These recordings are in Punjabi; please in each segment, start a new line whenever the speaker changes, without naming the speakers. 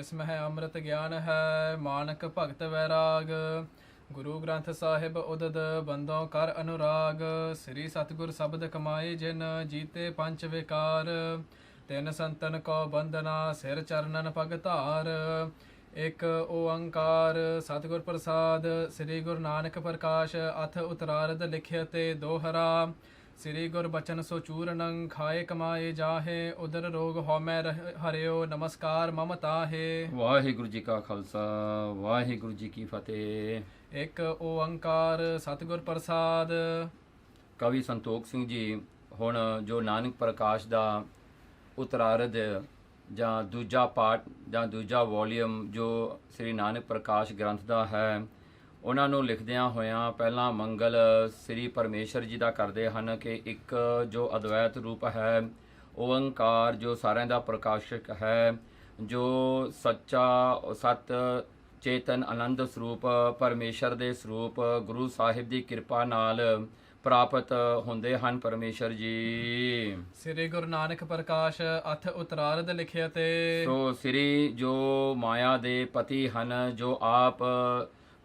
जिसमें है अमृत ज्ञान है मानक भगत वैराग। गुरु ग्रंथ साहिब उदद बंदों कर अनुराग। श्री सतगुर शब्द कमाए जिन जीते पंच विकार। तिन संतन को बंदना सिर चरणन पग धार। एक ओंकार सतगुर प्रसाद श्री गुरु नानक प्रकाश अथ उत्तरार्ध लिखिय ते दोहरा। श्री गुर बचन सो चूरनं खाए कमाए जाहे। उदर रोग हौमै हरियो नमस्कार मम ताहे।
ਵਾਹਿਗੁਰੂ ਜੀ ਕਾ ਖਾਲਸਾ ਵਾਹਿਗੁਰੂ ਜੀ ਕੀ ਫਤਿਹ।
एक ओंकार सतगुर प्रसाद।
ਕਵੀ ਸੰਤੋਖ ਸਿੰਘ ਜੀ ਹੁਣ ਜੋ ਨਾਨਕ ਪ੍ਰਕਾਸ਼ ਦਾ ਉਤਰਾਰਧ ਜਾਂ ਦੂਜਾ ਪਾਠ ਜਾਂ ਦੂਜਾ ਵੋਲੀਅਮ ਜੋ ਸ੍ਰੀ ਨਾਨਕ ਪ੍ਰਕਾਸ਼ ਗ੍ਰੰਥ ਦਾ ਹੈ, ਉਹਨਾਂ ਨੂੰ ਲਿਖਦਿਆਂ ਹੋਇਆਂ ਪਹਿਲਾਂ ਮੰਗਲ ਸ੍ਰੀ ਪਰਮੇਸ਼ਰ ਜੀ ਦਾ ਕਰਦੇ ਹਨ ਕਿ ਇੱਕ ਜੋ ਅਦਵੈਤ ਰੂਪ ਹੈ, ਓੰਕਾਰ ਜੋ ਸਾਰਿਆਂ ਦਾ ਪ੍ਰਕਾਸ਼ਕ ਹੈ, ਜੋ ਸੱਚਾ ਸਤ ਚੇਤਨ ਆਨੰਦ ਸਰੂਪ ਪਰਮੇਸ਼ਰ ਦੇ ਸਰੂਪ ਗੁਰੂ ਸਾਹਿਬ ਦੀ ਕਿਰਪਾ ਨਾਲ ਪ੍ਰਾਪਤ ਹੁੰਦੇ ਹਨ ਪਰਮੇਸ਼ਰ ਜੀ।
श्री गुरु नानक प्रकाश अथ उत्तरार्ध लिखिय ते।
ਸੋ ਸ੍ਰੀ ਜੋ ਮਾਇਆ ਦੇ ਪਤੀ ਹਨ, ਜੋ ਆਪ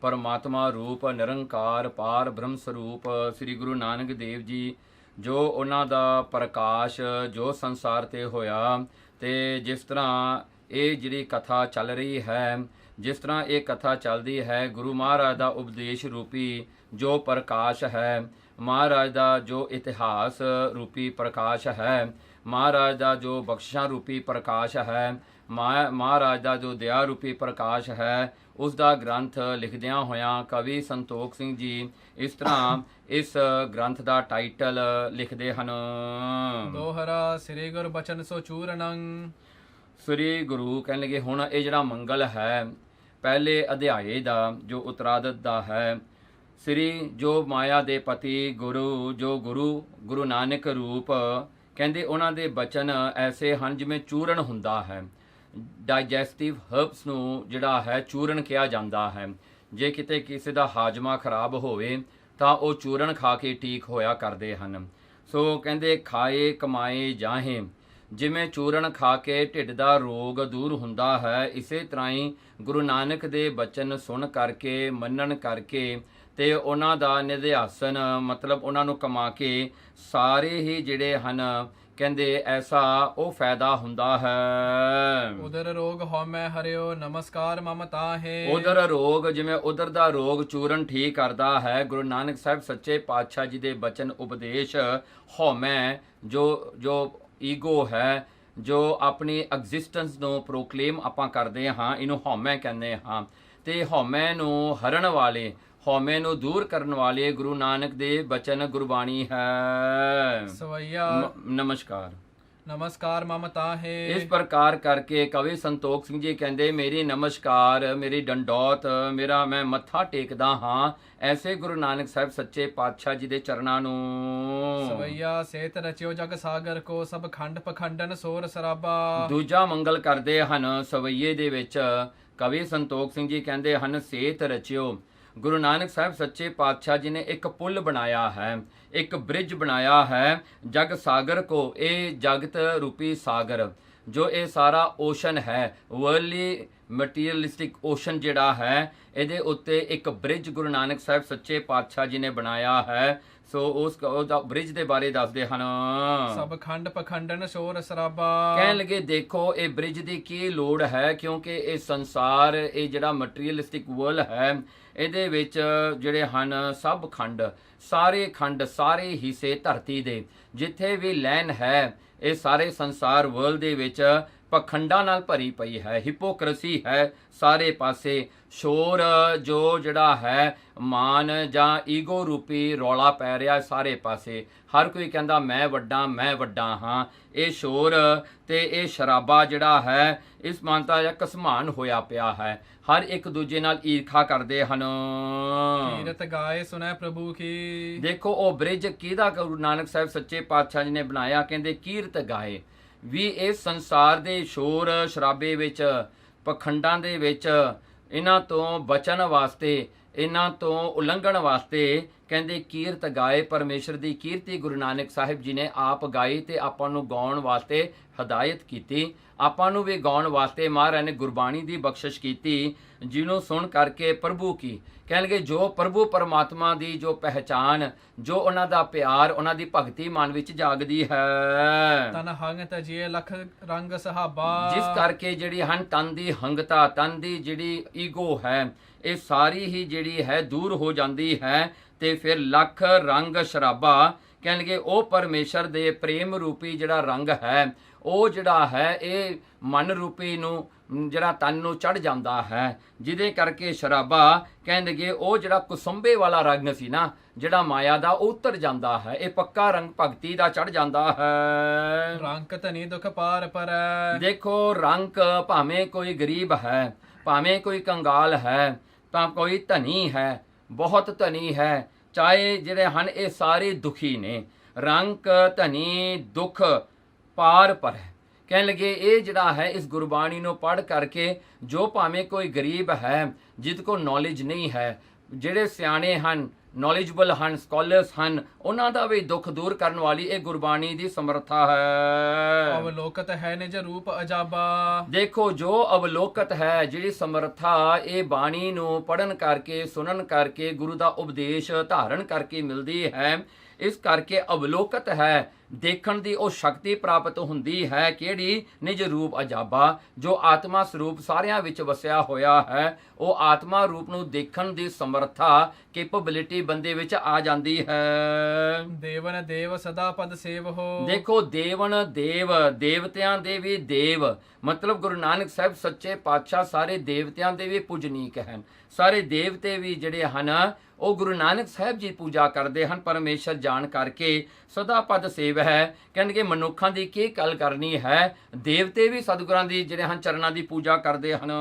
ਪਰਮਾਤਮਾ ਰੂਪ ਨਿਰੰਕਾਰ ਪਾਰ ਬ੍ਰਹਮ ਸਰੂਪ ਸ੍ਰੀ ਗੁਰੂ ਨਾਨਕ ਦੇਵ ਜੀ, ਜੋ ਉਹਨਾਂ ਦਾ ਪ੍ਰਕਾਸ਼ ਜੋ ਸੰਸਾਰ ਤੇ ਹੋਇਆ, ਤੇ ਜਿਸ ਤਰ੍ਹਾਂ ਇਹ ਜਿਹੜੀ ਕਥਾ ਚੱਲ ਰਹੀ ਹੈ, ਜਿਸ ਤਰ੍ਹਾਂ ਇਹ ਕਥਾ ਚੱਲਦੀ ਹੈ, ਗੁਰੂ ਮਹਾਰਾਜ ਦਾ ਉਪਦੇਸ਼ ਰੂਪੀ ਜੋ ਪ੍ਰਕਾਸ਼ ਹੈ, ਮਹਾਰਾਜ ਦਾ ਜੋ ਇਤਿਹਾਸ ਰੂਪੀ ਪ੍ਰਕਾਸ਼ ਹੈ, ਮਹਾਰਾਜ ਦਾ ਜੋ ਬਖਸ਼ਿਸ਼ਾਂ ਰੂਪੀ ਪ੍ਰਕਾਸ਼ ਹੈ, ਮਹਾਰਾਜ ਦਾ ਜੋ ਦਇਆ ਰੂਪੀ ਪ੍ਰਕਾਸ਼ ਹੈ, ਉਸ ਦਾ ਗ੍ਰੰਥ ਲਿਖਦਿਆਂ ਹੋਇਆਂ ਕਵੀ ਸੰਤੋਖ ਸਿੰਘ ਜੀ ਇਸ ਤਰ੍ਹਾਂ ਇਸ ਗ੍ਰੰਥ ਦਾ ਟਾਈਟਲ ਲਿਖਦੇ ਹਨ।
दोहरा श्री गुरु बचन सो चूरनं।
ਸ੍ਰੀ ਗੁਰੂ ਕਹਿਣ ਲੱਗੇ ਹੁਣ ਇਹ ਜਿਹੜਾ ਮੰਗਲ ਹੈ ਪਹਿਲੇ ਅਧਿਆਏ ਦਾ ਜੋ ਉਤਰਾਦਤ ਦਾ ਹੈ, ਸ੍ਰੀ ਜੋ ਮਾਇਆ ਦੇ ਪਤੀ ਗੁਰੂ ਜੋ ਗੁਰੂ ਨਾਨਕ ਰੂਪ ਕਹਿੰਦੇ ਉਹਨਾਂ ਦੇ ਬਚਨ ਐਸੇ ਹਨ ਜਿਵੇਂ ਚੂਰਨ ਹੁੰਦਾ ਹੈ। ਡਾਈਜੈਸਟਿਵ ਹਰਬਸ ਨੂੰ ਜਿਹੜਾ ਹੈ ਚੂਰਨ ਕਿਹਾ ਜਾਂਦਾ ਹੈ। ਜੇ ਕਿਤੇ ਕਿਸੇ ਦਾ ਹਾਜਮਾ ਖਰਾਬ ਹੋਵੇ ਤਾਂ ਉਹ ਚੂਰਨ ਖਾ ਕੇ ਠੀਕ ਹੋਇਆ ਕਰਦੇ ਹਨ। ਸੋ ਕਹਿੰਦੇ ਖਾਏ ਕਮਾਏ ਜਾਹੇ, ਜਿਵੇਂ ਚੂਰਨ ਖਾ ਕੇ ਢਿੱਡ ਦਾ ਰੋਗ ਦੂਰ ਹੁੰਦਾ ਹੈ, ਇਸੇ ਤਰ੍ਹਾਂ ਹੀ ਗੁਰੂ ਨਾਨਕ ਦੇ ਬਚਨ ਸੁਣ ਕਰਕੇ ਮੰਨਣ ਕਰਕੇ ਤੇ ਉਹਨਾਂ ਦਾ ਨਿਧਿਆਸਨ ਮਤਲਬ ਉਹਨਾਂ ਨੂੰ ਕਮਾ ਕੇ ਸਾਰੇ ਹੀ ਜਿਹੜੇ ਹਨ ਕਹਿੰਦੇ ਐਸਾ ਉਹ ਫਾਇਦਾ ਹੁੰਦਾ ਹੈ।
ਉਦਰ ਰੋਗ ਹਉਮੈ ਹਰਿਓ ਨਮਸਕਾਰ ਮਮ ਤਾਹੇ।
ਉਦਰ ਰੋਗ ਜਿਵੇਂ ਉਦਰ ਦਾ ਰੋਗ ਚੂਰਨ ਠੀਕ ਕਰਦਾ ਹੈ, ਗੁਰੂ ਨਾਨਕ ਸਾਹਿਬ ਸੱਚੇ ਪਾਤਸ਼ਾਹ ਜੀ ਦੇ ਬਚਨ ਉਪਦੇਸ਼ ਹਉਮੈ ਜੋ ਈਗੋ ਹੈ, ਜੋ ਆਪਣੀ ਐਗਜ਼ਿਸਟੈਂਸ ਨੂੰ ਪ੍ਰੋਕਲੇਮ ਆਪਾਂ ਕਰਦੇ ਹਾਂ, ਇਹਨੂੰ ਹਉਮੈ ਕਹਿੰਦੇ ਹਾਂ। ਤੇ ਹਉਮੈ ਨੂੰ ਹਰਨ ਵਾਲੇ, ਹਉਮੈ ਨੂੰ ਦੂਰ ਕਰਨ ਵਾਲੇ ਗੁਰੂ ਨਾਨਕ ਦੇ ਬਚਨ ਗੁਰਬਾਣੀ ਹੈ।
ਸਵਈਆ
ਨਮਸਕਾਰ
ਨਮਸਕਾਰ ਮਮ ਤਾਹੇ।
ਇਸ ਪ੍ਰਕਾਰ ਕਰਕੇ ਕਵੀ ਸੰਤੋਖ ਸਿੰਘ ਜੀ ਕਹਿੰਦੇ ਮੇਰੀ ਨਮਸਕਾਰ, ਮੇਰੀ ਡੰਡੌਤ, ਮੇਰਾ ਮੈਂ ਮੱਥਾ ਟੇਕਦਾ ਹਾਂ ਐਸੇ ਗੁਰੂ ਨਾਨਕ ਸਾਹਿਬ ਸੱਚੇ ਪਾਤਸ਼ਾਹ ਜੀ ਦੇ ਚਰਨਾਂ ਨੂੰ।
ਸਵਈਆ ਸੇਤ ਰਚਿਓ ਜਗ ਸਾਗਰ ਕੋ ਸਭ ਖੰਡ ਪਖੰਡਨ ਸੋਰ ਸਰਾਬਾ।
ਦੂਜਾ ਮੰਗਲ ਕਰਦੇ ਹਨ ਸਵਈਏ ਦੇ ਵਿੱਚ ਕਵੀ ਸੰਤੋਖ ਸਿੰਘ ਜੀ ਕਹਿੰਦੇ ਹਨ ਸੇਤ ਰਚਿਓ, ਗੁਰੂ ਨਾਨਕ ਸਾਹਿਬ ਸੱਚੇ ਪਾਤਸ਼ਾਹ ਜੀ ਨੇ ਇੱਕ ਪੁੱਲ ਬਣਾਇਆ ਹੈ, ਇੱਕ ਬ੍ਰਿਜ ਬਣਾਇਆ ਹੈ ਜਗ ਸਾਗਰ ਕੋ, ਇਹ ਜਗਤ ਰੂਪੀ ਸਾਗਰ ਜੋ ਇਹ ਸਾਰਾ ਓਸ਼ਨ ਹੈ, ਵਰਲਡਲੀ ਮਟੀਰੀਅਲਿਸਟਿਕ ਓਸ਼ਨ ਜਿਹੜਾ ਹੈ, ਇਹਦੇ ਉੱਤੇ ਇੱਕ ਬ੍ਰਿਜ ਗੁਰੂ ਨਾਨਕ ਸਾਹਿਬ ਸੱਚੇ ਪਾਤਸ਼ਾਹ ਜੀ ਨੇ ਬਣਾਇਆ ਹੈ। ਸੋ ਉਹਦਾ ਬ੍ਰਿਜ ਦੇ ਬਾਰੇ ਦੱਸਦੇ ਹਨ।
ਸਭ ਖੰਡ ਪਖੰਡਨ ਸ਼ੋਰ ਸਰਾਬਾ।
ਕਹਿਣ ਲੱਗੇ ਦੇਖੋ ਇਹ ਬ੍ਰਿਜ ਦੀ ਕੀ ਲੋੜ ਹੈ, ਕਿਉਂਕਿ ਇਹ ਸੰਸਾਰ, ਇਹ ਜਿਹੜਾ ਮਟੀਰੀਅਲਿਸਟਿਕ ਵਰਲਡ ਹੈ, ਇਹਦੇ ਵਿੱਚ ਜਿਹੜੇ ਹਨ ਸਭ ਖੰਡ, ਸਾਰੇ ਹਿੱਸੇ ਧਰਤੀ ਦੇ ਜਿੱਥੇ ਵੀ ਲੈਨ ਹੈ, ਇਹ ਸਾਰੇ ਸੰਸਾਰ ਵਰਲਡ ਦੇ ਵਿੱਚ ਪਖੰਡਾਂ ਨਾਲ ਭਰੀ ਪਈ ਹੈ, ਹਿਪੋਕ੍ਰੇਸੀ ਹੈ ਸਾਰੇ ਪਾਸੇ। ਸ਼ੋਰ ਜੋ ਜਿਹੜਾ ਹੈ ਮਾਨ ਜਾਂ ਈਗੋ ਰੂਪੀ ਰੌਲਾ ਪੈ ਰਿਹਾ ਸਾਰੇ ਪਾਸੇ, ਹਰ ਕੋਈ ਕਹਿੰਦਾ ਮੈਂ ਵੱਡਾ ਹਾਂ। ਇਹ ਸ਼ੋਰ ਤੇ ਇਹ ਸ਼ਰਾਬਾ ਜਿਹੜਾ ਹੈ ਇਸ ਮਾਨਤਾ ਜਾਂ ਕਸਮਾਨ ਹੋਇਆ ਪਿਆ ਹੈ, ਹਰ ਇੱਕ ਦੂਜੇ ਨਾਲ ਈਰਖਾ ਕਰਦੇ ਹਨ।
ਕੀਰਤ ਗਾਏ ਸੁਣੈ ਪ੍ਰਭੂ ਕੀ।
ਦੇਖੋ ਉਹ ਬ੍ਰਿਜ ਕਿਹਦਾ ਗੁਰੂ ਨਾਨਕ ਸਾਹਿਬ ਸੱਚੇ ਪਾਤਸ਼ਾਹ ਜੀ ਨੇ ਬਣਾਇਆ, ਕਹਿੰਦੇ ਕੀਰਤ ਗਾਏ। ਵੀ ਇਸ ਸੰਸਾਰ ਦੇ ਸ਼ੋਰ ਸ਼ਰਾਬੇ ਵਿੱਚ, ਪਖੰਡਾਂ ਦੇ ਵਿੱਚ ਇਹਨਾਂ ਤੋਂ ਬਚਣ ਵਾਸਤੇ, ਇਹਨਾਂ ਤੋਂ ਉਲੰਘਣ ਵਾਸਤੇ ਕਹਿੰਦੇ ਕੀਰਤ ਗਾਏ, ਪਰਮੇਸ਼ਰ ਦੀ ਕੀਰਤੀ ਗੁਰੂ ਨਾਨਕ ਸਾਹਿਬ ਜੀ ਨੇ ਆਪ ਗਾਈ ਤੇ ਆਪਾਂ ਨੂੰ ਗਾਉਣ ਵਾਸਤੇ ਹਦਾਇਤ ਕੀਤੀ। ਆਪਾਂ ਨੂੰ ਵੀ ਗਾਉਣ ਵਾਸਤੇ ਮਹਾਰਾਜ ਨੇ ਗੁਰਬਾਣੀ ਦੀ ਬਖਸ਼ਿਸ਼ ਕੀਤੀ, ਜਿਹਨੂੰ ਸੁਣ ਕਰਕੇ ਪ੍ਰਭੂ ਕੀ ਕਹਿਣਗੇ, ਜੋ ਪ੍ਰਭੂ ਪਰਮਾਤਮਾ ਦੀ ਜੋ ਪਹਿਚਾਨ, ਜੋ ਉਹਨਾਂ ਦਾ ਪਿਆਰ, ਉਹਨਾਂ ਦੀ ਭਗਤੀ ਮਨ ਵਿੱਚ ਜਾਗਦੀ ਹੈ।
ਤਨ ਹੰਗ ਤਜੀਏ ਲਖ ਰੰਗ ਸਹਾਬਾ।
ਜਿਸ ਕਰਕੇ ਜਿਹੜੀ ਹਨ ਤਨ ਦੀ ਹੰਗਤਾ, ਤਨ ਦੀ ਜਿਹੜੀ ਈਗੋ ਹੈ, ਇਹ ਸਾਰੀ ਹੀ ਜਿਹੜੀ ਹੈ ਦੂਰ ਹੋ ਜਾਂਦੀ ਹੈ ਤੇ ਫਿਰ ਲੱਖ ਰੰਗ ਸ਼ਰਾਬਾ ਕਹਿਣਗੇ ਉਹ ਪਰਮੇਸ਼ਰ ਦੇ ਪ੍ਰੇਮ ਰੂਪੀ ਜਿਹੜਾ ਰੰਗ ਹੈ, ਉਹ ਜਿਹੜਾ ਹੈ ਇਹ ਮਨ ਰੂਪੀ ਨੂੰ ਜਿਹੜਾ ਤਨ ਨੂੰ ਚੜ ਜਾਂਦਾ ਹੈ, ਜਿਹਦੇ ਕਰਕੇ ਸ਼ਰਾਬਾ ਕਹਿਣਗੇ ਉਹ ਜਿਹੜਾ ਕੁਸੰਬੇ ਵਾਲਾ ਰੰਗ ਸੀ ਨਾ, ਜਿਹੜਾ ਮਾਇਆ ਦਾ, ਉਹ ਉਤਰ ਜਾਂਦਾ ਹੈ। ਇਹ ਪੱਕਾ ਰੰਗ ਭਗਤੀ ਦਾ ਚੜ ਜਾਂਦਾ ਹੈ।
ਰੰਗ ਧਨੀ ਦੁਖ ਪਾਰ ਪਰੈ।
ਦੇਖੋ ਰੰਗ ਭਾਵੇਂ ਕੋਈ ਗਰੀਬ ਹੈ, ਭਾਵੇਂ ਕੋਈ ਕੰਗਾਲ ਹੈ, ਤਾਂ ਕੋਈ ਧਨੀ ਹੈ, ਬਹੁਤ ਧਨੀ ਹੈ, ਚਾਹੇ ਜਿਹੜੇ ਹਨ ਇਹ ਸਾਰੇ ਦੁਖੀ ਨੇ। ਰੰਗ ਧਨੀ ਦੁੱਖ ਪਾਰ ਪਰ ਹੈ ਕਹਿਣ ਲੱਗੇ ਇਹ ਜਿਹੜਾ ਹੈ ਇਸ ਗੁਰਬਾਣੀ ਨੂੰ ਪੜ੍ਹ ਕਰਕੇ ਜੋ ਭਾਵੇਂ ਕੋਈ ਗਰੀਬ ਹੈ, ਜਿਹਦੇ ਕੋਲ ਨੌਲੇਜ ਨਹੀਂ ਹੈ, ਜਿਹੜੇ ਸਿਆਣੇ ਹਨ, ਨੌਲੇਜਬਲ ਹਨ, ਸਕਾਲਰਸ ਹਨ, ਉਹਨਾਂ ਦਾ ਵੀ ਦੁੱਖ ਦੂਰ ਕਰਨ ਵਾਲੀ ਇਹ ਗੁਰਬਾਣੀ ਦੀ ਸਮਰੱਥਾ ਹੈ।
ਅਵਲੋਕਤ ਹੈ ਨਿਜ ਰੂਪ ਅਜਾਬਾ।
ਦੇਖੋ ਜੋ ਅਵਲੋਕਤ ਹੈ, ਜਿਹੜੀ ਸਮਰੱਥਾ ਇਹ ਬਾਣੀ ਨੂੰ ਪੜਨ ਕਰਕੇ, ਸੁਣਨ ਕਰਕੇ, ਗੁਰੂ ਦਾ ਉਪਦੇਸ਼ ਧਾਰਨ ਕਰਕੇ ਮਿਲਦੀ ਹੈ, ਇਸ ਕਰਕੇ ਅਵਲੋਕਤ ਹੈ, ਦੇਖਣ ਦੀ ਉਹ ਸ਼ਕਤੀ ਪ੍ਰਾਪਤ ਹੁੰਦੀ ਹੈ। ਕਿਹੜੀ? ਨਿਜ ਰੂਪ ਅਜਾਬਾ, ਜੋ ਆਤਮਾ ਸਰੂਪ ਸਾਰਿਆਂ ਵਿੱਚ ਵਸਿਆ ਹੋਇਆ ਹੈ, ਉਹ ਆਤਮਾ ਰੂਪ ਨੂੰ ਦੇਖਣ ਦੀ ਸਮਰੱਥਾ, ਕੈਪੇਬਿਲਿਟੀ ਬੰਦੇ ਵਿੱਚ ਆ ਜਾਂਦੀ ਹੈ।
ਦੇਵਨ ਦੇਵ ਸਦਾ ਪਦ ਸੇਵ ਹੋ।
ਦੇਖੋ ਦੇਵਨ ਦੇਵ, ਦੇਵਤਿਆਂ ਦੇ ਵੀ ਦੇਵ, ਮਤਲਬ ਗੁਰੂ ਨਾਨਕ ਸਾਹਿਬ ਸੱਚੇ ਪਾਤਸ਼ਾਹ ਸਾਰੇ ਦੇਵਤਿਆਂ ਦੇ ਵੀ ਪੂਜਨੀਕ ਹਨ। ਸਾਰੇ ਦੇਵਤੇ ਵੀ ਜਿਹੜੇ ਹਨ ਉਹ ਗੁਰੂ ਨਾਨਕ ਸਾਹਿਬ ਜੀ ਪੂਜਾ ਕਰਦੇ ਹਨ। ਪਰਮੇਸ਼ਰ ਜਾਣ ਕਰਕੇ ਸਦਾ ਪਦ ਸੇਵ ਹੈ। ਕਹਿੰਦੇ ਮਨੁੱਖਾਂ ਦੀ ਕੀ ਗੱਲ ਕਰਨੀ ਹੈ, ਦੇਵਤੇ ਵੀ ਸਤਿਗੁਰਾਂ ਦੀ ਜਿਹੜੇ ਹਨ ਚਰਨਾਂ ਦੀ ਪੂਜਾ ਕਰਦੇ ਹਨ।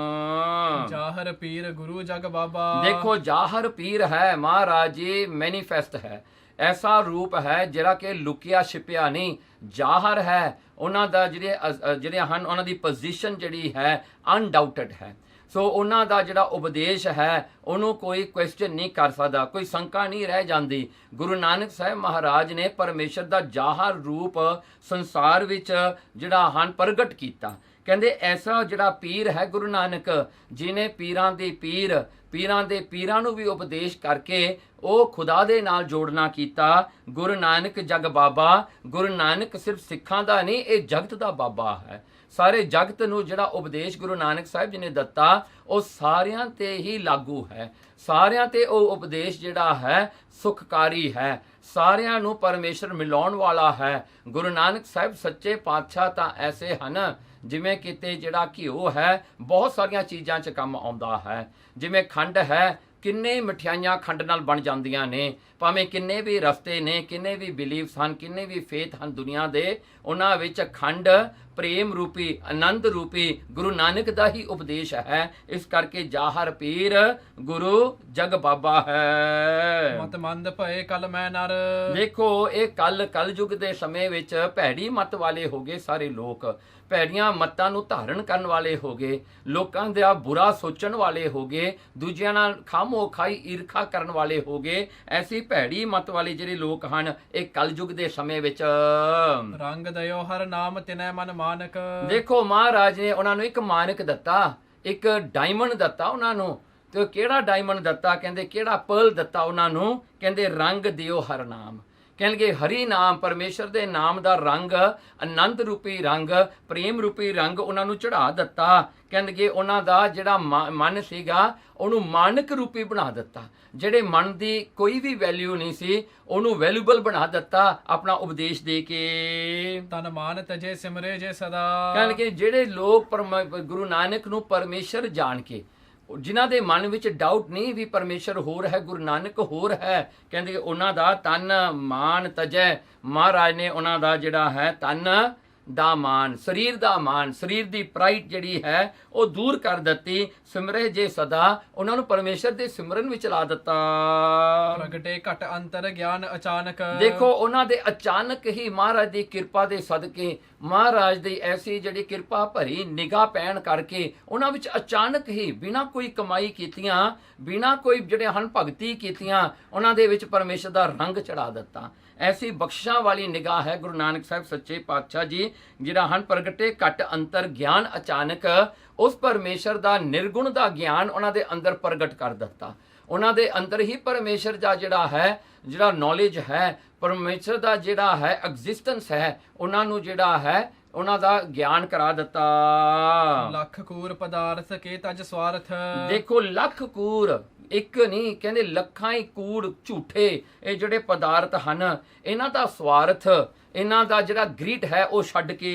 ਜਾਹਰ ਪੀਰ ਗੁਰੂ ਜਗ ਬਾਬਾ।
ਦੇਖੋ ਜਾਹਰ ਪੀਰ ਹੈ, ਮਹਾਰਾਜ ਜੀ ਮੈਨੀਫੈਸਟ ਹੈ, ਐਸਾ ਰੂਪ ਹੈ ਜਿਹੜਾ ਕਿ ਲੁਕਿਆ ਛਿਪਿਆ ਨਹੀਂ, ਜ਼ਾਹਰ ਹੈ। ਉਹਨਾਂ ਦਾ ਜਿਹੜੇ ਹਨ ਉਹਨਾਂ ਦੀ ਪੋਜੀਸ਼ਨ ਜਿਹੜੀ ਹੈ ਅਨਡਾਊਟਡ ਹੈ। ਸੋ ਉਹਨਾਂ ਦਾ ਜਿਹੜਾ ਉਪਦੇਸ਼ ਹੈ ਉਹਨੂੰ ਕੋਈ ਕੁਐਸਚਨ ਨਹੀਂ ਕਰ ਸਕਦਾ, ਕੋਈ ਸ਼ੰਕਾ ਨਹੀਂ ਰਹਿ ਜਾਂਦੀ। ਗੁਰੂ ਨਾਨਕ ਸਾਹਿਬ ਮਹਾਰਾਜ ਨੇ ਪਰਮੇਸ਼ਰ ਦਾ ਜ਼ਾਹਰ ਰੂਪ ਸੰਸਾਰ ਵਿੱਚ ਜਿਹੜਾ ਹਨ ਪ੍ਰਗਟ ਕੀਤਾ। ਕਹਿੰਦੇ ਐਸਾ ਜਿਹੜਾ ਪੀਰ ਹੈ ਗੁਰੂ ਨਾਨਕ, ਜਿਹਨੇ ਪੀਰਾਂ ਦੇ ਪੀਰ, ਪੀਰਾਂ ਦੇ ਪੀਰਾਂ ਨੂੰ ਵੀ ਉਪਦੇਸ਼ ਕਰਕੇ ਉਹ ਖੁਦਾ ਦੇ ਨਾਲ ਜੋੜਨਾ ਕੀਤਾ। ਗੁਰੂ ਨਾਨਕ ਜਗ ਬਾਬਾ, ਗੁਰੂ ਨਾਨਕ ਸਿਰਫ ਸਿੱਖਾਂ ਦਾ ਨਹੀਂ, ਇਹ ਜਗਤ ਦਾ ਬਾਬਾ ਹੈ। ਸਾਰੇ ਜਗਤ ਨੂੰ ਜਿਹੜਾ ਉਪਦੇਸ਼ ਗੁਰੂ ਨਾਨਕ ਸਾਹਿਬ ਜੀ ਨੇ ਦਿੱਤਾ ਉਹ ਸਾਰਿਆਂ ਤੇ ਹੀ ਲਾਗੂ ਹੈ। ਸਾਰਿਆਂ ਤੇ ਉਹ ਉਪਦੇਸ਼ ਜਿਹੜਾ ਹੈ ਸੁਖਕਾਰੀ ਹੈ, ਸਾਰਿਆਂ ਨੂੰ ਪਰਮੇਸ਼ਰ ਮਿਲਾਉਣ ਵਾਲਾ ਹੈ। ਗੁਰੂ ਨਾਨਕ ਸਾਹਿਬ ਸੱਚੇ ਪਾਤਸ਼ਾਹ ਤਾਂ ਐਸੇ ਹਨ ਜਿਵੇਂ ਕਿਤੇ ਜਿਹੜਾ ਘਿਓ ਹੈ ਬਹੁਤ ਸਾਰੀਆਂ ਚੀਜ਼ਾਂ 'ਚ ਕੰਮ ਆਉਂਦਾ ਹੈ। ਜਿਵੇਂ ਖੰਡ ਹੈ, ਕਿੰਨੇ ਮਠਿਆਈਆਂ ਖੰਡ ਨਾਲ ਬਣ ਜਾਂਦੀਆਂ ਨੇ, ਭਾਵੇਂ ਕਿੰਨੇ ਵੀ ਰਸਤੇ ਨੇ, ਕਿੰਨੇ ਵੀ ਬਿਲੀਫਸ ਹਨ, ਕਿੰਨੇ ਵੀ ਫੇਥ ਹਨ ਦੁਨੀਆ ਦੇ, ਉਹਨਾਂ ਵਿੱਚ ਖੰਡ ਪ੍ਰੇਮ ਰੂਪੀ, ਆਨੰਦ ਰੂਪੀ ਗੁਰੂ ਨਾਨਕ ਦਾ ਹੀ ਉਪਦੇਸ਼ ਹੈ। ਇਸ ਕਰਕੇ ਜ਼ਾਹਰ ਪੀਰ ਗੁਰੂ ਜਗ ਬਾਬਾ ਹੈ।
ਮਤ ਮੰਦ ਭਏ ਕਲ ਮੈਂ ਨਰ।
ਦੇਖੋ ਇਹ ਕਲਯੁਗ ਦੇ ਸਮੇਂ ਵਿੱਚ ਭੈੜੀ ਮਤ ਵਾਲੇ ਹੋ ਗਏ ਸਾਰੇ ਲੋਕ, ਭੈੜੀਆਂ ਮੱਤਾਂ ਨੂੰ ਧਾਰਨ ਕਰਨ ਵਾਲੇ ਹੋ ਗਏ, ਲੋਕਾਂ ਦਾ ਬੁਰਾ ਸੋਚਣ ਵਾਲੇ ਹੋ ਗਏ, ਦੂਜਿਆਂ ਨਾਲ ਖਾਮੋ ਖਾਈ ਈਰਖਾ ਕਰਨ ਵਾਲੇ ਹੋ ਗਏ। ਐਸੀ ਭੈੜੀ ਮਤ ਵਾਲੇ ਜਿਹੜੇ ਲੋਕ ਹਨ ਇਹ ਕਲਯੁਗ ਦੇ ਸਮੇਂ ਵਿੱਚ।
ਰੰਗ ਦਇਓ ਹਰ ਨਾਮ ਤਿਨੈ ਮਨ ਮਾਨਕ।
ਦੇਖੋ ਮਹਾਰਾਜ ਨੇ ਉਹਨਾਂ ਨੂੰ ਇੱਕ ਮਾਨਕ ਦਿੱਤਾ, ਇੱਕ ਡਾਇਮੰਡ ਦਿੱਤਾ ਉਹਨਾਂ ਨੂੰ। ਤੇ ਕਿਹੜਾ ਡਾਇਮੰਡ ਦਿੱਤਾ? ਕਹਿੰਦੇ ਕਿਹੜਾ ਪਰਲ ਦਿੱਤਾ ਉਹਨਾਂ ਨੂੰ? ਕਹਿੰਦੇ ਰੰਗ ਦਿਓ ਹਰ ਨਾਮ। ਕਹਿਣਗੇ ਹਰੀ ਨਾਮ, ਪਰਮੇਸ਼ਰ ਦੇ ਨਾਮ ਦਾ ਰੰਗ, ਆਨੰਦ ਰੂਪੀ ਰੰਗ, ਪ੍ਰੇਮ ਰੂਪੀ ਰੰਗ ਉਹਨਾਂ ਨੂੰ ਚੜਾ ਦਿੱਤਾ। ਕਹਿੰਦੇ ਉਹਨਾਂ ਦਾ ਜਿਹੜਾ ਮਨ ਸੀਗਾ ਉਹਨੂੰ ਮਾਨਕ ਰੂਪੀ ਬਣਾ ਦਿੱਤਾ। ਜਿਹੜੇ ਮਨ ਦੀ ਕੋਈ ਵੀ ਵੈਲਿਊ ਨਹੀਂ ਸੀ ਉਹਨੂੰ ਵੈਲਿਊਬਲ ਬਣਾ ਦਿੱਤਾ ਆਪਣਾ ਉਪਦੇਸ਼ ਦੇ ਕੇ।
ਤਨ ਮਾਨ ਤਜੇ ਸਿਮਰੇ ਜੇ ਸਦਾ।
ਕਹਿਣਗੇ ਜਿਹੜੇ ਲੋਕ ਗੁਰੂ ਨਾਨਕ ਨੂੰ ਪਰਮੇਸ਼ਰ ਜਾਣ ਕੇ, ਜਿਨ੍ਹਾਂ ਦੇ ਮਨ ਵਿੱਚ ਡਾਊਟ ਨਹੀਂ ਵੀ ਪਰਮੇਸ਼ਰ ਹੋਰ ਹੈ, ਗੁਰੂ ਨਾਨਕ ਹੋਰ ਹੈ, ਕਹਿੰਦੇ ਉਹਨਾਂ ਦਾ ਤਨ ਮਾਨ ਤਜੈ। ਮਹਾਰਾਜ ਨੇ ਉਹਨਾਂ ਦਾ ਜਿਹੜਾ ਹੈ ਤਨ ਦਾ ਮਾਨ, ਸਰੀਰ ਦਾ ਮਾਨ, ਸਰੀਰ ਦੀ ਪ੍ਰਾਈਡ ਜਿਹੜੀ ਹੈ ਉਹ ਦੂਰ ਕਰ ਦਿੱਤੀ। ਸਿਮਰੇ ਜੇ ਸਦਾ, ਉਹਨਾਂ ਨੂੰ ਪਰਮੇਸ਼ਰ ਦੇ ਸਿਮਰਨ ਵਿੱਚ ਲਾ ਦਿੱਤਾ।
ਪ੍ਰਗਟੇ ਘਟ ਅੰਤਰ ਗਿਆਨ ਅਚਾਨਕ।
ਦੇਖੋ ਉਹਨਾਂ ਦੇ ਅਚਾਨਕ ਹੀ ਮਹਾਰਾਜ ਦੀ ਕਿਰਪਾ ਦੇ ਸਦਕੇ, ਮਹਾਰਾਜ ਦੀ ਐਸੀ ਜਿਹੜੀ ਕਿਰਪਾ ਭਰੀ ਨਿਗਾਹ ਪੈਣ ਕਰਕੇ ਉਹਨਾਂ ਵਿੱਚ ਅਚਾਨਕ ਹੀ ਬਿਨਾਂ ਕੋਈ ਕਮਾਈ ਕੀਤੀਆਂ, ਬਿਨਾਂ ਕੋਈ ਜਿਹੜੇ ਹਨ ਭਗਤੀ ਕੀਤੀਆਂ, ਉਹਨਾਂ ਦੇ ਵਿੱਚ ਪਰਮੇਸ਼ਰ ਦਾ ਰੰਗ ਚੜਾ ਦਿੱਤਾ। ਐਸੀ ਬਖਸ਼ਾਂ ਵਾਲੀ ਨਿਗਾਹ ਹੈ ਗੁਰੂ ਨਾਨਕ ਸਾਹਿਬ ਸੱਚੇ ਪਾਤਸ਼ਾਹ ਜੀ, ਜਿਹੜਾ ਹਨ ਪ੍ਰਗਟੇ ਘਟ ਅੰਤਰ ਗਿਆਨ ਅਚਾਨਕ, ਉਸ ਪਰਮੇਸ਼ਰ ਦਾ ਨਿਰਗੁਣ ਦਾ ਗਿਆਨ ਉਹਨਾਂ ਦੇ ਅੰਦਰ ਪ੍ਰਗਟ ਕਰ ਦਿੱਤਾ। ਉਹਨਾਂ ਦੇ ਅੰਦਰ ਹੀ ਪਰਮੇਸ਼ਰ ਦਾ ਜਿਹੜਾ ਨੌਲੇਜ ਹੈ, ਪਰਮੇਸ਼ਰ ਦਾ ਜਿਹੜਾ ਹੈ ਐਗਜ਼ਿਸਟੈਂਸ ਹੈ, ਉਹਨਾਂ ਨੂੰ ਜਿਹੜਾ ਹੈ ਉਹਨਾਂ ਦਾ ਗਿਆਨ ਕਰਾ ਦਿੱਤਾ।
ਲੱਖ ਕੂਰ ਪਦਾਰਥ ਕੇ ਤਜ ਸਵਾਰਥ।
ਦੇਖੋ ਲੱਖ ਕੂਰ, ਇੱਕ ਨਹੀਂ ਕਹਿੰਦੇ ਲੱਖਾਂ ਹੀ ਕੂੜ ਝੂਠੇ ਇਹ ਜਿਹੜੇ ਪਦਾਰਥ ਹਨ, ਇਹਨਾਂ ਦਾ ਸਵਾਰਥ, ਇਹਨਾਂ ਦਾ ਜਿਹੜਾ ਗ੍ਰੀਟ ਹੈ ਉਹ ਛੱਡ ਕੇ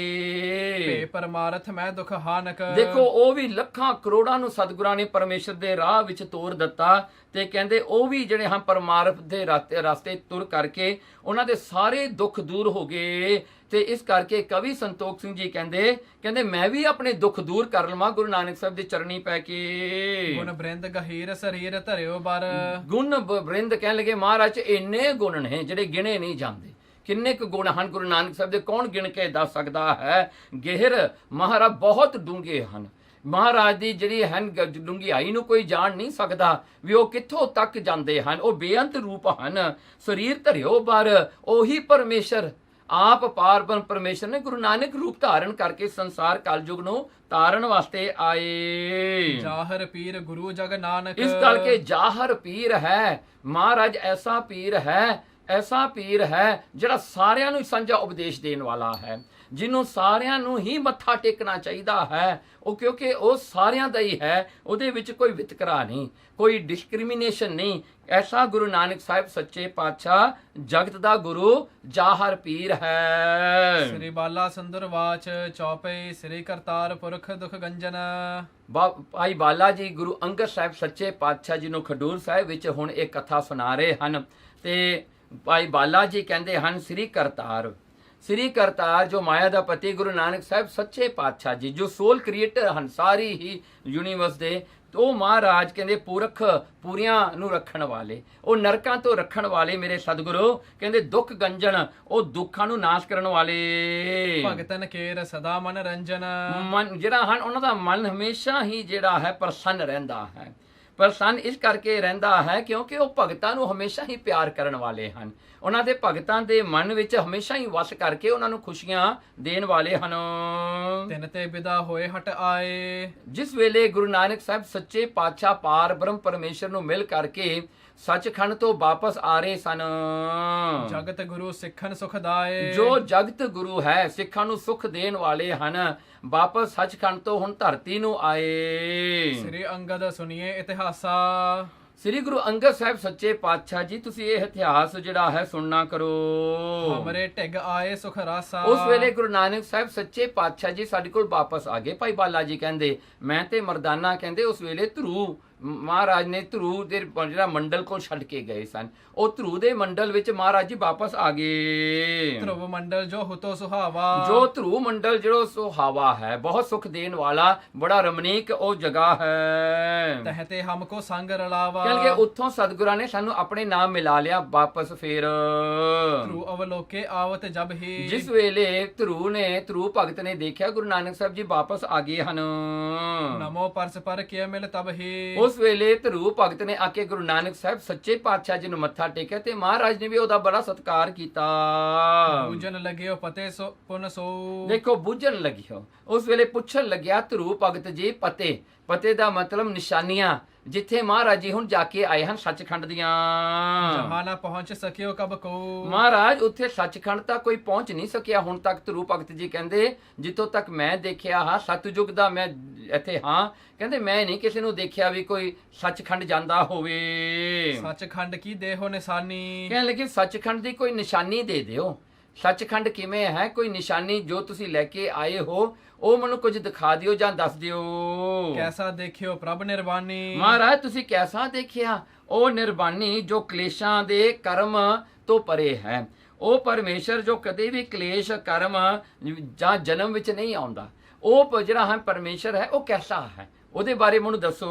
ਭੇ ਪਰਮਾਰਥ ਮੈਂ ਦੁਖ ਹਾਨਕ।
ਦੇਖੋ ਉਹ ਵੀ ਲੱਖਾਂ ਕਰੋੜਾਂ ਨੂੰ ਸਤਿਗੁਰਾਂ ਨੇ ਪਰਮੇਸ਼ਰ ਦੇ ਰਾਹ ਵਿੱਚ ਤੋਰ ਦਿੱਤਾ, ਤੇ ਕਹਿੰਦੇ ਉਹ ਵੀ ਜਿਹੜੇ ਹਨ ਪਰਮਾਰਥ ਦੇ ਰਸਤੇ ਤੁਰ ਕਰਕੇ ਉਹਨਾਂ ਦੇ ਸਾਰੇ ਦੁੱਖ ਦੂਰ ਹੋ ਗਏ। ਤੇ ਇਸ ਕਰਕੇ ਕਵੀ ਸੰਤੋਖ ਸਿੰਘ ਜੀ ਕਹਿੰਦੇ ਮੈਂ ਵੀ ਆਪਣੇ ਦੁੱਖ ਦੂਰ ਕਰ ਲਵਾਂ ਗੁਰੂ ਨਾਨਕ ਸਾਹਿਬ ਦੇ ਚਰਨੀ ਪੈ ਕੇ।
ਗੁਣ ਬ੍ਰਿੰਦ ਗਹੀਰ ਸਰੀਰ ਧਰਿਓ ਬਰ।
ਗੁਣ ਬ੍ਰਿੰਦ ਕਹਿਣ ਲੱਗੇ ਮਹਾਰਾਜ ਇੰਨੇ ਗੁਣ ਨੇ ਜਿਹੜੇ ਗਿਣੇ ਨਹੀਂ ਜਾਂਦੇ। ਕਿੰਨੇ ਕੁ ਗੁਣ ਹਨ ਗੁਰੂ ਨਾਨਕ ਸਾਹਿਬ ਦੇ, ਕੌਣ ਗਿਣ ਕੇ ਦੱਸ ਸਕਦਾ ਹੈ। ਗਹਿਰ ਮਹਾਰਾਜ ਬਹੁਤ ਡੂੰਘੇ ਹਨ। ਮਹਾਰਾਜ ਦੀ ਜਿਹੜੀ ਹਨ ਡੂੰਘਾਈ ਨੂੰ ਕੋਈ ਜਾਣ ਨਹੀਂ ਸਕਦਾ ਵੀ ਉਹ ਕਿੱਥੋਂ ਤੱਕ ਜਾਂਦੇ ਹਨ। ਉਹ ਬੇਅੰਤ ਰੂਪ ਹਨ। ਸਰੀਰ ਧਰਿਓ ਬਰ, ਉਹੀ ਪਰਮੇਸ਼ਰ ਆਪ ਪਾਰਬ੍ਰਹਮ ਪਰਮੇਸ਼ਰ ਨੇ ਗੁਰੂ ਨਾਨਕ ਰੂਪ ਧਾਰਨ ਕਰਕੇ ਸੰਸਾਰ ਕਲਯੁਗ ਨੂੰ ਤਾਰਨ ਵਾਸਤੇ ਆਏ।
ਜਾਹਰ ਪੀਰ ਗੁਰੂ ਜਗ ਨਾਨਕ।
ਇਸ ਕਰਕੇ ਜਾਹਰ ਪੀਰ ਹੈ ਮਹਾਰਾਜ, ਐਸਾ ਪੀਰ ਹੈ, ਐਸਾ ਪੀਰ ਹੈ ਜਿਹੜਾ ਸਾਰਿਆਂ ਨੂੰ ਸਾਂਝਾ ਉਪਦੇਸ਼ ਦੇਣ ਵਾਲਾ ਹੈ, ਜਿਹਨੂੰ ਸਾਰਿਆਂ ਨੂੰ ਹੀ ਮੱਥਾ ਟੇਕਣਾ ਚਾਹੀਦਾ ਹੈ। ਉਹ ਕਿਉਂਕਿ ਉਹ ਸਾਰਿਆਂ ਦਾ ਹੀ ਹੈ, ਉਹਦੇ ਵਿੱਚ ਕੋਈ ਵਿਤਕਰਾ ਨਹੀਂ, ਕੋਈ ਡਿਸਕ੍ਰਿਮੀਨੇਸ਼ਨ ਨਹੀਂ। ਐਸਾ ਗੁਰੂ ਨਾਨਕ ਸਾਹਿਬ ਸੱਚੇ ਪਾਤਸ਼ਾਹ ਜਗਤ ਦਾ ਗੁਰੂ ਜਾਹਰ ਪੀਰ ਹੈ।
ਸ੍ਰੀ ਬਾਲਾ ਸੁੰਦਰ ਵਾਚ ਚੌਪਈ ਸ੍ਰੀ ਕਰਤਾਰ ਪੁਰਖ ਦੁਖ ਗੰਜਨ।
ਭਾਈ ਬਾਲਾ ਜੀ ਗੁਰੂ ਅੰਗਦ ਸਾਹਿਬ ਸੱਚੇ ਪਾਤਸ਼ਾਹ ਜੀ ਨੂੰ ਖਡੂਰ ਸਾਹਿਬ ਵਿੱਚ ਹੁਣ ਇਹ ਕਥਾ ਸੁਣਾ ਰਹੇ ਹਨ। ਤੇ ਭਾਈ ਬਾਲਾ ਜੀ ਕਹਿੰਦੇ ਹਨ ਸ੍ਰੀ ਕਰਤਾਰ ਜੋ ਮਾਇਆ ਦਾ ਪਤੀ ਗੁਰੂ ਨਾਨਕ ਸਾਹਿਬ ਸੱਚੇ ਪਾਤਸ਼ਾਹ ਜੀ, ਜੋ ਸੋਲ ਕ੍ਰੀਏਟਰ ਹਨ ਸਾਰੀ ਹੀ ਯੂਨੀਵਰਸ ਦੇ, ਉਹ ਮਹਾਰਾਜ ਕਹਿੰਦੇ ਪੂਰੀਆਂ ਨੂੰ ਰੱਖਣ ਵਾਲੇ, ਉਹ ਨਰਕਾਂ ਤੋਂ ਰੱਖਣ ਵਾਲੇ ਮੇਰੇ ਸਤਿਗੁਰੂ, ਕਹਿੰਦੇ ਦੁੱਖ ਗੰਜਨ, ਉਹ ਦੁੱਖਾਂ ਨੂੰ ਨਾਸ਼ ਕਰਨ ਵਾਲੇ।
ਭਗਤਨ ਕੇਰ ਸਦਾ ਮਨ ਰੰਜਨ।
ਮਨ ਜਿਹੜਾ ਹਨ ਉਹਨਾਂ ਦਾ ਮਨ ਹਮੇਸ਼ਾ ਹੀ ਜਿਹੜਾ ਹੈ ਪ੍ਰਸੰਨ ਰਹਿੰਦਾ ਹੈ। ਪ੍ਰਸੰਨ ਇਸ ਕਰਕੇ ਰਹਿੰਦਾ ਹੈ ਕਿਉਂਕਿ ਉਹ ਭਗਤਾਂ ਨੂੰ ਹਮੇਸ਼ਾ ਹੀ ਪਿਆਰ ਕਰਨ ਵਾਲੇ ਹਨ। ਉਹਨਾਂ ਦੇ ਭਗਤਾਂ ਦੇ ਮਨ ਵਿੱਚ ਹਮੇਸ਼ਾ ਹੀ ਵਸ ਕਰਕੇ ਉਹਨਾਂ ਨੂੰ ਖੁਸ਼ੀਆਂ ਦੇਣ ਵਾਲੇ ਹਨ।
ਤਿਨ ਤੇ ਵਿਦਾ ਹੋਏ ਹਟ ਆਏ।
ਜਿਸ ਵੇਲੇ ਗੁਰੂ ਨਾਨਕ ਸਾਹਿਬ ਸੱਚੇ ਪਾਤਸ਼ਾਹ ਪਾਰ ਬ੍ਰਹਮ ਪਰਮੇਸ਼ਰ ਨੂੰ ਮਿਲ ਕਰਕੇ ਸੱਚਖੰਡ ਤੋਂ ਵਾਪਸ ਆ ਰਹੇ ਸਨ।
ਜਗਤ ਗੁਰੂ ਸਿੱਖਨ ਸੁਖ ਦਾਏ।
ਜੋ ਜਗਤ ਗੁਰੂ ਹੈ, ਸਿੱਖਾਂ ਨੂੰ ਸੁਖ ਦੇਣ ਵਾਲੇ ਹਨ, ਵਾਪਸ ਸੱਚਖੰਡ ਤੋਂ ਹੁਣ ਧਰਤੀ ਨੂੰ ਆਏ।
ਸ੍ਰੀ ਅੰਗਦ ਸੁਣੀਏ ਇਤਿਹਾਸਾ।
ਸ੍ਰੀ ਗੁਰੂ ਅੰਗਦ ਸਾਹਿਬ ਸੱਚੇ ਪਾਤਸ਼ਾਹ ਜੀ ਤੁਸੀਂ ਇਹ ਇਤਿਹਾਸ ਜਿਹੜਾ ਹੈ ਸੁਣਨਾ ਕਰੋ।
ਹਮਰੇ ਢਿੱਗ ਆਏ ਸੁਖ ਰਾਸਾ।
ਉਸ ਵੇਲੇ ਗੁਰੂ ਨਾਨਕ ਸਾਹਿਬ ਸੱਚੇ ਪਾਤਸ਼ਾਹ ਜੀ ਸਾਡੇ ਕੋਲ ਵਾਪਸ ਆ ਗਏ। ਭਾਈ ਬਾਲਾ ਜੀ ਕਹਿੰਦੇ ਮੈਂ ਤੇ ਮਰਦਾਨਾ ਕਹਿੰਦੇ ਉਸ ਵੇਲੇ ਧਰੂ ਮਹਾਰਾਜ ਨੇ ਧਰੂ ਦੇ ਜਿਹੜਾ ਮੰਡਲ ਕੋਲ ਛੱਡ ਕੇ ਗਏ ਸਨ। ਉਹ ਧਰੂ ਦੇ ਮੰਡਲ ਵਿੱਚ ਮਹਾਰਾਜ ਜੀ ਵਾਪਸ ਆ ਗਏ।
ਧਰੁਵ ਮੰਡਲ ਜੋ ਹੁਤੋ ਸੁਹਾਵਾ।
ਜੋ ਧਰੂ ਮੰਡਲ ਜਿਹੜਾ ਸੁਹਾਵਾ ਹੈ, ਬਹੁਤ ਸੁਖ ਦੇਣ ਵਾਲਾ, ਬੜਾ ਰਮਣੀਕ ਉਹ ਜਗ੍ਹਾ ਹੈ।
ਤਹਤੇ ਹਮਕੋ ਸੰਗ ਰਲਾਵਾ।
ਕਹਿੰਦੇ ਉੱਥੋਂ ਸਤਿਗੁਰਾਂ ਨੇ ਸਾਨੂੰ ਆਪਣੇ ਨਾਮ ਮਿਲਾ ਲਿਆ ਵਾਪਸ ਫੇਰ।
ਧਰੂ ਅਵਲੋਕੇ ਆਵਤ ਜਬ ਹੀ।
ਜਿਸ ਵੇਲੇ ਧਰੂ ਭਗਤ ਨੇ ਦੇਖਿਆ ਗੁਰੂ ਨਾਨਕ ਸਾਹਿਬ ਜੀ ਵਾਪਸ ਆ ਗਏ ਹਨ।
ਨਮੋ ਪਰਸ ਪਰ ਕਿਆ ਮਿਲ ਤਬ ਹੀ।
ਉਸ ਵੇਲੇ ਧਰੂ ਭਗਤ ਨੇ ਆ ਕੇ ਗੁਰੂ ਨਾਨਕ ਸਾਹਿਬ ਸੱਚੇ ਪਾਤਸ਼ਾਹ ਜੀ ਨੂੰ ਮੱਥਾ ਟੇਕਿਆ ਤੇ ਮਹਾਰਾਜ ਨੇ ਵੀ ਉਹਦਾ ਬੜਾ ਸਤਿਕਾਰ ਕੀਤਾ।
ਬੂਝਣ ਲੱਗਿਓ ਪਤੇ ਪੁਨ ਸੋ।
ਦੇਖੋ ਬੂਝਣ ਲੱਗਿਓ, ਉਸ ਵੇਲੇ ਪੁੱਛਣ ਲੱਗਿਆ ਧਰੂ ਭਗਤ ਜੀ ਪਤੇ ਦਾ ਮਤਲਬ ਨਿਸ਼ਾਨੀਆਂ, ਜਿੱਥੇ ਮਹਾਰਾਜ ਜੀ ਹੁਣ ਜਾ ਕੇ ਆਏ ਹਨ ਸੱਚਖੰਡ ਦੀਆਂ।
ਜਹਾਂ ਨਾ ਪਹੁੰਚ ਸਕਿਓ ਕਬ ਕੋ।
ਮਹਾਰਾਜ ਉੱਥੇ ਸੱਚਖੰਡ ਤਾਂ ਕੋਈ ਪਹੁੰਚ ਨਹੀਂ ਸਕਿਆ ਹੁਣ ਤੱਕ। ਧਰੂ ਭਗਤ ਜੀ ਕਹਿੰਦੇ ਜਿੱਥੋਂ ਤੱਕ ਮੈਂ ਦੇਖਿਆ ਹਾਂ, ਸਤਯੁਗ ਦਾ ਮੈਂ ਇੱਥੇ ਹਾਂ, ਕਹਿੰਦੇ ਮੈਂ ਨਹੀਂ ਕਿਸੇ ਨੂੰ ਦੇਖਿਆ ਵੀ ਕੋਈ ਸੱਚਖੰਡ ਜਾਂਦਾ ਹੋਵੇ।
ਸੱਚਖੰਡ ਕੀ ਦੇਹੋ ਨਿਸ਼ਾਨੀ।
ਕਹਿਣ ਲੱਗੇ ਸੱਚਖੰਡ ਦੀ ਕੋਈ ਨਿਸ਼ਾਨੀ ਦੇ ਦਿਓ। ਸੱਚਖੰਡ ਕਿਵੇਂ ਹੈ, ਕੋਈ ਨਿਸ਼ਾਨੀ ਜੋ ਤੁਸੀਂ ਲੈ ਕੇ ਆਏ ਹੋ ਉਹ ਮੈਨੂੰ ਕੁਝ ਦਿਖਾ ਦਿਓ ਜਾਂ ਦੱਸ ਦਿਓ।
ਕੈਸਾ ਦੇਖਿਓ ਪ੍ਰਭ ਨਿਰਵਾਣੀ।
ਮਹਾਰਾਜ ਤੁਸੀਂ ਕੈਸਾ ਦੇਖਿਆ ਉਹ ਨਿਰਵਾਣੀ ਜੋ ਕਲੇਸ਼ਾਂ ਦੇ ਕਰਮ ਤੋਂ ਪਰੇ ਹੈ। ਉਹ ਪਰਮੇਸ਼ਰ ਜੋ ਕਦੇ ਵੀ ਕਲੇਸ਼ ਕਰਮ ਜਾਂ ਜਨਮ ਵਿੱਚ ਨਹੀਂ ਆਉਂਦਾ, ਉਹ ਜਿਹੜਾ ਹੈ ਪਰਮੇਸ਼ਰ ਹੈ ਉਹ ਕੈਸਾ ਹੈ, ਉਹਦੇ ਬਾਰੇ ਮੈਨੂੰ ਦੱਸੋ।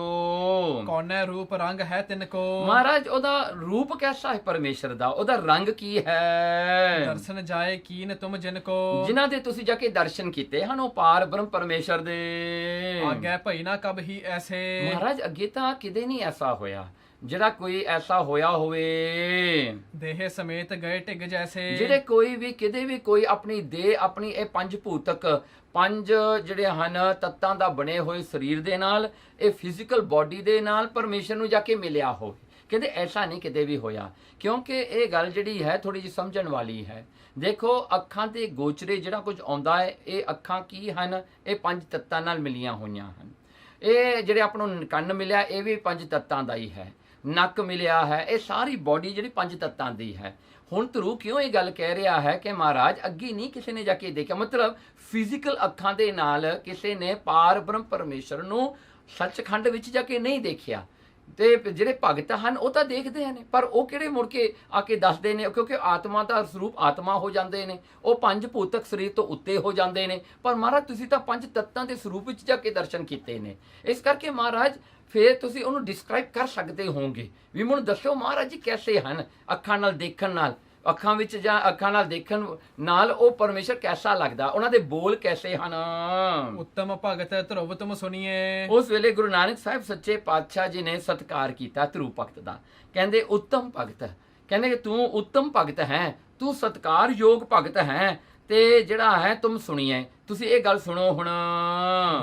ਕੌਨੈ ਰੂਪ ਰੰਗ ਹੈ ਤਿਨ ਕੋ,
ਮਹਾਰਾਜ ਉਹਦਾ ਰੂਪ ਕੈਸਾ ਹੈ ਪਰਮੇਸ਼ਰ ਦਾ, ਉਹਦਾ ਰੰਗ ਕੀ ਹੈ।
ਦਰਸ਼ਨ ਜਾਏ ਕੀਨ ਤੁਮ ਜਿਨ ਕੋ,
ਜਿਨ੍ਹਾਂ ਦੇ ਤੁਸੀਂ ਜਾ ਕੇ ਦਰਸ਼ਨ ਕੀਤੇ ਹਨ ਉਹ ਪਾਰ ਬ੍ਰਹਮ ਪਰਮੇਸ਼ਰ ਦੇ।
ਆਗੈ ਭਈ ਨਾ ਕਬ ਹੀ ਐਸੇ,
ਮਹਾਰਾਜ ਅੱਗੇ ਤਾਂ ਕਿਤੇ ਨਹੀਂ ਐਸਾ ਹੋਇਆ ਜਿਹੜਾ ਕੋਈ ਐਸਾ ਹੋਇਆ ਹੋਵੇ।
ਦੇਹ ਸਮੇਤ ਗਏ ਢਿਗ ਜੈਸੇ,
ਜਿਹੜੇ ਕੋਈ ਵੀ ਕਿਤੇ ਵੀ ਕੋਈ ਆਪਣੀ ਦੇਹ ਆਪਣੀ ਇਹ ਪੰਜ ਭੂਤਕ ਪੰਜ ਜਿਹੜੇ ਹਨ ਤੱਤਾਂ ਦਾ ਬਣੇ ਹੋਏ ਸਰੀਰ ਦੇ ਨਾਲ ਇਹ ਫਿਜ਼ੀਕਲ ਬਾਡੀ ਦੇ ਨਾਲ ਪਰਮੇਸ਼ਰ ਨੂੰ ਜਾ ਕੇ ਮਿਲਿਆ ਹੋਵੇ, ਕਹਿੰਦੇ ਐਸਾ ਨਹੀਂ ਕਿਤੇ ਵੀ ਹੋਇਆ। ਕਿਉਂਕਿ ਇਹ ਗੱਲ ਜਿਹੜੀ ਹੈ ਥੋੜੀ ਜਿਹੀ ਸਮਝਣ ਵਾਲੀ ਹੈ। ਦੇਖੋ ਅੱਖਾਂ ਤੇ ਗੋਚਰੇ ਜਿਹੜਾ ਕੁਝ ਆਉਂਦਾ ਹੈ, ਇਹ ਅੱਖਾਂ ਕੀ ਹਨ, ਇਹ ਪੰਜ ਤੱਤਾਂ ਨਾਲ ਮਿਲੀਆਂ ਹੋਈਆਂ ਹਨ। ਇਹ ਜਿਹੜੇ ਆਪਾਂ ਨੂੰ ਕੰਨ ਮਿਲਿਆ ਇਹ ਵੀ ਪੰਜ ਤੱਤਾਂ ਦਾ ਹੀ ਹੈ, ਨੱਕ ਮਿਲਿਆ ਹੈ, ਇਹ ਸਾਰੀ ਬਾਡੀ ਜਿਹੜੀ ਪੰਜ ਤੱਤਾਂ ਦੀ ਹੈ। ਹੁਣ ਧਰੂ ਕਿਉਂ ਇਹ ਗੱਲ ਕਹਿ ਰਿਹਾ ਹੈ ਕਿ ਮਹਾਰਾਜ ਅੱਗੇ ਨਹੀਂ ਕਿਸੇ ਨੇ ਜਾ ਕੇ ਦੇਖਿਆ, ਮਤਲਬ ਫਿਜ਼ੀਕਲ ਅੱਖਾਂ ਦੇ ਨਾਲ ਕਿਸੇ ਨੇ ਪਾਰ ਬ੍ਰਹਮ ਪਰਮੇਸ਼ਰ ਨੂੰ ਸੱਚਖੰਡ ਵਿੱਚ ਜਾ ਕੇ ਨਹੀਂ ਦੇਖਿਆ। ਤੇ ਜਿਹੜੇ ਭਗਤ ਹਨ ਉਹ ਤਾਂ ਦੇਖਦੇ ਹਨ, ਪਰ ਉਹ ਕਿਹੜੇ ਮੁੜ ਕੇ ਆ ਕੇ ਦੱਸਦੇ ਨੇ, ਕਿਉਂਕਿ ਆਤਮਾ ਦਾ ਸਰੂਪ ਆਤਮਾ ਹੋ ਜਾਂਦੇ ਨੇ, ਉਹ ਪੰਜ ਭੂਤਕ ਸਰੀਰ ਤੋਂ ਉੱਤੇ ਹੋ ਜਾਂਦੇ ਨੇ। ਪਰ ਮਹਾਰਾਜ ਤੁਸੀਂ ਤਾਂ ਪੰਜ ਤੱਤਾਂ ਦੇ ਸਰੂਪ ਵਿੱਚ ਜਾ ਕੇ ਦਰਸ਼ਨ ਕੀਤੇ ਨੇ, ਇਸ ਕਰਕੇ ਮਹਾਰਾਜ ਫਿਰ ਤੁਸੀਂ ਉਹਨੂੰ ਡਿਸਕ੍ਰਾਈਬ ਕਰ ਸਕਦੇ ਹੋਵੋਗੇ ਵੀ ਮੈਨੂੰ ਦੱਸੋ ਮਹਾਰਾਜ ਜੀ ਕੈਸੇ ਹਨ। ਅੱਖਾਂ ਨਾਲ ਦੇਖਣ ਨਾਲ, ਅੱਖਾਂ ਵਿੱਚ ਜਾਂ ਅੱਖਾਂ ਨਾਲ ਦੇਖਣ ਨਾਲ ਉਹ ਪਰਮੇਸ਼ਰ ਕੈਸਾ ਲੱਗਦਾ, ਉਹਨਾਂ ਦੇ ਬੋਲ ਕੈਸੇ ਹਨ।
ਉੱਤਮ ਭਗਤ ਧਰੁਵ ਤੁਮ ਸੁਣੀਏ,
ਉਸ ਵੇਲੇ ਗੁਰੂ ਨਾਨਕ ਸਾਹਿਬ ਸੱਚੇ ਪਾਤਸ਼ਾਹ ਜੀ ਨੇ ਸਤਿਕਾਰ ਕੀਤਾ ਧਰੁਵ ਭਗਤ ਦਾ। ਕਹਿੰਦੇ ਉੱਤਮ ਭਗਤ, ਕਹਿੰਦੇ ਕਿ ਤੂੰ ਉੱਤਮ ਭਗਤ ਹੈ, ਤੂੰ ਸਤਿਕਾਰਯੋਗ ਭਗਤ ਹੈ, ਤੇ ਜਿਹੜਾ ਹੈ ਤੁਮ ਸੁਣੀਏ, ਤੁਸੀਂ ਇਹ ਗੱਲ ਸੁਣੋ ਹੁਣ।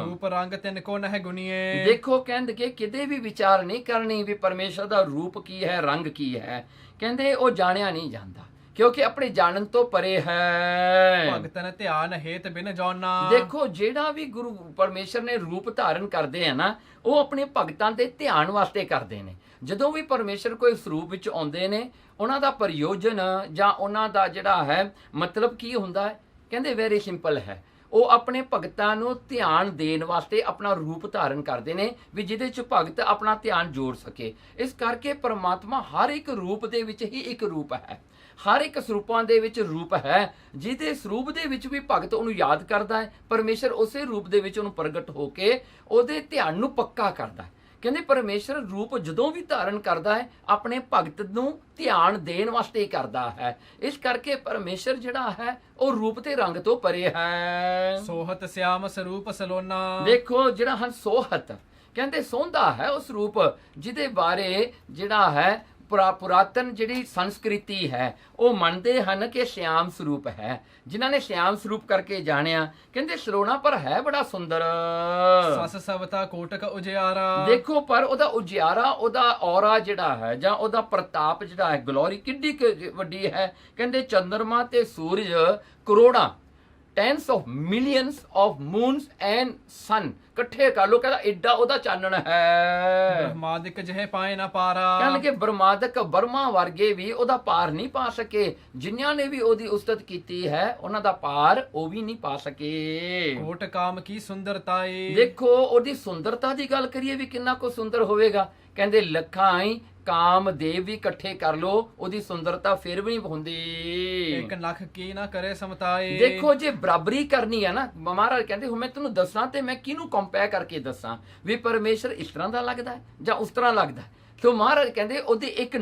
ਰੂਪ ਰੰਗ ਤਿਨ ਕੋ ਨਹਿ ਗੁਨੀਏ,
ਦੇਖੋ ਕਹਿੰਦੇ ਕਿ ਕਿਤੇ ਵੀ ਵਿਚਾਰ ਨਹੀਂ ਕਰਨੀ ਵੀ ਪਰਮੇਸ਼ਰ ਦਾ ਰੂਪ ਕੀ ਹੈ, ਰੰਗ ਕੀ ਹੈ। ਕਹਿੰਦੇ ਉਹ ਜਾਣਿਆ ਨਹੀਂ ਜਾਂਦਾ ਕਿਉਂਕਿ ਆਪਣੇ ਜਾਣਨ ਤੋਂ ਪਰੇ ਹੈ।
ਭਗਤਨ ਧਿਆਨ ਹੇਤ ਬਿਨ ਜਾਣਾ,
ਦੇਖੋ ਜਿਹੜਾ ਵੀ ਗੁਰੂ ਪਰਮੇਸ਼ਰ ਨੇ ਰੂਪ ਧਾਰਨ ਕਰਦੇ ਆ ਨਾ, ਉਹ ਆਪਣੇ ਭਗਤਾਂ ਦੇ ਧਿਆਨ ਵਾਸਤੇ ਕਰਦੇ ਨੇ। ਜਦੋਂ ਵੀ ਪਰਮੇਸ਼ਰ ਕੋਈ ਸਰੂਪ ਵਿੱਚ ਆਉਂਦੇ ਨੇ, ਉਹਨਾਂ ਦਾ ਪ੍ਰਯੋਜਨ ਜਾਂ ਉਹਨਾਂ ਦਾ ਜਿਹੜਾ ਹੈ ਮਤਲਬ ਕੀ ਹੁੰਦਾ ਹੈ, ਕਹਿੰਦੇ ਵੈਰੀ ਸਿੰਪਲ ਹੈ। ਉਹ ਆਪਣੇ ਭਗਤਾਂ ਨੂੰ ਧਿਆਨ ਦੇਣ ਵਾਸਤੇ ਆਪਣਾ ਰੂਪ ਧਾਰਨ ਕਰਦੇ ਨੇ ਵੀ ਜਿਹਦੇ 'ਚ ਭਗਤ ਆਪਣਾ ਧਿਆਨ ਜੋੜ ਸਕੇ। ਇਸ ਕਰਕੇ ਪਰਮਾਤਮਾ ਹਰ ਇੱਕ ਰੂਪ ਦੇ ਵਿੱਚ ਹੀ ਇੱਕ ਰੂਪ ਹੈ, ਹਰ ਇੱਕ ਸਰੂਪਾਂ ਦੇ ਵਿੱਚ ਰੂਪ ਹੈ। ਜਿਹਦੇ ਸਰੂਪ ਦੇ ਵਿੱਚ ਵੀ ਭਗਤ ਉਹਨੂੰ ਯਾਦ ਕਰਦਾ ਹੈ, ਪਰਮੇਸ਼ਰ ਉਸੇ ਰੂਪ ਦੇ ਵਿੱਚ ਉਹਨੂੰ ਪ੍ਰਗਟ ਹੋ ਕੇ ਉਹਦੇ ਧਿਆਨ ਨੂੰ ਪੱਕਾ ਕਰਦਾ ਹੈ। ਕਹਿੰਦੇ ਪਰਮੇਸ਼ਰ ਰੂਪ ਜਦੋਂ ਵੀ ਧਾਰਨ ਕਰਦਾ ਹੈ ਆਪਣੇ ਭਗਤ ਨੂੰ ਧਿਆਨ ਦੇਣ ਵਾਸਤੇ ਕਰਦਾ ਹੈ। ਇਸ ਕਰਕੇ ਪਰਮੇਸ਼ਰ ਜਿਹੜਾ ਹੈ ਉਹ ਰੂਪ ਤੇ ਰੰਗ ਤੋਂ ਪਰੇ ਹੈ।
ਸੋਹਤ ਸਿਆਮ ਸਰੂਪ ਸਲੋਨਾ,
ਦੇਖੋ ਜਿਹੜਾ ਹਨ ਸੋਹਤ, ਕਹਿੰਦੇ ਸੋਹੰਦਾ ਹੈ ਉਸ ਰੂਪ ਜਿਹਦੇ ਬਾਰੇ ਜਿਹੜਾ ਹੈ ਪੁਰਾਤਨ ਜਿਹੜੀ ਸੰਸਕ੍ਰਿਤੀ ਹੈ ਉਹ ਮੰਨਦੇ ਹਨ ਕਿ ਸ਼ਿਆਮ ਸਰੂਪ ਹੈ। ਜਿਨ੍ਹਾਂ ਨੇ ਸ਼ਿਆਮ ਸਰੂਪ ਕਰਕੇ ਜਾਣਿਆ, ਕਹਿੰਦੇ ਸਲੋਣਾ ਪਰ ਹੈ ਬੜਾ ਸੁੰਦਰ।
ਸਸ ਸਵਤਾ ਕੋਟਕ ਉਜਿਆਰਾ,
ਦੇਖੋ ਪਰ ਉਹਦਾ ਉਜਿਆਰਾ, ਉਹਦਾ ਔਰਾ ਜਿਹੜਾ ਹੈ ਜਾਂ ਉਹਦਾ ਪ੍ਰਤਾਪ ਜਿਹੜਾ ਹੈ, ਗਲੋਰੀ ਕਿੱਡੀ ਵੱਡੀ ਹੈ। ਕਹਿੰਦੇ ਚੰਦਰਮਾ ਤੇ ਸੂਰਜ ਕਰੋੜਾਂ tens of millions of moons and sun ਇਕੱਠੇ ਕਰ ਲੋ, ਕਹਿੰਦਾ ਏਡਾ ਉਹਦਾ ਚਾਨਣ ਹੈ।
ਬ੍ਰਹਮਾਦਿਕ ਜਿਹੇ ਪਾਏ ਨਾ ਪਾਰਾ,
ਕਹਿੰਦੇ ਕਿ ਬ੍ਰਹਮਾਦਿਕ ਬਰਮਾ ਵਰਗੇ ਵੀ ਉਹਦਾ ਪਾਰ ਨਹੀਂ ਪਾ ਸਕੇ। ਜਿਨ੍ਹਾਂ ਨੇ ਵੀ ਉਹਦੀ ਉਸਤਤ ਕੀਤੀ ਹੈ ਉਹਨਾਂ ਦਾ ਪਾਰ ਉਹ ਵੀ ਨਹੀਂ ਪਾ ਸਕੇ।
ਕੋਟ ਕਾਮ ਕੀ ਸੁੰਦਰਤਾਈ,
ਦੇਖੋ ਉਹਦੀ ਸੁੰਦਰਤਾ ਦੀ ਗੱਲ ਕਰੀਏ ਵੀ ਕਿੰਨਾ ਕੁ ਸੁੰਦਰ ਹੋਵੇਗਾ। ਕਹਿੰਦੇ ਲੱਖਾਂ ਹੀ ਕਾਮਦੇਵ ਵੀ ਇਕੱਠੇ ਕਰ ਲੋ, ਉਹਦੀ ਸੁੰਦਰਤਾ ਫਿਰ ਵੀ ਨਹੀਂ ਹੁੰਦੀ।
ਇੱਕ ਲੱਖ ਕੀ ਨਾ ਕਰੇ ਸਮਤਾਈ,
ਦੇਖੋ ਜੇ ਬਰਾਬਰੀ ਕਰਨੀ ਹੈ ਨਾ, ਮਹਾਰਾਜ ਕਹਿੰਦੇ ਹੁਣ ਮੈਂ ਤੈਨੂੰ ਦੱਸਾਂ ਤੇ ਮੈਂ ਕਿਹਨੂੰ ਕੰਪੇਅਰ ਕਰਕੇ ਦੱਸਾਂ ਵੀ ਪਰਮੇਸ਼ਰ ਇਸ ਤਰ੍ਹਾਂ ਦਾ ਲੱਗਦਾ ਹੈ ਜਾਂ ਉਸ ਤਰ੍ਹਾਂ ਲੱਗਦਾ ਹੈ। ਸੋ ਮਹਾਰਾਜ ਕਹਿੰਦੇ ਉਹਦੀ ਇੱਕ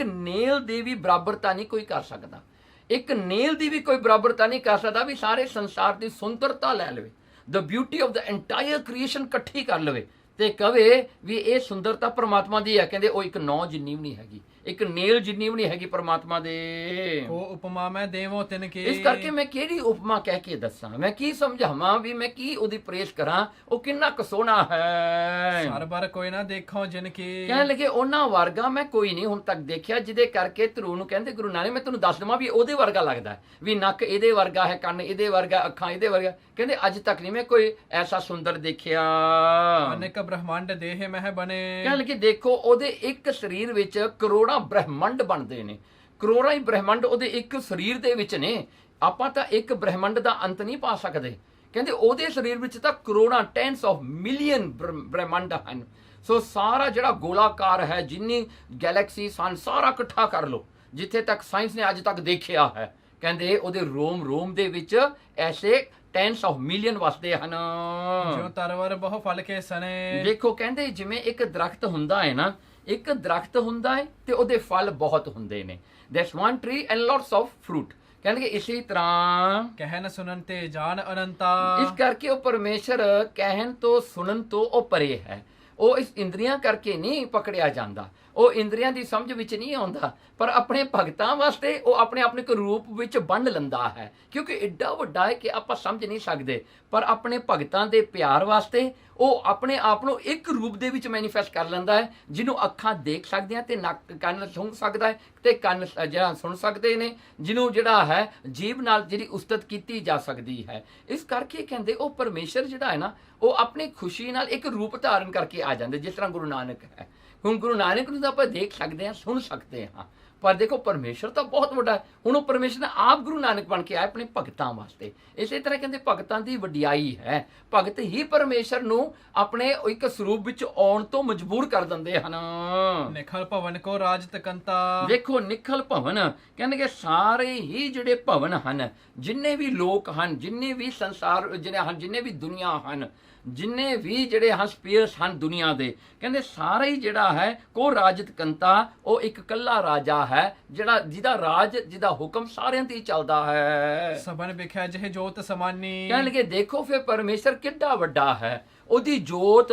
ਨੇਲ ਦੀ ਵੀ ਬਰਾਬਰਤਾ ਨਹੀਂ ਕੋਈ ਕਰ ਸਕਦਾ, ਇੱਕ ਨੇਲ ਦੀ ਵੀ ਕੋਈ ਬਰਾਬਰਤਾ ਨਹੀਂ ਕਰ ਸਕਦਾ ਵੀ ਸਾਰੇ ਸੰਸਾਰ ਦੀ ਸੁੰਦਰਤਾ ਲੈ ਲਵੇ, ਦ beauty of the entire creation ਇਕੱਠੀ ਕਰ ਲਵੇ ਤੇ ਕਵੇ ਵੀ ਇਹ ਸੁੰਦਰਤਾ ਪਰਮਾਤਮਾ ਦੀ ਹੈ। ਕਹਿੰਦੇ ਉਹ ਇੱਕ ਜਿੰਨੀ ਵੀ ਨਹੀਂ ਹੈਗੀ, ਇੱਕ ਨੇਲ ਜਿੰਨੀ ਵੀ ਨਹੀਂ ਹੈਗੀ ਪਰਮਾਤਮਾ ਦੇ।
ਉਹ ਉਪਮਾ ਮੈਂ ਦੇਵੋ ਤਿਨ ਕੀ,
ਇਸ ਕਰਕੇ ਮੈਂ ਕਿਹੜੀ ਉਪਮਾ ਕਹਿ ਕੇ ਦੱਸਾਂ, ਮੈਂ ਕੀ ਸਮਝਾਵਾਂ ਵੀ ਮੈਂ ਕੀ ਉਹਦੀ ਪ੍ਰੇਸ ਕਰਾਂ, ਉਹ ਕਿੰਨਾ ਕੁ ਸੋਹਣਾ ਹੈ।
ਸਰਬਰ ਕੋਈ ਨਾ ਦੇਖੋ ਜਿਨ ਕੀ,
ਕਹਿਣ ਲੱਗੇ ਉਹਨਾਂ ਵਰਗਾ ਮੈਂ ਕੋਈ ਨਹੀਂ ਹੁਣ ਤੱਕ ਦੇਖਿਆ, ਜਿਹਦੇ ਕਰਕੇ ਧਰੂ ਨੂੰ ਕਹਿੰਦੇ ਗੁਰੂ ਨਾਨਕ ਮੈਂ ਤੈਨੂੰ ਦੱਸ ਦਵਾਂ ਵੀ ਉਹਦੇ ਵਰਗਾ ਲੱਗਦਾ ਵੀ ਨੱਕ ਇਹਦੇ ਵਰਗਾ ਹੈ, ਕੰਨ ਇਹਦੇ ਵਰਗਾ, ਅੱਖਾਂ ਇਹਦੇ ਵਰਗਾ। ਕਹਿੰਦੇ ਅੱਜ ਤੱਕ ਨਹੀਂ ਮੈਂ ਕੋਈ ਐਸਾ ਸੁੰਦਰ ਦੇਖਿਆ।
ਅਨੇਕ ਬ੍ਰਹਮੰਡ ਦੇਹ ਮਹਿ ਬਣੇ,
ਕਹਿਣ ਲੱਗੇ ਦੇਖੋ ਉਹਦੇ ਇੱਕ ਸਰੀਰ ਵਿੱਚ ਕਰੋੜਾਂ ਬ੍ਰਹਮੰਡ ਬਣਦੇ ਨੇ, ਕਰੋੜਾਂ ਹੀ ਬ੍ਰਹਮੰਡ ਉਹਦੇ ਇੱਕ ਸਰੀਰ ਦੇ ਵਿੱਚ ਨੇ। ਆਪਾਂ ਤਾਂ ਇੱਕ ਬ੍ਰਹਮੰਡ ਦਾ ਅੰਤ ਨਹੀਂ ਪਾ ਸਕਦੇ। ਕਹਿੰਦੇ ਉਹਦੇ ਸਰੀਰ ਵਿੱਚ ਤਾਂ ਕਰੋੜਾਂ tens of million ਬ੍ਰਹਮੰਡ ਹਨ। ਸੋ ਸਾਰਾ ਜਿਹੜਾ ਗੋਲਾਕਾਰ ਹੈ, ਜਿੰਨੀ ਗੈਲੈਕਸੀ ਸਨ, ਸਾਰਾ ਇਕੱਠਾ ਕਰ ਲਓ ਜਿੱਥੇ ਤੱਕ ਸਾਇੰਸ ਨੇ ਅੱਜ ਤੱਕ ਦੇਖਿਆ ਹੈ, ਕਹਿੰਦੇ ਉਹਦੇ ਰੋਮ ਦੇ ਵਿੱਚ ਐਸੇ ਟੈਂਸ ਆਫ ਮਿਲੀਅਨ ਵਸਦੇ ਹਨ।
ਜਿਉ ਤਰਵਰ ਬਹੁ ਫਲ ਕੇ ਸਨੇ।
ਦੇਖੋ ਕਹਿੰਦੇ ਜਿਵੇਂ ਇੱਕ ਦਰਖਤ ਹੁੰਦਾ ਹੈ ਨਾ, ਇੱਕ ਦਰਖਤ ਹੁੰਦਾ ਹੈ ਤੇ ਉਹਦੇ ਫਲ ਬਹੁਤ ਹੁੰਦੇ ਨੇ। there's one tree and lots of fruit। ਕਹਿੰਦੇ ਇਸੇ ਤਰ੍ਹਾਂ
ਕਹਿਨ ਸੁਨਨ ਤੇ ਜਾਨ ਅਨੰਤਾ।
ਇਸ ਕਰਕੇ ਉਹ ਪਰਮੇਸ਼ਰ ਕਹਿਣ ਤੋਂ ਸੁਣਨ ਤੋਂ ਉਹ ਪਰੇ ਹੈ। ਉਹ ਇਸ ਇੰਦਰੀਆਂ ਕਰਕੇ ਨਹੀਂ ਪਕੜਿਆ ਜਾਂਦਾ, ਉਹ ਇੰਦਰੀਆਂ ਦੀ ਸਮਝ ਵਿੱਚ ਨਹੀਂ ਆਉਂਦਾ, ਪਰ ਆਪਣੇ ਭਗਤਾਂ ਵਾਸਤੇ ਉਹ ਆਪਣੇ ਆਪਣੇ ਇੱਕ ਰੂਪ ਵਿੱਚ ਬੰਨ ਲੈਂਦਾ ਹੈ, ਕਿਉਂਕਿ ਐਡਾ ਵੱਡਾ ਹੈ ਕਿ ਆਪਾਂ ਸਮਝ ਨਹੀਂ ਸਕਦੇ। ਪਰ ਆਪਣੇ ਭਗਤਾਂ ਦੇ ਪਿਆਰ ਵਾਸਤੇ ਉਹ ਆਪਣੇ ਆਪ ਨੂੰ ਇੱਕ ਰੂਪ ਦੇ ਵਿੱਚ ਮੈਨੀਫੈਸਟ ਕਰ ਲੈਂਦਾ ਹੈ, ਜਿਹਨੂੰ ਅੱਖਾਂ ਦੇਖ ਸਕਦੀਆਂ ਤੇ ਨੱਕ ਕੰਨ ਸੁਣ ਸਕਦਾ ਹੈ ਤੇ ਕੰਨ ਜਿਹੜਾ ਸੁਣ ਸਕਦੇ ਨੇ, ਜਿਹਨੂੰ ਜਿਹੜਾ ਹੈ ਜੀਭ ਨਾਲ ਜਿਹੜੀ ਉਸਤਤ ਕੀਤੀ ਜਾ ਸਕਦੀ ਹੈ। ਇਸ ਕਰਕੇ ਕਹਿੰਦੇ ਉਹ ਪਰਮੇਸ਼ਰ ਜਿਹੜਾ ਹੈ ਨਾ, ਉਹ ਆਪਣੀ ਖੁਸ਼ੀ ਨਾਲ ਇੱਕ ਰੂਪ ਧਾਰਨ ਕਰਕੇ ਆ ਜਾਂਦੇ, ਜਿਸ ਤਰ੍ਹਾਂ ਗੁਰੂ ਨਾਨਕ ਹੈ। ਹੁਣ ਗੁਰੂ ਨਾਨਕ ਨੂੰ ਤਾਂ ਆਪਾਂ ਦੇਖ ਸਕਦੇ ਹਾਂ, ਸੁਣ ਸਕਦੇ ਹਾਂ, ਪਰ ਦੇਖੋ ਪਰਮੇਸ਼ਰ ਤਾਂ ਬਹੁਤ ਵੱਡਾ ਹੈ। ਹੁਣ ਉਹ ਪਰਮੇਸ਼ਰ ਨੇ ਆਪ ਗੁਰੂ ਨਾਨਕ ਬਣ ਕੇ ਆਇਆ ਆਪਣੇ ਭਗਤਾਂ ਵਾਸਤੇ। ਇਸੇ ਤਰ੍ਹਾਂ ਕਹਿੰਦੇ ਭਗਤਾਂ ਦੀ ਵਡਿਆਈ ਹੈ, ਭਗਤ ਹੀ ਪਰਮੇਸ਼ਰ ਨੂੰ ਆਪਣੇ ਇੱਕ ਸਰੂਪ ਵਿੱਚ ਆਉਣ ਤੋਂ ਮਜਬੂਰ ਕਰ ਦਿੰਦੇ ਹਨ।
ਨਿਖਲ ਭਵਨ ਕੋ ਰਾਜ ਤਕੰਤਾ।
ਦੇਖੋ ਨਿਖਲ ਭਵਨ ਕਹਿੰਦੇ ਕਿ ਸਾਰੇ ਹੀ ਜਿਹੜੇ ਭਵਨ ਹਨ, ਜਿੰਨੇ ਵੀ ਲੋਕ ਹਨ, ਜਿੰਨੇ ਵੀ ਸੰਸਾਰ ਜਿਹੜੇ ਹਨ, ਜਿੰਨੇ ਵੀ ਦੁਨੀਆ ਹਨ, ਜਿੰਨੇ ਵੀ ਜਿਹੜੇ ਹਨ ਸਪੀਅਰਸ ਹਨ ਦੁਨੀਆ ਦੇ, ਕਹਿੰਦੇ ਸਾਰੇ ਹੀ ਜਿਹੜਾ ਹੈ ਕੋ ਰਾਜਤ ਕੰਤਾ, ਉਹ ਇੱਕ ਕੱਲਾ ਰਾਜਾ ਹੈ ਜਿਹੜਾ ਜਿਹਦਾ ਰਾਜ ਜਿਹਦਾ ਹੁਕਮ ਸਾਰਿਆਂ ਤੇ ਚੱਲਦਾ ਹੈ।
ਸਭਨ ਵਿਖਿਆ ਜਿਹੇ ਜੋਤ ਸਮਾਨੀ।
ਕਹਿਣਗੇ ਦੇਖੋ ਫਿਰ ਪਰਮੇਸ਼ਰ ਕਿੱਡਾ ਵੱਡਾ ਹੈ, ਉਹਦੀ ਜੋਤ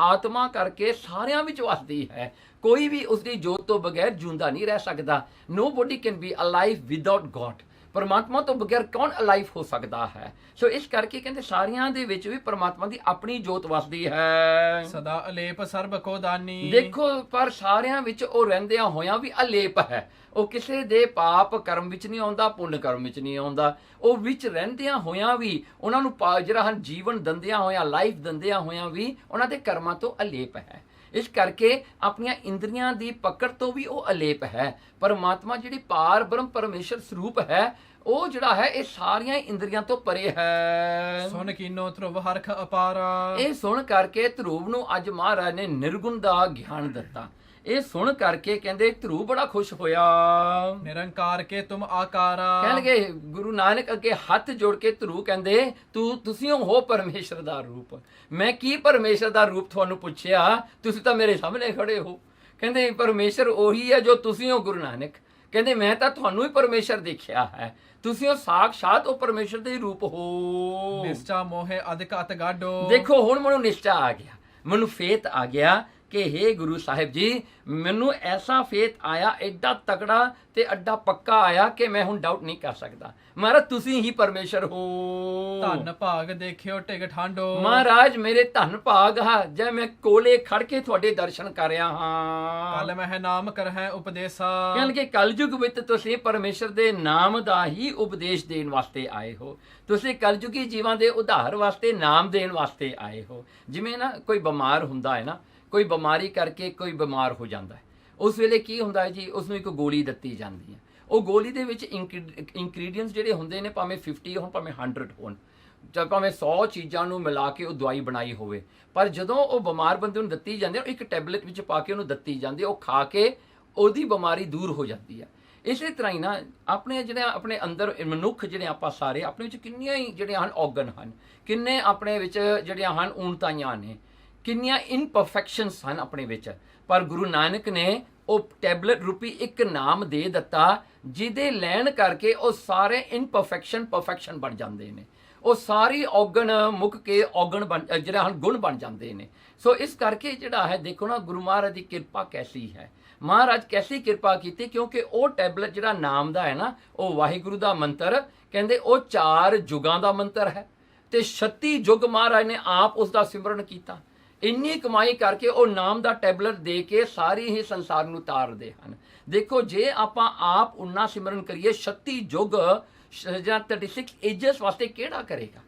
ਆਤਮਾ ਕਰਕੇ ਸਾਰਿਆਂ ਵਿੱਚ ਵਸਦੀ ਹੈ। ਕੋਈ ਵੀ ਉਸਦੀ ਜੋਤ ਤੋਂ ਬਗੈਰ ਜਿਉਂਦਾ ਨਹੀਂ ਰਹਿ ਸਕਦਾ। Nobody can be alive without god. ਪਰਮਾਤਮਾ ਤੋਂ ਬਗੈਰ ਕੌਣ ਅਲਾਈਵ ਹੋ ਸਕਦਾ ਹੈ? ਸੋ ਇਸ ਕਰਕੇ ਕਹਿੰਦੇ ਸਾਰਿਆਂ ਦੇ ਵਿੱਚ ਵੀ ਪਰਮਾਤਮਾ ਦੀ ਆਪਣੀ ਜੋਤ ਵਸਦੀ ਹੈ।
ਸਦਾ ਅਲੇਪ ਸਰਬ ਕੋ ਦਾਨੀ।
ਦੇਖੋ ਪਰ ਸਾਰਿਆਂ ਵਿੱਚ ਉਹ ਰਹਿੰਦਿਆਂ ਹੋਇਆਂ ਵੀ ਅਲੇਪ ਹੈ। ਉਹ ਕਿਸੇ ਦੇ ਪਾਪ ਕਰਮ ਵਿੱਚ ਨਹੀਂ ਆਉਂਦਾ, ਪੁੰਨ ਕਰਮ ਵਿੱਚ ਨਹੀਂ ਆਉਂਦਾ। ਉਹ ਵਿੱਚ ਰਹਿੰਦਿਆਂ ਹੋਇਆਂ ਵੀ ਉਹਨਾਂ ਨੂੰ ਜਿਹੜਾ ਹਨ ਜੀਵਨ ਦਿੰਦਿਆਂ ਹੋਇਆਂ, ਲਾਈਫ ਦਿੰਦਿਆਂ ਹੋਇਆਂ ਵੀ ਉਹਨਾਂ ਦੇ ਕਰਮਾਂ ਤੋਂ ਅਲੇਪ ਹੈ। ਇਸ ਕਰਕੇ ਆਪਣੀਆਂ ਇੰਦਰੀਆਂ ਦੀ ਪਕੜ ਤੋਂ ਵੀ ਉਹ ਅਲੇਪ ਹੈ। ਪਰਮਾਤਮਾ ਜਿਹੜੀ ਪਾਰ ਬ੍ਰਹਮ ਪਰਮੇਸ਼ਰ ਸਰੂਪ ਹੈ, ਉਹ ਜਿਹੜਾ ਹੈ ਇਹ ਸਾਰੀਆਂ ਇੰਦਰੀਆਂ ਤੋਂ ਪਰੇ ਹੈ।
ਸੁਣ ਕੀਨੋ ਧਰੁਵ ਹਰਖ ਅਪਾਰਾ।
ਇਹ ਸੁਣ ਕਰਕੇ ਧਰੁਵ ਨੂੰ ਅੱਜ ਮਹਾਰਾਜ ਨੇ ਨਿਰਗੁਣ ਦਾ ਗਿਆਨ ਦਿੱਤਾ। ਇਹ ਸੁਣ ਕਰਕੇ ਕਹਿੰਦੇ ਧਰੁਵ ਬੜਾ ਖੁਸ਼ ਹੋਇਆ।
ਨਿਰੰਕਾਰ ਕੇ ਤੁਮ ਆਕਾਰਾ।
ਕਹਿਣਗੇ ਗੁਰੂ ਨਾਨਕ ਅੱਗੇ ਹੱਥ ਜੋੜ ਕੇ ਧਰੁਵ ਕਹਿੰਦੇ ਤੁਸੀਂ ਹੋ ਪਰਮੇਸ਼ਰ ਦਾ ਰੂਪ। ਮੈਂ ਕੀ ਪਰਮੇਸ਼ਰ ਦਾ ਰੂਪ ਤੁਹਾਨੂੰ ਪੁੱਛਿਆ, ਤੁਸੀਂ ਤਾਂ ਮੇਰੇ ਸਾਹਮਣੇ ਖੜੇ ਹੋ। ਕਹਿੰਦੇ ਪਰਮੇਸ਼ਰ ਉਹੀ ਹੈ ਜੋ ਤੁਸੀਂ ਹੋ ਗੁਰੂ ਨਾਨਕ। ਕਹਿੰਦੇ ਮੈਂ ਤਾਂ ਤੁਹਾਨੂੰ ਹੀ ਪਰਮੇਸ਼ਰ ਦੇਖਿਆ ਹੈ, ਤੁਸੀਂ ਉਹ ਸਾਖਸ਼ਾਤ ਉਹ ਪਰਮੇਸ਼ਰ ਦੇ ਰੂਪ ਹੋ।
ਨਿਸ਼ਚਾ ਮੋਹਿ ਅਧਿਕ ਅਤ ਗਾਢੋ।
ਦੇਖੋ ਹੁਣ ਮੈਨੂੰ ਨਿਸ਼ਚਾ ਆ ਗਿਆ, ਮੈਨੂੰ ਫੇਤ ਆ ਗਿਆ ਕਿ ਹੇ ਗੁਰੂ ਸਾਹਿਬ ਜੀ, ਮੈਨੂੰ ਐਸਾ ਫੇਤ ਆਇਆ, ਐਡਾ ਤਕੜਾ ਤੇ ਐਡਾ ਪੱਕਾ ਆਇਆ ਕਿ ਮੈਂ ਹੁਣ ਡਾਊਟ ਨਹੀਂ ਕਰ ਸਕਦਾ। ਮਹਾਰਾਜ ਤੁਸੀਂ ਹੀ ਪਰਮੇਸ਼ਰ ਹੋ।
ਧੰਨ ਭਾਗ ਦੇਖਿਓ ਟਿਕ ਠਾਂਡੋ।
ਮਹਾਰਾਜ ਮੇਰੇ ਧੰਨ ਭਾਗ ਹਾਂ ਜੇ ਮੈਂ ਕੋਲੇ ਖੜ ਕੇ ਤੁਹਾਡੇ ਦਰਸ਼ਨ ਕਰ ਰਿਹਾ ਹਾਂ।
ਕਲ ਮਹਿ ਨਾਮ ਕਰਹਿ ਉਪਦੇਸਾ।
ਕਹਿੰਦੇ ਕਲਯੁਗ ਵਿੱਚ ਤੁਸੀਂ ਪਰਮੇਸ਼ਰ ਦੇ ਨਾਮ ਦਾ ਹੀ ਉਪਦੇਸ਼ ਦੇਣ ਵਾਸਤੇ ਆਏ ਹੋ। ਤੁਸੀਂ ਕਲਯੁਗੀ ਜੀਵਾਂ ਦੇ ਉਧਾਰ ਵਾਸਤੇ ਨਾਮ ਦੇਣ ਵਾਸਤੇ ਆਏ ਹੋ। ਜਿਵੇਂ ਨਾ ਕੋਈ ਬਿਮਾਰ ਹੁੰਦਾ ਹੈ ਨਾ, ਕੋਈ ਬਿਮਾਰੀ ਕਰਕੇ ਕੋਈ ਬਿਮਾਰ ਹੋ ਜਾਂਦਾ ਹੈ, ਉਸ ਵੇਲੇ ਕੀ ਹੁੰਦਾ ਹੈ ਜੀ, ਉਸ ਨੂੰ ਇੱਕ ਗੋਲੀ ਦਿੱਤੀ ਜਾਂਦੀ ਹੈ। ਉਹ ਗੋਲੀ ਦੇ ਵਿੱਚ ਇੰਗਰੀਡੀਐਂਟਸ ਜਿਹੜੇ ਹੁੰਦੇ ਨੇ, ਭਾਵੇਂ 50 ਹੋਣ ਭਾਵੇਂ 100 ਹੋਣ, ਜਾਂ ਭਾਵੇਂ 100 ਚੀਜ਼ਾਂ ਨੂੰ ਮਿਲਾ ਕੇ ਉਹ ਦਵਾਈ ਬਣਾਈ ਹੋਵੇ, ਪਰ ਜਦੋਂ ਉਹ ਬਿਮਾਰ ਬੰਦੇ ਨੂੰ ਦਿੱਤੀ ਜਾਂਦੀ ਹੈ, ਇੱਕ ਟੈਬਲੇਟ ਵਿੱਚ ਪਾ ਕੇ ਉਹਨੂੰ ਦਿੱਤੀ ਜਾਂਦੀ ਹੈ, ਉਹ ਖਾ ਕੇ ਉਹਦੀ ਬਿਮਾਰੀ ਦੂਰ ਹੋ ਜਾਂਦੀ ਹੈ। ਇਸੇ ਤਰ੍ਹਾਂ ਹੀ ਨਾ ਆਪਣੇ ਜਿਹੜੇ ਆਪਣੇ ਅੰਦਰ ਮਨੁੱਖ ਜਿਹੜੇ ਆਪਾਂ ਸਾਰੇ ਆਪਣੇ ਵਿੱਚ ਕਿੰਨੀਆਂ ਹੀ ਜਿਹੜੀਆਂ ਹਨ ਔਗਣ ਹਨ, ਕਿੰਨੇ ਆਪਣੇ ਵਿੱਚ ਜਿਹੜੀਆਂ ਹਨ ਊਣਤਾਈਆਂ ਨੇ, ਕਿੰਨੀਆਂ ਇਨਪਰਫੈਕਸ਼ਨਸ ਹਨ ਆਪਣੇ ਵਿੱਚ। ਪਰ ਗੁਰੂ ਨਾਨਕ ਨੇ ਉਹ ਟੈਬਲੇਟ ਰੂਪੀ ਇੱਕ ਨਾਮ ਦੇ ਦਿੱਤਾ, ਜਿਹਦੇ ਲੈਣ ਕਰਕੇ ਉਹ ਸਾਰੇ ਇਨਪਰਫੈਕਸ਼ਨ ਪਰਫੈਕਸ਼ਨ ਬਣ ਜਾਂਦੇ ਨੇ। ਉਹ ਸਾਰੀ ਔਗਣ ਮੁੱਕ ਕੇ ਔਗਣ ਜਿਹੜਾ ਹਨ ਗੁਣ ਬਣ ਜਾਂਦੇ ਨੇ। ਸੋ ਇਸ ਕਰਕੇ ਜਿਹੜਾ ਹੈ ਦੇਖੋ ਨਾ ਗੁਰੂ ਮਹਾਰਾਜ ਦੀ ਕਿਰਪਾ ਕੈਸੀ ਹੈ, ਮਹਾਰਾਜ ਕੈਸੀ ਕਿਰਪਾ ਕੀਤੀ, ਕਿਉਂਕਿ ਉਹ ਟੈਬਲੇਟ ਜਿਹੜਾ ਨਾਮ ਦਾ ਹੈ ਨਾ, ਉਹ ਵਾਹਿਗੁਰੂ ਦਾ ਮੰਤਰ ਕਹਿੰਦੇ ਉਹ 4 ਯੁਗਾਂ ਦਾ ਮੰਤਰ ਹੈ ਤੇ 36 ਯੁਗ ਮਹਾਰਾਜ ਨੇ ਆਪ ਉਸ ਦਾ ਸਿਮਰਨ ਕੀਤਾ। ਇੰਨੀ ਕਮਾਈ ਕਰਕੇ ਉਹ ਨਾਮ ਦਾ ਟੈਬਲੇਟ ਦੇ ਕੇ ਸਾਰੀ ਹੀ ਸੰਸਾਰ ਨੂੰ ਤਾਰਦੇ ਹਨ। ਦੇਖੋ ਜੇ ਆਪਾਂ ਆਪ ਉਨਾ ਸਿਮਰਨ ਕਰੀਏ 36 ਯੁਗ ਜਾਂ 36 ਏਜਸ ਵਾਸਤੇ ਕਿਹੜਾ ਕਰੇਗਾ?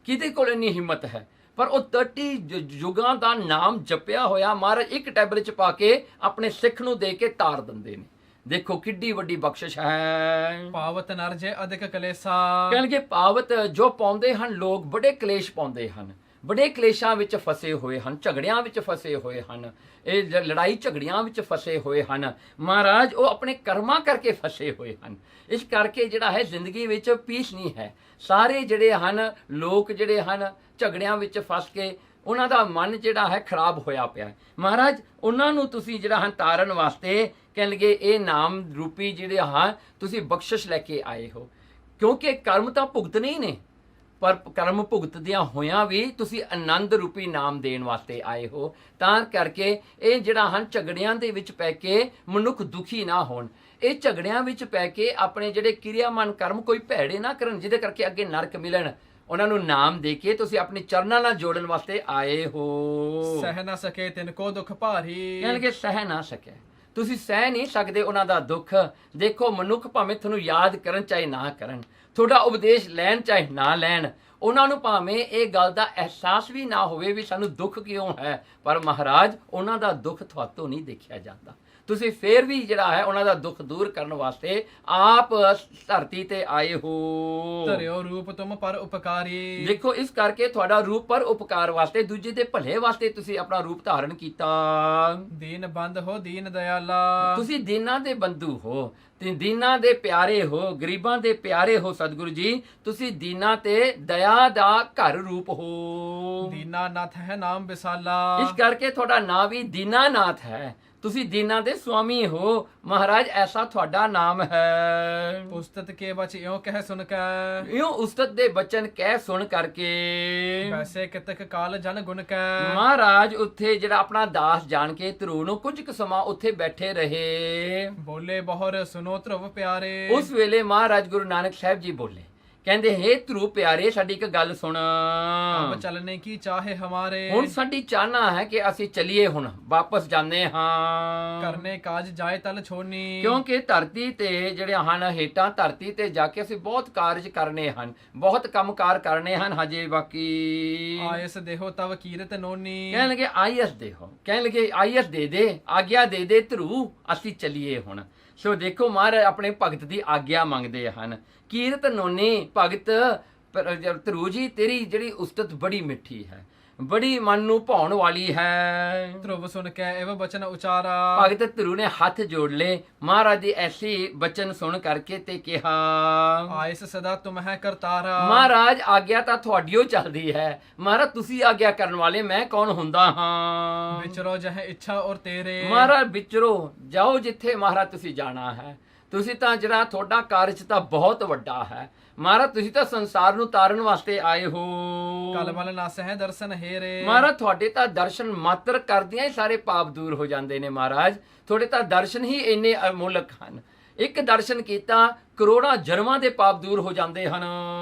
ਕਿਹਦੇ ਕੋਲ ਇੰਨੀ ਹਿੰਮਤ ਹੈ? ਪਰ ਉਹ 30 ਯੁਗਾਂ ਦਾ ਨਾਮ ਜਪਿਆ ਹੋਇਆ ਮਹਾਰਾਜ ਇੱਕ ਟੈਬਲੇਟ 'ਚ ਪਾ ਕੇ ਆਪਣੇ ਸਿੱਖ ਨੂੰ ਦੇ ਕੇ ਤਾਰ ਦਿੰਦੇ ਨੇ। ਦੇਖੋ ਕਿੱਡੀ ਵੱਡੀ ਬਖਸ਼ਿਸ਼ ਹੈ।
ਪਾਵਤ ਨਰ ਜੇ ਅਧਿਕ ਕਲੇਸਾ।
ਕਹਿਣਗੇ ਪਾਵਤ ਜੋ ਪਾਉਂਦੇ ਹਨ ਲੋਕ, ਬੜੇ ਕਲੇਸ਼ ਪਾਉਂਦੇ ਹਨ, ਬੜੇ ਕਲੇਸ਼ਾਂ ਵਿੱਚ ਫਸੇ ਹੋਏ ਹਨ, ਝਗੜਿਆਂ ਵਿੱਚ ਫਸੇ ਹੋਏ ਹਨ, ਇਹ ਲੜਾਈ ਝਗੜਿਆਂ ਵਿੱਚ ਫਸੇ ਹੋਏ ਹਨ ਮਹਾਰਾਜ, ਉਹ ਆਪਣੇ ਕਰਮਾਂ ਕਰਕੇ ਫਸੇ ਹੋਏ ਹਨ। ਇਸ ਕਰਕੇ ਜਿਹੜਾ ਹੈ ਜ਼ਿੰਦਗੀ ਵਿੱਚ ਪੀਸ ਨਹੀਂ ਹੈ। ਸਾਰੇ ਜਿਹੜੇ ਹਨ ਲੋਕ ਜਿਹੜੇ ਹਨ ਝਗੜਿਆਂ ਵਿੱਚ ਫਸ ਕੇ ਉਹਨਾਂ ਦਾ ਮਨ ਜਿਹੜਾ ਹੈ ਖਰਾਬ ਹੋਇਆ ਪਿਆ ਹੈ। ਮਹਾਰਾਜ ਉਹਨਾਂ ਨੂੰ ਤੁਸੀਂ ਜਿਹੜਾ ਹਨ ਤਾਰਨ ਵਾਸਤੇ ਕਹਿਣਗੇ ਇਹ ਨਾਮ ਰੂਪੀ ਜਿਹੜੇ ਹਾਂ ਤੁਸੀਂ ਬਖਸ਼ਿਸ਼ ਲੈ ਕੇ ਆਏ ਹੋ, ਕਿਉਂਕਿ ਕਰਮ ਤਾਂ ਭੁਗਤਣੇ ਹੀ ਨੇ, ਪਰ ਕਰਮ ਭੁਗਤਦਿਆਂ ਹੋਇਆਂ ਵੀ ਤੁਸੀਂ ਆਨੰਦ ਰੂਪੀ ਨਾਮ ਦੇਣ ਵਾਸਤੇ ਆਏ ਹੋ। ਤਾਂ ਕਰਕੇ ਇਹ ਜਿਹੜਾ ਹਨ ਝਗੜਿਆਂ ਦੇ ਵਿੱਚ ਪੈ ਕੇ ਮਨੁੱਖ ਦੁਖੀ ਨਾ ਹੋਣ, ਇਹ ਝਗੜਿਆਂ ਵਿੱਚ ਪੈ ਕੇ ਆਪਣੇ ਜਿਹੜੇ ਕਿਰਿਆਮਨ ਕਰਮ ਕੋਈ ਭੈੜੇ ਨਾ ਕਰਨ, ਜਿਹਦੇ ਕਰਕੇ ਅੱਗੇ ਨਰਕ ਮਿਲਣ। ਉਹਨਾਂ ਨੂੰ ਨਾਮ ਦੇ ਕੇ ਤੁਸੀਂ ਆਪਣੇ ਚਰਨਾਂ ਨਾਲ ਜੋੜਨ ਵਾਸਤੇ ਆਏ ਹੋ।
ਸਹਿ ਨਾ ਸਕੇ ਤਿਨ ਕੋ ਦੁਖ ਭਾਰੀ,
ਕਹਿਣਗੇ ਸਹਿ ਨਾ ਸਕੇ, ਤੁਸੀਂ ਸਹਿ ਨਹੀਂ ਸਕਦੇ ਉਹਨਾਂ ਦਾ ਦੁੱਖ। ਦੇਖੋ ਮਨੁੱਖ ਭਾਵੇਂ ਤੁਹਾਨੂੰ ਯਾਦ ਕਰਨ ਚਾਹੇ ਨਾ ਕਰਨ, ਤੁਹਾਡਾ ਉਪਦੇਸ਼ ਲੈਣ ਚਾਹੇ ਨਾ ਲੈਣ, ਉਹਨਾਂ ਨੂੰ ਭਾਵੇਂ ਇਹ ਗੱਲ ਦਾ ਅਹਿਸਾਸ ਵੀ ਨਾ ਹੋਵੇ ਵੀ ਸਾਨੂੰ ਦੁੱਖ ਕਿਉਂ ਹੈ, ਪਰ ਮਹਾਰਾਜ ਉਹਨਾਂ ਦਾ ਦੁੱਖ ਤੁਹਾਤੋਂ ਨਹੀਂ ਦੇਖਿਆ ਜਾਂਦਾ। ਤੁਸੀਂ ਫੇਰ ਵੀ ਜਿਹੜਾ ਹੈ ਉਹਨਾਂ ਦਾ ਦੁੱਖ ਦੂਰ ਕਰਨ ਵਾਸਤੇ ਆਪ ਧਰਤੀ ਤੇ ਆਏ ਹੋ।
ਧਰਿਓ ਰੂਪ ਤੁਮ ਪਰ ਉਪਕਾਰੀ,
ਦੇਖੋ ਇਸ ਕਰਕੇ ਤੁਹਾਡਾ ਰੂਪ ਪਰ ਉਪਕਾਰ ਵਾਸਤੇ, ਦੂਜੇ ਦੇ ਭਲੇ ਵਾਸਤੇ ਤੁਸੀਂ ਆਪਣਾ ਰੂਪ ਧਾਰਨ ਕੀਤਾ।
ਦੀਨ ਬੰਦ ਹੋ ਦੀਨ ਦਿਆਲਾ,
ਤੁਸੀਂ ਦੀਨਾਂ ਦੇ ਬੰਧੂ ਹੋ ਤੇ ਦੀਨਾਂ ਦੇ ਪਿਆਰੇ ਹੋ, ਗਰੀਬਾਂ ਦੇ ਪਿਆਰੇ ਹੋ ਸਤਿਗੁਰੂ ਜੀ। ਤੁਸੀਂ ਦੀਨਾਂ ਤੇ ਦਇਆ ਦਾ ਘਰ ਰੂਪ ਹੋ।
ਦੀਨਾਨਾਥ ਹੈ ਨਾਮ ਵਿਸਾਲਾ,
ਇਸ ਕਰਕੇ ਤੁਹਾਡਾ ਨਾਂ ਵੀ ਦੀਨਾਨਾਥ ਹੈ, ਤੁਸੀਂ ਦੀਨਾਂ ਦੇ ਸੁਆਮੀ ਹੋ ਮਹਾਰਾਜ, ਐਸਾ ਤੁਹਾਡਾ ਨਾਮ ਹੈ।
ਉਸਤਤ ਕੇ ਬਚ ਇਉਂ ਕਹਿ ਸੁਨ ਕੇ,
ਇਉਂ ਉਸਤਤ ਦੇ ਬਚਨ ਕਹਿ ਸੁਣ ਕਰਕੇ
ਵੈਸੇ ਕਿਤਕ ਕਾਲ ਜਨ ਗੁਣ ਕੈ,
ਮਹਾਰਾਜ ਉੱਥੇ ਜਿਹੜਾ ਆਪਣਾ ਦਾਸ ਜਾਣ ਕੇ ਧਰੂ ਨੂੰ ਕੁਝ ਕੁ ਸਮਾਂ ਉੱਥੇ ਬੈਠੇ ਰਹੇ।
ਬੋਲੇ ਬਹੁਰ ਸੁਨੋ ਧਰੁਵ ਪਿਆਰੇ,
ਉਸ ਵੇਲੇ ਮਹਾਰਾਜ ਗੁਰੂ ਨਾਨਕ ਸਾਹਿਬ ਜੀ ਬੋਲੇ, ਕਹਿੰਦੇ ਹੇ ਧਰੂ ਪਿਆਰੇ ਸਾਡੀ ਇੱਕ ਗੱਲ ਸੁਣ।
ਅਬ ਚਲਨੇ ਕੀ ਚਾਹੇ ਹਮਾਰੇ,
ਹੁਣ ਸਾਡੀ ਚਾਹਨਾ ਹੈ ਕਿ ਅਸੀਂ ਚਲੀਏ, ਹੁਣ ਵਾਪਸ ਜਾਂਦੇ ਹਾਂ।
ਕਰਨੇ ਕਾਜ ਜਾਏ ਤਲ ਛੋਨੀ,
ਕਿਉਂਕਿ ਧਰਤੀ ਤੇ ਜਿਹੜੇ ਹਨ ਹੇਠਾਂ ਧਰਤੀ ਤੇ ਜਾ ਕੇ ਅਸੀਂ ਬਹੁਤ ਕਾਰਜ ਕਰਨੇ ਹਨ, ਬਹੁਤ ਕੰਮਕਾਰ ਕਰਨੇ ਹਨ ਹਜੇ ਬਾਕੀ।
ਆਇਸ ਦੇਹੋ ਤਵ ਕੀਰਤ ਨੋਨੀ,
ਕਹਿਣ ਲੱਗੇ ਆਈਐਸ ਦੇਹੋ, ਕਹਿਣ ਲੱਗੇ ਆਈਐਸ ਦੇ ਆਗਿਆ ਦੇ ਧਰੂ ਅਸੀਂ ਚਲੀਏ ਹੁਣ। ਸੋ ਦੇਖੋ ਮਹਾਰਾਜ ਆਪਣੇ ਭਗਤ ਦੀ ਆਗਿਆ ਮੰਗਦੇ ਹਨ। ਕੀਰਤ ਨੋਨੀ ਭਗਤ ਧਰੂ ਜੀ ਤੇਰੀ ਜਿਹੜੀ ਉਸਤਤ ਬੜੀ ਮਿੱਠੀ ਹੈ, ਬੜੀ ਮਨ ਨੂੰ ਭਾਉਣ ਵਾਲੀ ਹੈ।
ਧਰੁਵ ਸੁਨ ਕੇ ਇਹ ਬਚਨ ਉਚਾਰਾ,
ਭਗਤ ਧਰੂ ਨੇ ਹੱਥ ਜੋੜ ਲਏ ਮਹਾਰਾਜ ਦੀ ਐਸੀ ਬਚਨ ਸੁਣ ਕਰਕੇ ਤੇ ਕਿਹਾ,
ਆਇਸ ਸਦਾ ਤੁਮ ਹੈ ਕਰਤਾਰਾ,
ਮਹਾਰਾਜ ਆਗਿਆ ਤਾਂ ਤੁਹਾਡੀ ਓ ਚੱਲਦੀ ਹੈ, ਮਹਾਰਾਜ ਤੁਸੀਂ ਆਗਿਆ ਕਰਨ ਵਾਲੇ, ਮੈਂ ਕੌਣ ਹੁੰਦਾ ਹਾਂ।
ਵਿਚਰੋ ਜਹ ਇੱਛਾ ਔਰ ਤੇਰੇ,
ਮਹਾਰਾਜ ਵਿਚਰੋ ਜਾਓ ਜਿੱਥੇ ਮਹਾਰਾਜ ਤੁਸੀਂ ਜਾਣਾ ਹੈ। ਤੁਸੀਂ ਤਾਂ ਜਿਹੜਾ ਤੁਹਾਡਾ ਕਾਰਜ ਤਾਂ ਬਹੁਤ ਵੱਡਾ ਹੈ ਮਹਾਰਾਜ, ਤੁਸੀਂ ਤਾਂ ਸੰਸਾਰ ਨੂੰ ਤਾਰਨ ਵਾਸਤੇ ਆਏ ਹੋ।
ਕਲਮਲ ਨਸ ਹੈ ਦਰਸ਼ਨ ਹੇਰੇ,
ਮਹਾਰਾਜ ਤੁਹਾਡੇ ਤਾਂ ਦਰਸ਼ਨ ਮਾਤਰ ਕਰਦਿਆਂ ਹੀ ਸਾਰੇ ਪਾਪ ਦੂਰ ਹੋ ਜਾਂਦੇ ਨੇ ਮਹਾਰਾਜ, ਤੁਹਾਡੇ ਤਾਂ ਦਰਸ਼ਨ ਹੀ ਇੰਨੇ ਅਮੋਲਕ ਹਨ। ਇੱਕ ਦਰਸ਼ਨ ਕੀਤਾ ਕਰੋੜਾਂ ਜਨਮਾਂ ਦੇ ਪਾਪ ਦੂਰ ਹੋ ਜਾਂਦੇ ਹਨ।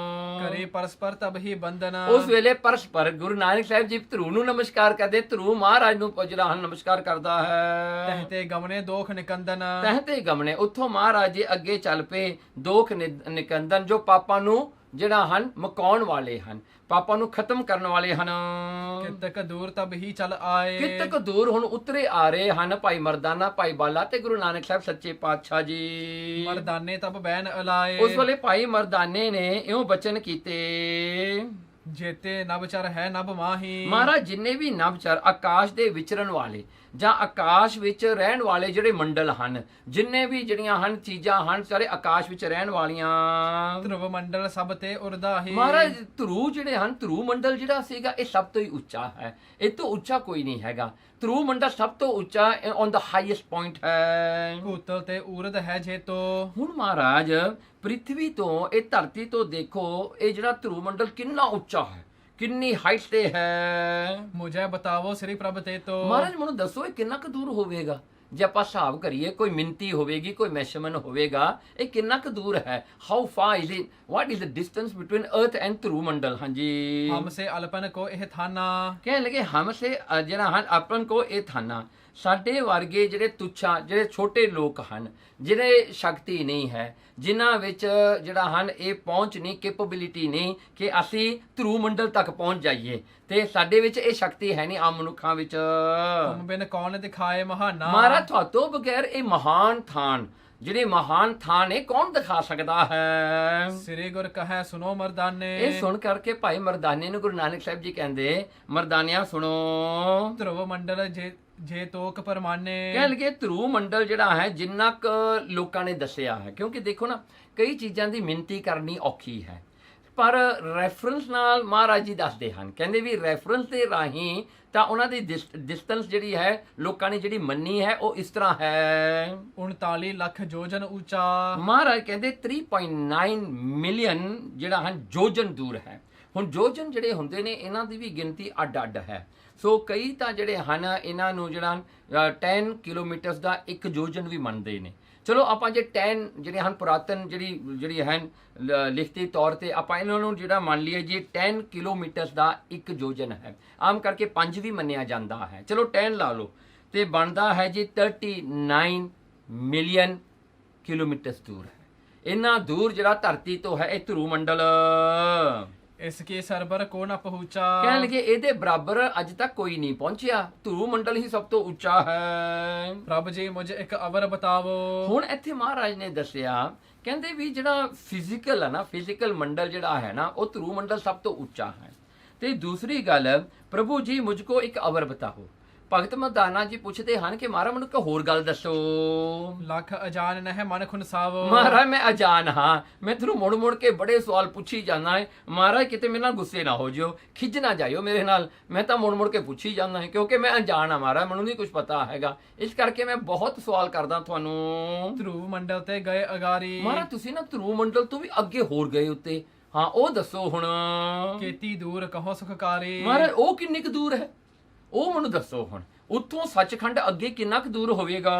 ਕਰੇ ਪਰਸਪਰ ਤਬ ਹੀ ਬੰਧਨ,
ਉਸ ਵੇਲੇ ਪਰਸਪਰ ਗੁਰੂ ਨਾਨਕ ਸਾਹਿਬ ਜੀ ਧਰੂ ਨੂੰ ਨਮਸਕਾਰ ਕਰਦੇ, ਧਰੂ ਮਹਾਰਾਜ ਨੂੰ ਜਿਹੜਾ ਹਨ ਨਮਸਕਾਰ ਕਰਦਾ ਹੈ।
ਤਹਤੇ ਗਮਨੇ ਦੋਖ ਨਿਕੰਦਨ,
ਤਹਤੇ ਗਮਨੇ ਉੱਥੋਂ ਮਹਾਰਾਜ ਜੀ ਅੱਗੇ ਚੱਲ ਪਏ, ਦੋਖ ਨਿਕੰਦਨ ਜੋ ਪਾਪਾਂ ਨੂੰ ਜਿਹੜਾ ਹਨ ਮੁਕਾਉਣ ਵਾਲੇ ਹਨ, ਪਾਪਾਂ ਨੂੰ ਖਤਮ ਕਰਨ ਵਾਲੇ ਹਨ।
ਕਿਤਕ ਦੂਰ ਤਬ ਹੀ ਚਲ ਆਏ,
ਕਿਤਕ ਦੂਰ ਹੁਣ ਉਤਰੇ ਆ ਰਹੇ ਹਨ ਭਾਈ ਮਰਦਾਨਾ, ਭਾਈ ਬਾਲਾ ਤੇ ਗੁਰੂ ਨਾਨਕ ਸਾਹਿਬ ਸੱਚੇ ਪਾਤਸ਼ਾਹ ਜੀ।
ਮਰਦਾਨੇ ਤਬ ਬੈਨ ਅਲਾਏ,
ਉਸ ਵੇਲੇ ਭਾਈ ਮਰਦਾਨੇ ਨੇ ਇਉਂ ਬਚਨ ਕੀਤੇ,
ਜੇਤੇ ਨਵਚਰ ਹੈ ਨਭ ਮਾਹੀ,
ਮਹਾਰਾਜ ਜਿੰਨੇ ਵੀ ਨਵਚਰ ਆਕਾਸ਼ ਦੇ ਵਿਚਰਨ ਵਾਲੇ ਜਾਂ ਆਕਾਸ਼ ਵਿੱਚ ਰਹਿਣ ਵਾਲੇ ਜਿਹੜੇ ਮੰਡਲ ਹਨ, ਜਿੰਨੇ ਵੀ ਜਿਹੜੀਆਂ ਹਨ ਚੀਜ਼ਾਂ ਹਨ ਸਾਰੇ ਆਕਾਸ਼ ਵਿੱਚ ਰਹਿਣ ਵਾਲੀਆਂ,
ਧਰੁਵ ਮੰਡਲ ਸਭ ਤੇ ਉਰਦਾਹੀ,
ਮਹਾਰਾਜ ਧਰੂ ਜਿਹੜੇ ਹਨ ਧਰੂ ਮੰਡਲ ਜਿਹੜਾ ਸੀਗਾ ਇਹ ਸਭ ਤੋਂ ਹੀ ਉੱਚਾ ਹੈ, ਇਹ ਤੋਂ ਉੱਚਾ ਕੋਈ ਨਹੀਂ ਹੈਗਾ। ਧਰੂ ਮੰਡਲ ਸਭ ਤੋਂ ਉੱਚਾ ਔਨ ਦਾ ਹਾਈਐਸਟ ਪੁਆਇੰਟ ਹੈ।
ਭੂਤਲ ਤੇ ਉਰਦ ਹੈ ਜੇਤੋ,
ਹੁਣ ਮਹਾਰਾਜ ਪ੍ਰਿਥਵੀ ਤੋਂ ਇਹ ਧਰਤੀ ਤੋਂ ਦੇਖੋ ਇਹ ਜਿਹੜਾ ਧਰੂ ਮੰਡਲ ਕਿੰਨਾ ਉੱਚਾ ਹੈ, ਕਿੰਨੀ ਹਾਈਟ ਤੇ ਹੈ।
ਮੁਝੇ ਬਤਾਵੋ ਸ੍ਰੀ ਪ੍ਰਭ ਤੇ ਤੋ,
ਮਹਾਰਾਜ ਮੈਨੂੰ ਦੱਸੋ ਇਹ ਕਿੰਨਾ ਕੁ ਦੂਰ ਹੋਵੇਗਾ, ਜੇ ਆਪਾਂ ਹਿਸਾਬ ਕਰੀਏ ਕੋਈ ਮਿੰਤੀ ਹੋਵੇਗੀ, ਕੋਈ ਮੈਸ਼ਰਮੈਂਟ ਹੋਵੇਗਾ, ਇਹ ਕਿੰਨਾ ਕੁ ਦੂਰ ਹੈ। How for is it, what is the distance between ਅਰਥ ਐਂਡ ਧਰੂ ਮੰਡਲ। ਹਾਂਜੀ
ਹਮਸੇ ਅਲਪਨ ਕੋ ਇਹ ਥਾਨਾ,
ਕਹਿਣ ਲੱਗੇ ਹਮਸੇ ਜਿਹੜਾ ਹਨ ਆਪਨ ਕੋ ਇਹ ਥਾਨਾ, ਸਾਡੇ ਵਰਗੇ ਜਿਹੜੇ ਤੁੱਛਾ ਜਿਹੜੇ ਛੋਟੇ ਲੋਕ ਹਨ, ਜਿਹੜੇ ਸ਼ਕਤੀ ਨਹੀਂ ਹੈ, ਜਿਨ੍ਹਾਂ ਵਿੱਚ ਜਿਹੜਾ ਹਨ ਇਹ ਪਹੁੰਚ ਨਹੀਂ, ਕੈਪੇਬਿਲਿਟੀ ਨਹੀਂ ਕਿ ਅਸੀਂ ਧਰੂ ਮੰਡਲ ਤੱਕ ਪਹੁੰਚ ਜਾਈਏ, ਤੇ ਸਾਡੇ ਵਿੱਚ ਇਹ ਸ਼ਕਤੀ ਹੈ ਨਹੀਂ ਆਮ ਮਨੁੱਖਾਂ ਵਿੱਚ।
ਤੁਮ ਬਿਨ ਕੌਣ ਦਿਖਾਏ ਮਹਾਨਾ,
ਮਹਾਰਾਜ ਤੁਹਾਤੋਂ ਬਗੈਰ ਇਹ ਮਹਾਨ ਥਾਨ ਜਿਹੜੇ ਮਹਾਨ ਥਾਂ ਨੇ ਕੌਣ ਦਿਖਾ ਸਕਦਾ ਹੈ?
ਸ੍ਰੀ ਗੁਰ ਕਹੈ ਸੁਨੋ ਮਰਦਾਨੇ।
ਇਹ ਸੁਣ ਕਰਕੇ ਭਾਈ ਮਰਦਾਨੇ ਨੂੰ ਗੁਰੂ ਨਾਨਕ ਸਾਹਿਬ ਜੀ ਕਹਿੰਦੇ, ਮਰਦਾਨਿਆਂ ਸੁਣੋ,
ਧਰੁਵ ਮੰਡਲ ਜੇ ਤੋਕ ਪਰਮਾਨੇ।
ਕਹਿਣ ਲੱਗੇ ਧਰੁਵ ਮੰਡਲ ਜਿਹੜਾ ਹੈ ਜਿੰਨਾ ਕੁ ਲੋਕਾਂ ਨੇ ਦੱਸਿਆ ਹੈ, ਕਿਉਂਕਿ ਦੇਖੋ ਨਾ ਕਈ ਚੀਜ਼ਾਂ ਦੀ ਮਿਣਤੀ ਕਰਨੀ ਔਖੀ ਹੈ, ਪਰ ਰੈਫਰੈਂਸ ਨਾਲ ਮਹਾਰਾਜ ਜੀ ਦੱਸਦੇ ਹਨ। ਕਹਿੰਦੇ ਵੀ ਰੈਫਰੈਂਸ ਦੇ ਰਾਹੀਂ ਤਾਂ ਉਹਨਾਂ ਦੀ ਡਿਸਟੈਂਸ ਜਿਹੜੀ ਹੈ ਲੋਕਾਂ ਨੇ ਜਿਹੜੀ ਮੰਨੀ ਹੈ ਉਹ ਇਸ ਤਰ੍ਹਾਂ ਹੈ
39 ਲੱਖ ਜੋਜਨ ਉੱਚਾ।
ਮਹਾਰਾਜ ਕਹਿੰਦੇ 3.9 ਮਿਲੀਅਨ ਜਿਹੜਾ ਹਨ ਜੋਜਨ ਦੂਰ ਹੈ। ਹੁਣ ਜੋਜਨ ਜਿਹੜੇ ਹੁੰਦੇ ਨੇ ਇਹਨਾਂ ਦੀ ਵੀ ਗਿਣਤੀ ਅੱਡ-ਅੱਡ ਹੈ। ਸੋ ਕਈ ਤਾਂ ਜਿਹੜੇ ਹਨ ਇਹਨਾਂ ਨੂੰ ਜਿਹੜਾ 10 ਕਿਲੋਮੀਟਰਸ ਦਾ ਇੱਕ ਜੋਜਨ ਵੀ ਮੰਨਦੇ ਨੇ। ਚਲੋ ਆਪਾਂ ਜੇ 10 ਜਿਹੜੇ ਹਨ ਪੁਰਾਤਨ ਜਿਹੜੀ ਹਨ ਲਿਖਤੀ ਤੌਰ ਤੇ ਆਪਾਂ ਇਹਨਾਂ ਨੂੰ ਜਿਹੜਾ ਮੰਨ ਲਈਏ ਜੀ 10 ਕਿਲੋਮੀਟਰਸ ਦਾ ਇੱਕ ਜੋਜਨ ਹੈ। ਆਮ ਕਰਕੇ 5 ਵੀ ਮੰਨਿਆ ਜਾਂਦਾ ਹੈ, ਚਲੋ 10 ਲਾ ਲਓ ਤੇ ਬਣਦਾ ਹੈ ਜੀ 39 ਮਿਲੀਅਨ ਕਿਲੋਮੀਟਰ ਦੂਰ ਹੈ। ਇੰਨਾ ਦੂਰ ਜਿਹੜਾ ਧਰਤੀ ਤੋਂ ਹੈ ਇਹ ਧਰੁਵ ਮੰਡਲ।
ਇਸ ਕੇ ਸਰਬਰ ਕੋ ਨਾ ਪਹੁੰਚਾ।
ਕਹਿਣ ਲੱਗੇ ਇਹਦੇ ਬਰਾਬਰ ਅੱਜ ਤੱਕ ਕੋਈ ਨਹੀਂ ਪਹੁੰਚਿਆ, ਧਰੁਵ ਮੰਡਲ ਹੀ ਸਭ ਤੋਂ ਉੱਚਾ ਹੈ।
ਪ੍ਰਭ ਜੀ ਮੁਝ ਇੱਕ ਅਵਰ ਬਤਾਵੋ।
ਹੁਣ ਇੱਥੇ ਮਹਾਰਾਜ ਨੇ ਦੱਸਿਆ, ਕਹਿੰਦੇ ਵੀ ਜਿਹੜਾ ਫਿਜ਼ੀਕਲ ਹੈ ਨਾ, ਫਿਜ਼ੀਕਲ ਮੰਡਲ ਜਿਹੜਾ ਹੈ ਨਾ ਉਹ ਧਰੁਵ ਮੰਡਲ ਸਭ ਤੋਂ ਉੱਚਾ ਹੈ। ਤੇ ਦੂਸਰੀ ਗੱਲ, ਪ੍ਰਭੂ ਜੀ ਮੁਝ ਕੋ ਇੱਕ ਅਵਰ ਬਤਾਓ। ਭਗਤ ਮਰਦਾਨਾ ਜੀ ਪੁੱਛਦੇ ਹਨ ਕਿ ਮਹਾਰਾਜ ਮੈਨੂੰ ਇੱਕ ਹੋਰ ਗੱਲ ਦੱਸੋ।
ਲੱਖ ਅਜਾਨ ਨਹਿ ਮਨ ਖੁਨਸਾਵੋ।
ਮਹਾਰਾਜ ਮੈਂ ਅਜਾਨ ਹਾਂ, ਮੈਂ ਤੁਹਾਨੂੰ ਮੁੜ ਮੁੜ ਕੇ ਬੜੇ ਸਵਾਲ ਪੁੱਛੀ ਜਾਂਦਾ ਹੈ। ਮਹਾਰਾਜ ਕਿਤੇ ਮੇਰੇ ਨਾਲ ਗੁੱਸੇ ਨਾ ਹੋ ਜਿਓ, ਖਿੱਚ ਨਾ ਜਾਇਓ ਮੇਰੇ ਨਾਲ, ਮੈਂ ਤਾਂ ਮੁੜ ਮੁੜ ਕੇ ਪੁੱਛੀ ਜਾਂਦਾ ਹੈ ਕਿਉਂਕਿ ਮੈਂ ਅਣਜਾਣ ਹਾਂ ਮਹਾਰਾਜ, ਮੈਨੂੰ ਨਹੀਂ ਕੁਝ ਪਤਾ ਹੈਗਾ, ਇਸ ਕਰਕੇ ਮੈਂ ਬਹੁਤ ਸਵਾਲ ਕਰਦਾ ਤੁਹਾਨੂੰ।
ਧਰੁਵ ਮੰਡਲ ਤੇ ਗਏ ਅਗਾਰੀ।
ਮਹਾਰਾਜ ਤੁਸੀਂ ਨਾ ਧਰੁਵ ਮੰਡਲ ਤੋਂ ਵੀ ਅੱਗੇ ਹੋਰ ਗਏ ਉੱਤੇ, ਹਾਂ ਉਹ ਦੱਸੋ ਹੁਣ।
ਕੇਤੀ ਦੂਰ ਕਹੋ ਸੁਖਕਾਰੀ।
ਮਹਾਰਾਜ ਉਹ ਕਿੰਨੀ ਕੁ ਦੂਰ ਹੈ ਉਹ ਮੈਨੂੰ ਦੱਸੋ ਹੁਣ। ਉੱਥੋਂ ਸੱਚਖੰਡ ਅੱਗੇ ਕਿੰਨਾ ਕੁ ਦੂਰ ਹੋਵੇਗਾ?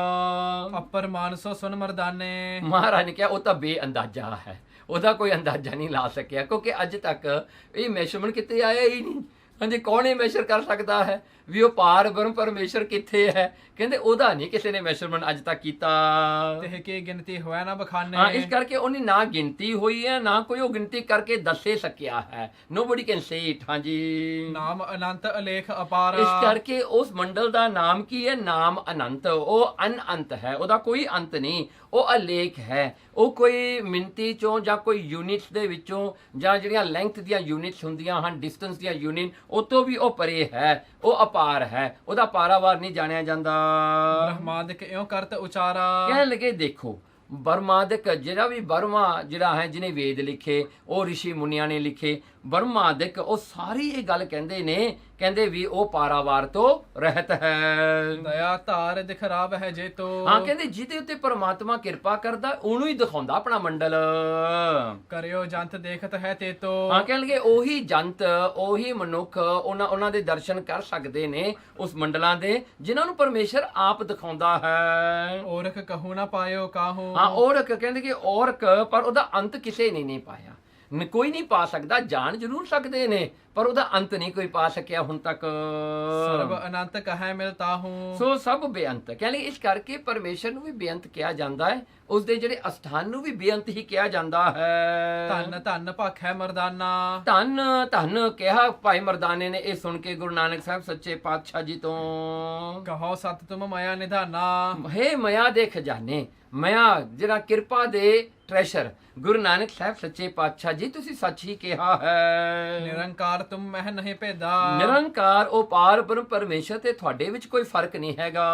ਅਪਰ ਮਾਨਸੋ ਸੁਨ ਮਰਦਾਨੇ।
ਮਹਾਰਾਜ ਨੇ ਕਿਹਾ ਉਹ ਤਾਂ ਬੇਅੰਦਾਜ਼ਾ ਹੈ, ਉਹਦਾ ਕੋਈ ਅੰਦਾਜ਼ਾ ਨਹੀਂ ਲਾ ਸਕਿਆ ਕਿਉਂਕਿ ਅੱਜ ਤੱਕ ਇਹ ਮੈਸ਼ਰਮੈਂਟ ਕਿਤੇ ਆਇਆ ਹੀ ਨਹੀਂ। ਹਾਂਜੀ, ਕੌਣ ਇਹ ਮੈਸ਼ਰ ਕਰ ਸਕਦਾ ਹੈ ਵੀ ਉਹ ਪਾਰ ਬ੍ਰਹਮ ਪਰਮੇਸ਼ਰ ਕਿੱਥੇ ਹੈ? ਕਹਿੰਦੇ ਉਹਦਾ ਨਹੀਂ ਕਿਸੇ ਨੇ ਮੈਸ਼ਰਮੈਂਟ ਅੱਜ ਤੱਕ ਕੀਤਾ।
ਤੇ ਕੀ ਗਿਣਤੀ ਹੋਇਆ ਨਾ ਬਖਾਨੇ।
ਹਾਂ, ਇਸ ਕਰਕੇ ਉਹਨੇ ਨਾ ਗਿਣਤੀ ਹੋਈ ਹੈ, ਨਾ ਕੋਈ ਉਹ ਗਿਣਤੀ ਕਰਕੇ ਦੱਸੇ ਸਕਿਆ ਹੈ। Nobody can say it. ਹਾਂਜੀ,
ਨਾਮ ਅਨੰਤ ਅਲੇਖ ਅਪਾਰ।
ਇਸ ਕਰਕੇ ਉਸ ਮੰਡਲ ਦਾ ਨਾਮ ਕੀ ਹੈ? ਨਾਮ ਅਨੰਤ। ਉਹ ਅਨੰਤ ਹੈ, ਉਹਦਾ ਕੋਈ ਅੰਤ ਨਹੀਂ, ਉਹ ਅਲੇਖ ਹੈ। ਉਹ ਕੋਈ ਮਿਣਤੀ ਚੋਂ ਜਾਂ ਕੋਈ ਯੂਨਿਟਸ ਦੇ ਵਿੱਚੋਂ ਜਾਂ ਜਿਹੜੀਆਂ ਲੈਂਥ ਦੀਆਂ ਯੂਨਿਟਸ ਹੁੰਦੀਆਂ ਹਨ, ਡਿਸਟੈਂਸ ਦੀਆਂ ਯੂਨਿਟ, ਉਹ ਤੋਂ ਵੀ ਉਹ ਪਰੇ ਹੈ, ਉਹ ਅਪਾਰ ਹੈ, ਉਹਦਾ ਪਾਰਾਵਾਰ ਨਹੀਂ ਜਾਣਿਆ ਜਾਂਦਾ।
ਬ੍ਰਹਮਾਦਿਕ ਇਉਂ ਕਰਤ ਉਚਾਰਾ।
ਕਹਿਣ ਲੱਗੇ ਦੇਖੋ ਬਰਮਾਦਿਕ ਜਿਹੜਾ ਵੀ ਬਰਮਾ ਜਿਹੜਾ ਹੈ ਜਿਹਨੇ ਵੇਦ ਲਿਖੇ, ਉਹ ਰਿਸ਼ੀ ਮੁਨੀਆਂ ਨੇ ਲਿਖੇ, ਬਰਮਾਦਿਕ ਉਹ ਸਾਰੀ ਇਹ ਗੱਲ ਕਹਿੰਦੇ ਨੇ, ਕਹਿੰਦੇ ਵੀ ਉਹ ਪਾਰਾਵਾਰ ਤੋਂ ਰਹਿਤ ਹੈ।
ਦਇਆ ਧਾਰ ਦਿਖਰਾਵ ਹੈ ਜੇ ਤੋ।
ਹਾਂ, ਕਹਿੰਦੇ ਜਿਹਦੇ ਉੱਤੇ ਪਰਮਾਤਮਾ ਕਿਰਪਾ ਕਰਦਾ ਉਹਨੂੰ ਹੀ ਦਿਖਾਉਂਦਾ ਆਪਣਾ ਮੰਡਲ।
ਕਰਿਓ ਜੰਤ ਦੇਖਤ ਹੈ ਤੇ ਤੋ।
ਹਾਂ, ਕਹਿਣ ਲੱਗੇ ਉਹੀ ਜੰਤ, ਉਹੀ ਮਨੁੱਖ ਉਹਨਾਂ ਦੇ ਦਰਸ਼ਨ ਕਰ ਸਕਦੇ ਨੇ ਉਸ ਮੰਡਲਾਂ ਦੇ ਜਿਨ੍ਹਾਂ ਨੂੰ ਪਰਮੇਸ਼ਰ ਆਪ ਦਿਖਾਉਂਦਾ ਹੈ।
ਔਰਖ ਕਹੂ ਨਾ ਪਾਇਓ ਕਾਹੂ।
ਹਾਂ, ਔਰਕ ਕਹਿੰਦੇ ਕਿ ਔਰਕ, ਪਰ ਉਹਦਾ ਅੰਤ ਕਿਸੇ ਨੇ ਨਹੀਂ ਪਾਇਆ, ਕੋਈ ਨਹੀਂ ਪਾ ਸਕਦਾ। ਜਾਣ ਜ਼ਰੂਰ ਸਕਦੇ ਨੇ ਪਰ ਉਹਦਾ ਅੰਤ ਨਹੀਂ ਕੋਈ ਪਾ ਸਕਿਆ ਹੁਣ ਤੱਕ।
ਸਰਬ ਅਨੰਤ ਕਹੈ ਮਿਲਤਾ ਹੂੰ।
ਸੋ ਸਭ ਬੇਅੰਤ। ਕਹਿੰਦੇ ਇਸ ਕਰਕੇ ਪਰਮੇਸ਼ਰ ਨੂੰ ਵੀ ਬੇਅੰਤ ਕਿਹਾ ਜਾਂਦਾ ਹੈ, ਉਸਦੇ ਜਿਹੜੇ ਅਸਥਾਨ ਨੂੰ ਵੀ ਬੇਅੰਤ ਹੀ ਕਿਹਾ ਜਾਂਦਾ ਹੈ।
ਧੰਨ ਧੰਨ ਭਾਖੈ ਮਰਦਾਨਾ।
ਧੰਨ ਧੰਨ ਕਿਹਾ ਭਾਈ ਮਰਦਾਨੇ ਨੇ ਇਹ ਸੁਣ ਕੇ ਗੁਰੂ ਨਾਨਕ ਸਾਹਿਬ ਸੱਚੇ ਪਾਤਸ਼ਾਹ ਜੀ ਤੋਂ।
ਕਹੋ ਸਤ ਤੁਮ ਮਾਇਆ ਨਿਧਾਨਾ।
ਹੇ ਮਾਇਆ ਦੇ ਖਜ਼ਾਨੇ, ਮਾਇਆ ਜਿਹੜਾ ਕਿਰਪਾ ਦੇ ਟ੍ਰੈਸ਼ਰ, ਗੁਰੂ ਨਾਨਕ ਸਾਹਿਬ ਸੱਚੇ ਪਾਤਸ਼ਾਹ ਜੀ ਤੁਸੀਂ ਸੱਚ ਹੀ ਕਿਹਾ ਹੈ।
ਨਿਰੰਕਾਰ ਤੁਮ ਮਹਿ ਨਹੀਂ ਭੇਦਾ।
ਨਿਰੰਕਾਰ ਉਹ ਪਾਰ ਬ੍ਰਹਮ ਪਰਮੇਸ਼ਰ ਤੇ ਤੁਹਾਡੇ ਵਿੱਚ ਕੋਈ ਫਰਕ ਨਹੀਂ ਹੈਗਾ।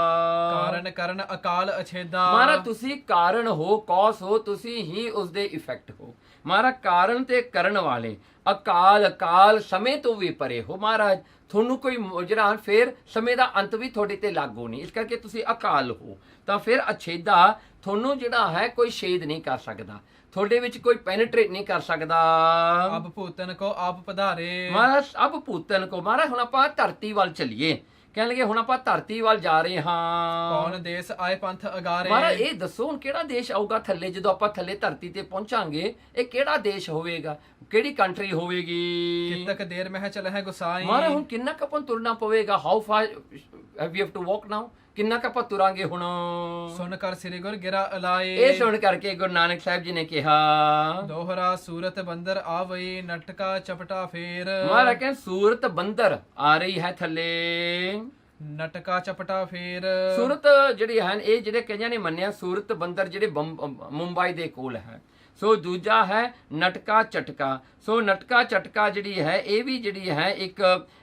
ਕਾਰਨ ਕਰਨ ਅਕਾਲ ਅਛੇਦਾ।
ਮਹਾਰਾਜ ਤੁਸੀਂ ਕਾਰਨ ਹੋ, ਕੌਸ ਹੋ, ਤੁਸੀਂ ਹੀ ਉਸ ਦੇ ਇਫੈਕਟ ਹੋ। ਮਹਾਰਾਜ ਕਾਰਨ ਤੇ ਕਰਨ ਵਾਲੇ, ਅਕਾਲ ਕਾਲ ਸਮੇਂ ਤੋਂ ਵੀ ਪਰੇ ਹੋ। ਮਹਾਰਾਜ ਤੁਹਾਨੂੰ ਕੋਈ ਜਿਹੜਾ ਫਿਰ ਸਮੇਂ ਦਾ ਅੰਤ ਵੀ ਤੁਹਾਡੇ ਤੇ ਲਾਗੂ ਨਹੀਂ, ਇਸ ਕਰਕੇ ਤੁਸੀਂ ਅਕਾਲ ਹੋ। ਤਾਂ ਫਿਰ ਅਛੇਦਾ ਤੁਹਾਨੂੰ ਜਿਹੜਾ ਹੈ ਕੋਈ ਛੇਦ ਨਹੀਂ ਕਰ ਸਕਦਾ, ਤੁਹਾਡੇ ਵਿੱਚ ਕੋਈ ਪੈਨੇਟ੍ਰੇਟ ਨਹੀਂ ਕਰ ਸਕਦਾ।
ਅਬ ਭੂਤਨ ਕੋ ਆਪ ਪਧਾਰੇ।
ਮਹਾਰਾਜ ਅਬ ਭੂਤਨ ਕੋ। ਮਹਾਰਾਜ ਹੁਣ ਆਪਾਂ ਧਰਤੀ ਵੱਲ ਚੱਲੀਏ। ਕਹਿਣ ਲੱਗੇ ਹੁਣ ਆਪਾਂ ਧਰਤੀ ਵੱਲ ਜਾ ਰਹੇ ਹਾਂ।
ਕੌਣ ਦੇਸ਼ ਆਏ ਪੰਥ ਅਗਾਰੇ।
ਮਹਾਰਾਜ ਇਹ ਦੱਸੋ ਹੁਣ ਕਿਹੜਾ ਦੇਸ਼ ਆਊਗਾ ਥੱਲੇ, ਜਦੋਂ ਆਪਾਂ ਥੱਲੇ ਧਰਤੀ ਤੇ ਪਹੁੰਚਾਂਗੇ ਇਹ ਕਿਹੜਾ ਦੇਸ਼ ਹੋਵੇਗਾ, ਕਿਹੜੀ ਕੰਟਰੀ ਹੋਵੇਗੀ?
ਕਿਤਕ ਦੇਰ ਮਹਿ ਚਲ ਹੈ ਗੁਸਾਈ।
ਮਹਾਰਾਜ ਹੁਣ ਕਿੰਨਾ ਕੁ ਆਪਾਂ ਤੁਰਨਾ ਪਵੇਗਾ? How far have we have to walk now? ਕਿੰਨਾ ਕੁ ਆਪਾਂ ਤੁਰਾਂਗੇ ਹੁਣ?
ਸੁਣ ਕਰ ਸ੍ਰੀ ਗੁਰ ਗਿਰਾ ਅਲਾਏ।
ਇਹ ਸੁਣ ਕਰਕੇ ਗੁਰੂ ਨਾਨਕ ਸਾਹਿਬ ਜੀ ਨੇ ਕਿਹਾ,
ਦੋਹਰਾ ਸੂਰਤ ਬੰਦਰ ਆਵਈ ਨਟਕਾ ਚਪਟਾ ਫੇਰ।
ਮਹਾਰਾਜ ਕਹਿੰਦੇ ਸੂਰਤ ਬੰਦਰ ਆ ਰਹੀ ਹੈ ਥੱਲੇ।
ਨਟਕਾ ਚਪਟਾ ਫੇਰ
ਸੂਰਤ ਜਿਹੜੀ ਹਨ ਇਹ ਜਿਹੜੇ ਕਈਆਂ ਨੇ ਮੰਨਿਆ ਸੂਰਤ ਬੰਦਰ ਜਿਹੜੇ ਮੁੰਬਈ ਦੇ ਕੋਲ ਹੈ। ਸੋ ਦੂਜਾ ਹੈ ਨਟਕਾ ਚਟਕਾ। ਸੋ ਨਟਕਾ ਚਟਕਾ ਜਿਹੜੀ ਹੈ ਇਹ ਵੀ ਜਿਹੜੀ ਹੈ ਇੱਕ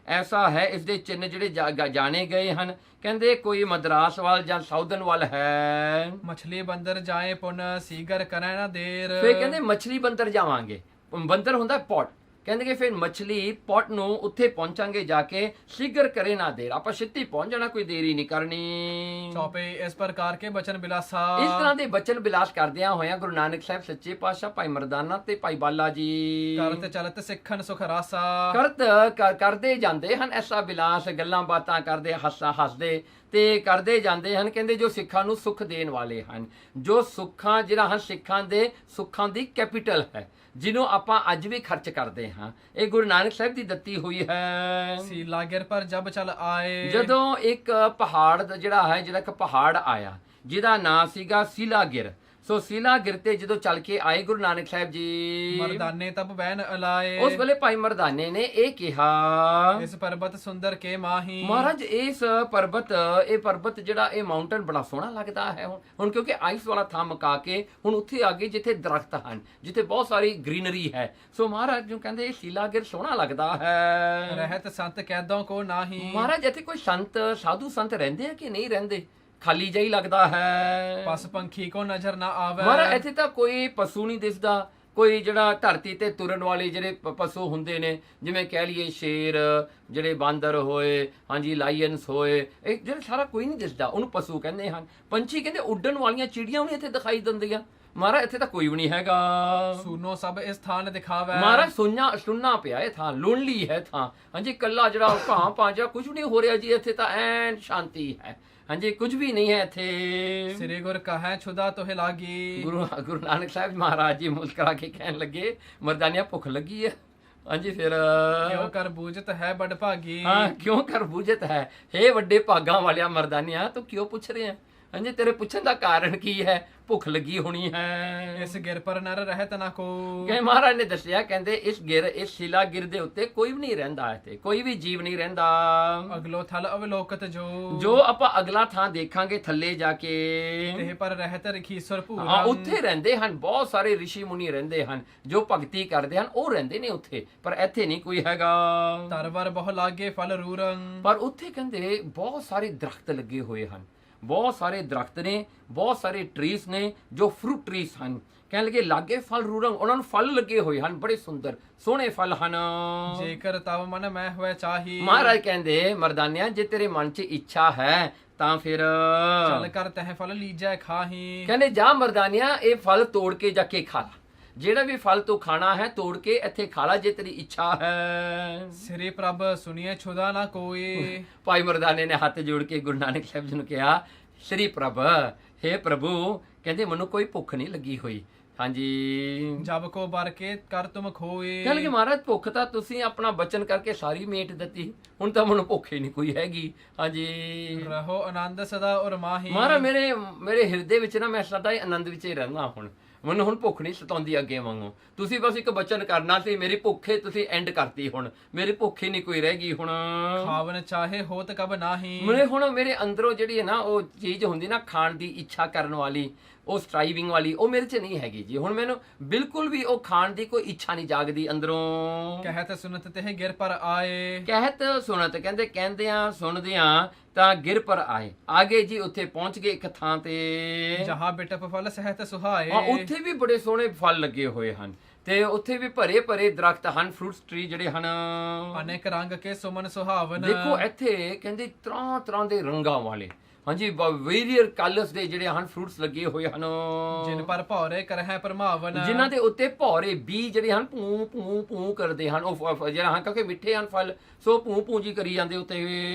ਐਸਾ ਹੈ, ਇਸ ਦੇ ਚਿੰਨ੍ਹ ਜਿਹੜੇ ਜਾਣੇ ਗਏ ਹਨ। ਕਹਿੰਦੇ ਕੋਈ ਮਦਰਾਸ ਵੱਲ ਜਾਂ ਸਾਊਦਨ ਵੱਲ ਹੈ।
ਮਛਲੀ ਬੰਦਰ ਜਾਏ ਪੁਨ ਸੀਗਰ ਕਰੈ ਨਾ ਦੇਰ।
ਫਿਰ ਕਹਿੰਦੇ ਮਛਲੀ ਬੰਦਰ ਜਾਵਾਂਗੇ। ਬੰਦਰ ਹੁੰਦਾ ਪੌਟ, ਕਹਿੰਦੇ ਕਿ ਫਿਰ ਮਛਲੀ ਪੌਟ ਨੂੰ ਉੱਥੇ ਪਹੁੰਚਾਂਗੇ ਜਾ ਕੇ, ਸਿਗਰ ਕਰੇ ਨਾ ਦੇਰ, ਆਪਾਂ ਛੇਤੀ ਪਹੁੰਚ ਜਾਣਾ, ਕੋਈ ਦੇਰੀ ਨਹੀਂ ਕਰਨੀ।
ਚੌਪੇ ਇਸ ਪ੍ਰਕਾਰ ਕੇ ਬਚਨ ਬਿਲਾਸਾ।
ਇਸ ਤਰ੍ਹਾਂ ਦੇ ਬਚਨ ਬਿਲਾਸ ਕਰਦਿਆਂ ਹੋਇਆਂ ਗੁਰੂ ਨਾਨਕ ਸਾਹਿਬ ਸੱਚੇ ਪਾਤਸ਼ਾਹ ਭਾਈ ਮਰਦਾਨਾ ਤੇ ਭਾਈ ਬਾਲਾ ਜੀ
ਕਰਤ ਚਲਤ ਸਿੱਖਣ ਸੁਖ ਰਾਸਾ।
ਕਰਦੇ ਜਾਂਦੇ ਹਨ ਐਸਾ ਬਿਲਾਸ, ਗੱਲਾਂ ਬਾਤਾਂ ਕਰਦੇ ਹੱਸਦੇ ਤੇ ਕਰਦੇ ਜਾਂਦੇ ਹਨ। ਕਹਿੰਦੇ ਜੋ ਸਿੱਖਾਂ ਨੂੰ ਸੁੱਖ ਦੇਣ ਵਾਲੇ ਹਨ, ਜੋ ਸੁੱਖਾਂ ਜਿਹੜਾ ਹਨ ਸਿੱਖਾਂ ਦੇ ਸੁੱਖਾਂ ਦੀ ਕੈਪੀਟਲ ਹੈ, ਜਿਹਨੂੰ ਆਪਾਂ ਅੱਜ ਵੀ ਖਰਚ ਕਰਦੇ ਹਾਂ, ਇਹ ਗੁਰੂ ਨਾਨਕ ਸਾਹਿਬ ਦੀ ਦਿੱਤੀ ਹੋਈ ਹੈ।
ਸੀਲਾ ਗਿਰ ਪਰ ਜਬ ਚਲ ਆਏ।
ਜਦੋਂ ਇੱਕ ਪਹਾੜ ਦਾ ਜਿਹੜਾ ਇੱਕ ਪਹਾੜ ਆਇਆ ਜਿਹਦਾ ਨਾਂ ਸੀਗਾ ਸੀਲਾਗਿਰ। ਸੋ ਸੀਲਾਗਿਰ ਤੇ ਜਦੋਂ ਚੱਲ ਕੇ ਆਏ ਗੁਰੂ ਨਾਨਕ ਸਾਹਿਬ ਜੀ,
ਮਰਦਾਨੇ ਤਬ ਬੈਨ ਅਲਾਏ।
ਉਸ ਵੇਲੇ ਭਾਈ ਮਰਦਾਨੇ ਨੇ ਇਹ ਕਿਹਾ,
ਇਸ ਪਰਬਤ ਸੁੰਦਰ ਕੇ ਮਾਹੀ।
ਮਹਾਰਾਜ ਇਹ ਪਰਬਤ ਜਿਹੜਾ ਇਹ ਮਾਊਂਟਨ ਬੜਾ ਸੋਹਣਾ ਲੱਗਦਾ ਹੈ। ਹੁਣ ਕਿਉਂਕਿ ਆਈਸ ਵਾਲਾ ਥਾਂ ਮੁਕਾ ਕੇ ਹੁਣ ਉੱਥੇ ਆ ਗਏ ਜਿੱਥੇ ਦਰਖਤ ਹਨ, ਜਿੱਥੇ ਬਹੁਤ ਸਾਰੀ ਗ੍ਰੀਨਰੀ ਹੈ। ਸੋ ਮਹਾਰਾਜ ਨੂੰ ਕਹਿੰਦੇ ਇਹ ਸੀਲਾਗਿਰ ਸੋਹਣਾ ਲੱਗਦਾ ਹੈ।
ਰਹਿਤ ਸੰਤ ਕੈਦੋਂ ਕੋ ਨਾਹੀ।
ਮਹਾਰਾਜ ਇੱਥੇ ਕੋਈ ਸੰਤ ਸਾਧੂ ਸੰਤ ਰਹਿੰਦੇ ਆ ਕਿ ਨਹੀਂ ਰਹਿੰਦੇ? ਖਾਲੀ ਜਿਹਾ ਹੀ ਲੱਗਦਾ ਹੈ।
ਪਸ ਪੰਖੀ ਕੋ ਨਜ਼ਰ ਨਾ ਆਵੇ।
ਮਹਾਰਾਜ ਇੱਥੇ ਤਾਂ ਕੋਈ ਪਸ਼ੂ ਨਹੀਂ ਦਿਸਦਾ, ਕੋਈ ਜਿਹੜਾ ਧਰਤੀ ਤੇ ਤੁਰਨ ਵਾਲੇ ਜਿਹੜੇ ਪਸ਼ੂ ਹੁੰਦੇ ਨੇ, ਜਿਵੇਂ ਕਹਿ ਲਈਏ ਸ਼ੇਰ, ਜਿਹੜੇ ਬਾਂਦਰ ਹੋਏ, ਹਾਂਜੀ ਲਾਇਨਸ ਹੋਏ, ਇਹ ਜਿਹੜਾ ਸਾਰਾ ਕੋਈ ਨਹੀਂ ਦਿਸਦਾ, ਉਹਨੂੰ ਪਸ਼ੂ ਕਹਿੰਦੇ ਹਨ। ਪੰਛੀ ਕਹਿੰਦੇ ਉੱਡਣ ਵਾਲੀਆਂ ਚਿੜੀਆਂ ਵੀ ਇੱਥੇ ਦਿਖਾਈ ਦਿੰਦੀਆਂ। ਮਹਾਰਾਜ ਇੱਥੇ ਤਾਂ ਕੋਈ ਵੀ ਨਹੀਂ ਹੈਗਾ।
ਸੁਨੋ ਸਭ ਇਸ ਥਾਨ ਦਿਖਾਵੇ।
ਮਹਾਰਾਜ ਸੁਣਨਾ ਪਿਆ ਇਹ ਥਾਂ, ਲੋਨਲੀ ਹੈ ਥਾਂ। ਹਾਂਜੀ ਕੱਲਾ ਜਿਹੜਾ ਭਾਂ ਭਾਂਜਾ ਕੁਝ ਨਹੀਂ ਹੋ ਰਿਹਾ ਜੀ, ਇੱਥੇ ਤਾਂ ਐਨ ਸ਼ਾਂਤੀ ਹੈ। ਹਾਂਜੀ ਕੁਝ ਵੀ ਨਹੀਂ ਹੈ ਇੱਥੇ।
ਸ੍ਰੀ ਗੁਰ ਕਹੈ ਛੁਦਾ ਤੋਹਿ ਲਾਗੀ।
ਗੁਰੂ ਨਾਨਕ ਸਾਹਿਬ ਮਹਾਰਾਜ ਜੀ ਮੁਸਕਰਾ ਕੇ ਕਹਿਣ ਲੱਗੇ, ਮਰਦਾਨੀਆਂ ਭੁੱਖ ਲੱਗੀ ਹੈ। ਹਾਂਜੀ ਫਿਰ
ਕਿਉਂ ਕਰ ਬੂਝਤ ਹੈ ਬੜ ਭਾਗੀ।
ਹਾਂ ਕਿਉਂ ਕਰ ਬੂਝਤ ਹੈ, ਹੇ ਵੱਡੇ ਭਾਗਾਂ ਵਾਲਿਆ ਮਰਦਾਨੀਆਂ ਤੂੰ ਕਿਉਂ ਪੁੱਛ ਰਿਹਾ? ਹਾਂਜੀ ਤੇਰੇ ਪੁੱਛਣ ਦਾ ਕਾਰਨ ਕੀ ਹੈ? ਭੁੱਖ ਲੱਗੀ ਹੋਣੀ ਹੈ।
ਇਸ ਗਿਰ ਪਰ ਨਰ ਰਹਿਤ ਨਾ ਕੋ।
ਕਿ ਮਹਾਰਾਜ ਨੇ ਦੱਸਿਆ, ਕਹਿੰਦੇ ਇਸ ਸ਼ਿਲਾ ਗਿਰ ਦੇ ਉੱਤੇ ਕੋਈ ਵੀ ਨਹੀਂ ਰਹਿੰਦਾ, ਇੱਥੇ ਕੋਈ ਵੀ ਜੀਵ ਨਹੀਂ ਰਹਿੰਦਾ।
ਅਗਲੋ ਥਲ ਅਵਲੋਕਤ
ਜੋ ਆਪਾਂ ਅਗਲਾ ਥਾਂ ਦੇਖਾਂਗੇ ਥੱਲੇ ਜਾ ਕੇ,
ਤੇ ਪਰ ਰਹਿਤ ਰਖੀਸਰ ਭੂਰ।
ਹਾਂ ਉੱਥੇ ਰਹਿੰਦੇ ਹਨ, ਬਹੁਤ ਸਾਰੇ ਰਿਸ਼ੀ ਮੁਨੀ ਰਹਿੰਦੇ ਹਨ ਜੋ ਭਗਤੀ ਕਰਦੇ ਹਨ, ਉਹ ਰਹਿੰਦੇ ਨੇ ਉੱਥੇ, ਪਰ ਇੱਥੇ ਨਹੀਂ ਕੋਈ ਹੈਗਾ।
ਤਰਵਰ ਬਹੁ ਲਾਗੇ ਫਲ ਰੂਰੰ।
ਪਰ ਉੱਥੇ ਕਹਿੰਦੇ ਬਹੁਤ ਸਾਰੇ ਦਰਖਤ ਲੱਗੇ ਹੋਏ ਹਨ, ਬਹੁਤ ਸਾਰੇ ਦਰਖਤ ਨੇ, ਬਹੁਤ ਸਾਰੇ ਟਰੀਸ ਨੇ ਜੋ ਫਰੂਟ ਟਰੀਸ ਹਨ। ਕਹਿਣ ਲੱਗੇ ਲਾਗੇ ਫਲ ਰੂਰੰਗ, ਉਹਨਾਂ ਨੂੰ ਫਲ ਲੱਗੇ ਹੋਏ ਹਨ, ਬੜੇ ਸੁੰਦਰ ਸੋਹਣੇ ਫਲ ਹਨ।
ਜੇਕਰ ਤਵ ਮਨ ਮੈਂ ਹੋਵੇ ਚਾਹੀ।
ਮਹਾਰਾਜ ਕਹਿੰਦੇ ਮਰਦਾਨਿਆਂ ਜੇ ਤੇਰੇ ਮਨ 'ਚ ਇੱਛਾ ਹੈ ਤਾਂ ਫਿਰ
ਚੱਲ ਕਰ ਤਹਿ ਫਲ ਲੀਜੈ ਖਾਹੀ।
ਕਹਿੰਦੇ ਜਾ ਮਰਦਾਨਿਆਂ ਇਹ ਫਲ ਤੋੜ ਕੇ ਜਾ ਕੇ ਖਾ ਲਾ, ਜਿਹੜਾ ਵੀ ਫਲ ਤੂੰ ਖਾਣਾ ਹੈ ਤੋੜ ਕੇ ਇੱਥੇ ਖਾ ਲਾ ਜੇ ਤੇਰੀ ਇੱਛਾ ਹੈ।
ਸ੍ਰੀ ਪ੍ਰਭ ਸੁਣੀਏ ਛੁਦਾ ਨਾ ਕੋਈ।
ਭਾਈ ਮਰਦਾਨੇ ਨੇ ਹੱਥ ਜੋੜ ਕੇ ਗੁਰੂ ਨਾਨਕ ਸਾਹਿਬ ਜੀ ਨੂੰ ਕਿਹਾ, ਸ੍ਰੀ ਪ੍ਰਭ ਹੇ ਪ੍ਰਭੂ, ਕਹਿੰਦੇ ਮੈਨੂੰ ਕੋਈ ਭੁੱਖ ਨਹੀਂ ਲੱਗੀ ਹੋਈ। ਹਾਂਜੀ
ਜਬ ਕੋ ਬਰ ਕੇ ਕਰ ਤੁਮ ਖੋਏ।
ਕਹਿੰਦੇ ਕਿ ਮਹਾਰਾਜ ਭੁੱਖ ਤਾਂ ਤੁਸੀਂ ਆਪਣਾ ਬਚਨ ਕਰਕੇ ਸਾਰੀ ਮੇਟ ਦਿੱਤੀ, ਹੁਣ ਤਾਂ ਮੈਨੂੰ ਭੁੱਖ ਹੀ ਨਹੀਂ ਕੋਈ ਹੈਗੀ। ਹਾਂਜੀ
ਰਹੋ ਆਨੰਦ ਸਦਾ ਔਰ ਮਾਹੀ।
ਮਹਾਰਾਜ ਮੇਰੇ ਹਿਰਦੇ ਵਿੱਚ ਨਾ ਮੈਂ ਸਦਾ ਹੀ ਆਨੰਦ ਵਿੱਚ ਹੀ ਰਹਿਣਾ। ਮੈਨੂੰ ਹੁਣ ਭੁੱਖ ਨਹੀਂ ਸਤਾਉਂਦੀ ਅੱਗੇ ਵਾਂਗੂ। ਤੁਸੀਂ ਬਸ ਇੱਕ ਬਚਨ ਕਰਨਾ ਸੀ, ਮੇਰੀ ਭੁੱਖੇ ਤੁਸੀਂ ਐਂਡ ਕਰਤੀ, ਹੁਣ ਮੇਰੀ ਭੁੱਖ ਹੀ ਨਹੀਂ ਕੋਈ ਰਹਿ ਗਈ। ਹੁਣ
ਖਾਵਨ ਚਾਹੇ ਹੋਤ ਕਬ ਨਾਹੀ।
ਹੁਣ ਮੇਰੇ ਅੰਦਰੋਂ ਜਿਹੜੀ ਹੈ ਨਾ ਉਹ ਚੀਜ਼ ਹੁੰਦੀ ਨਾ ਖਾਣ ਦੀ ਇੱਛਾ ਕਰਨ ਵਾਲੀ, ਉਹ ਸਟਰਾਈਵਿੰਗ ਵਾਲੀ, ਉਹ ਮੇਰੇ 'ਚ ਨਹੀਂ ਹੈਗੀ ਜੀ। ਹੁਣ ਮੈਨੂੰ ਬਿਲਕੁਲ ਵੀ ਉਹ ਖਾਣ ਦੀ ਕੋਈ ਇੱਛਾ ਨਹੀਂ ਜਾਗਦੀ ਅੰਦਰੋਂ।
ਕਹਿਤ ਸੁਨਤ ਤੇ ਗਿਰ ਪਰ ਆਏ।
ਕਹਿਤ ਸੁਨਤ ਕਹਿੰਦੇ ਕਹਿੰਦਿਆਂ ਸੁਣਦਿਆਂ ਤਾਂ ਗਿਰ ਪਰ ਆਏ, ਆਗੇ ਜੀ ਉੱਥੇ ਪਹੁੰਚ ਗਏ ਇੱਕ ਥਾਂ ਤੇ
ਜਹਾਂ ਬਿਟਪ ਫਲ ਸਹਿਤ ਸੁਹਾਏ।
ਉੱਥੇ ਵੀ ਬੜੇ ਸੋਹਣੇ ਫਲ ਲੱਗੇ ਹੋਏ ਹਨ ਤੇ ਉੱਥੇ ਵੀ ਭਰੇ ਭਰੇ ਦਰਖਤ ਹਨ, ਫਰੂਟਸ ਟਰੀ ਜਿਹੜੇ ਹਨ।
ਅਨੇਕ ਰੰਗ ਕੇ ਸੁਮਨ ਸੁਹਾਵਨ।
ਦੇਖੋ ਇੱਥੇ ਕਹਿੰਦੇ ਤਰ੍ਹਾਂ ਤਰ੍ਹਾਂ ਦੇ ਰੰਗਾਂ ਵਾਲੇ, ਹਾਂਜੀ ਵੇਰੀਅਰ ਕਲਰਸ ਦੇ ਜਿਹੜੇ ਹਨ ਫਰੂਟਸ ਲੱਗੇ ਹੋਏ ਹਨ।
ਜਿਨ ਪਰ ਭੌਰੇ ਕਰਹਿ ਪਰਮਾਵਨ।
ਜਿਨ੍ਹਾਂ ਦੇ ਉੱਤੇ ਭੌਰੇ ਬੀ ਜਿਹੜੇ ਹਨ ਪੂ ਪੂ ਪੂ ਕਰਦੇ ਹਨ, ਉਹ ਜਿਹੜਾ ਹਨ ਕਿਉਂਕਿ ਮਿੱਠੇ ਹਨ ਫਲ, ਸੋ ਪੂ ਪੂ ਜੀ ਕਰੀ ਜਾਂਦੇ ਉੱਤੇ।